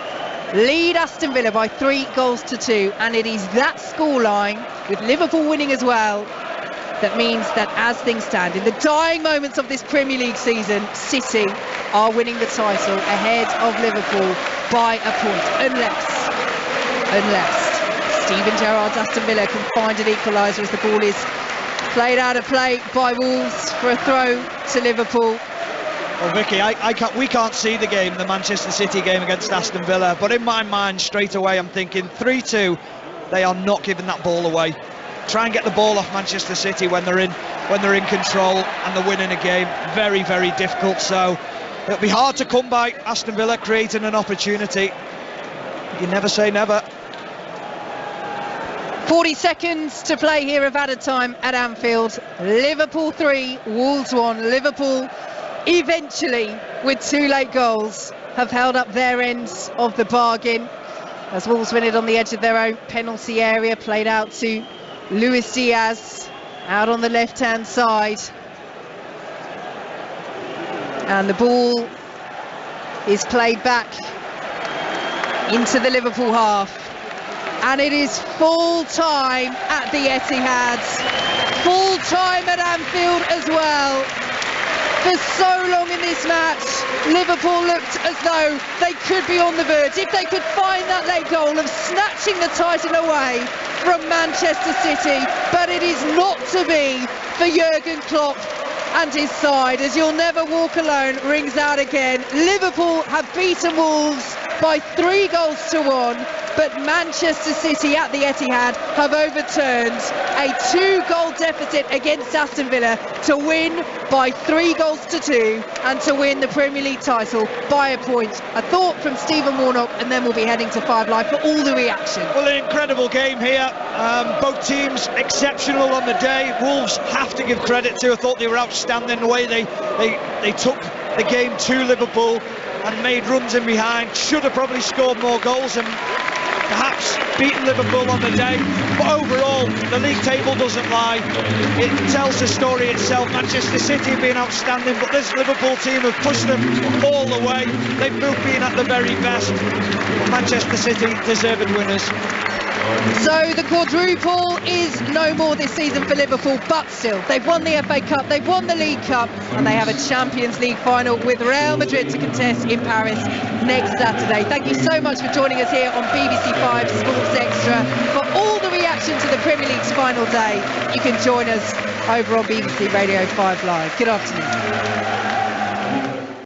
lead Aston Villa by 3-2, and it is that scoreline, with Liverpool winning as well, that means that as things stand, in the dying moments of this Premier League season, City are winning the title ahead of Liverpool by a point, unless Steven Gerrard's Aston Villa can find an equaliser as the ball is played out of play by Wolves for a throw to Liverpool. Well, Vicky, we can't see the game, the Manchester City game against Aston Villa, but in my mind straight away I'm thinking 3-2, they are not giving that ball away. Try and get the ball off Manchester City when they're in control and they're winning a game. Very, very difficult. So it'll be hard to come by Aston Villa creating an opportunity. You never say never. 40 seconds to play here of added time at Anfield. Liverpool 3, Wolves 1. Liverpool eventually, with 2 late goals, have held up their ends of the bargain as Wolves win it on the edge of their own penalty area, played out to Luis Diaz out on the left hand side, and the ball is played back into the Liverpool half, and it is full time at the Etihad, full time at Anfield as well. For so long in this match, Liverpool looked as though they could be on the verge, if they could find that late goal, of snatching the title away from Manchester City, but it is not to be for Jurgen Klopp and his side, as "You'll Never Walk Alone" rings out again. Liverpool have beaten Wolves by 3-1, but Manchester City at the Etihad have overturned a 2-goal deficit against Aston Villa to win by 3-2 and to win the Premier League title by a point. A thought from Stephen Warnock, and then we'll be heading to 5 Live for all the reaction. Well, an incredible game here. Both teams exceptional on the day. Wolves have to give credit to. I thought they were outstanding the way they took the game to Liverpool and made runs in behind. Should have probably scored more goals and perhaps beaten Liverpool on the day, but overall the league table doesn't lie. It tells the story itself. Manchester City have been outstanding, but this Liverpool team have pushed them all the way. They've both been at the very best, but Manchester City deserved winners. So the quadruple is no more this season for Liverpool, but still, they've won the FA Cup, they've won the League Cup, and they have a Champions League final with Real Madrid to contest in Paris next Saturday. Thank you so much for joining us here on BBC 5 Sports Extra. For all the reaction to the Premier League's final day, you can join us over on BBC Radio 5 Live. Good afternoon.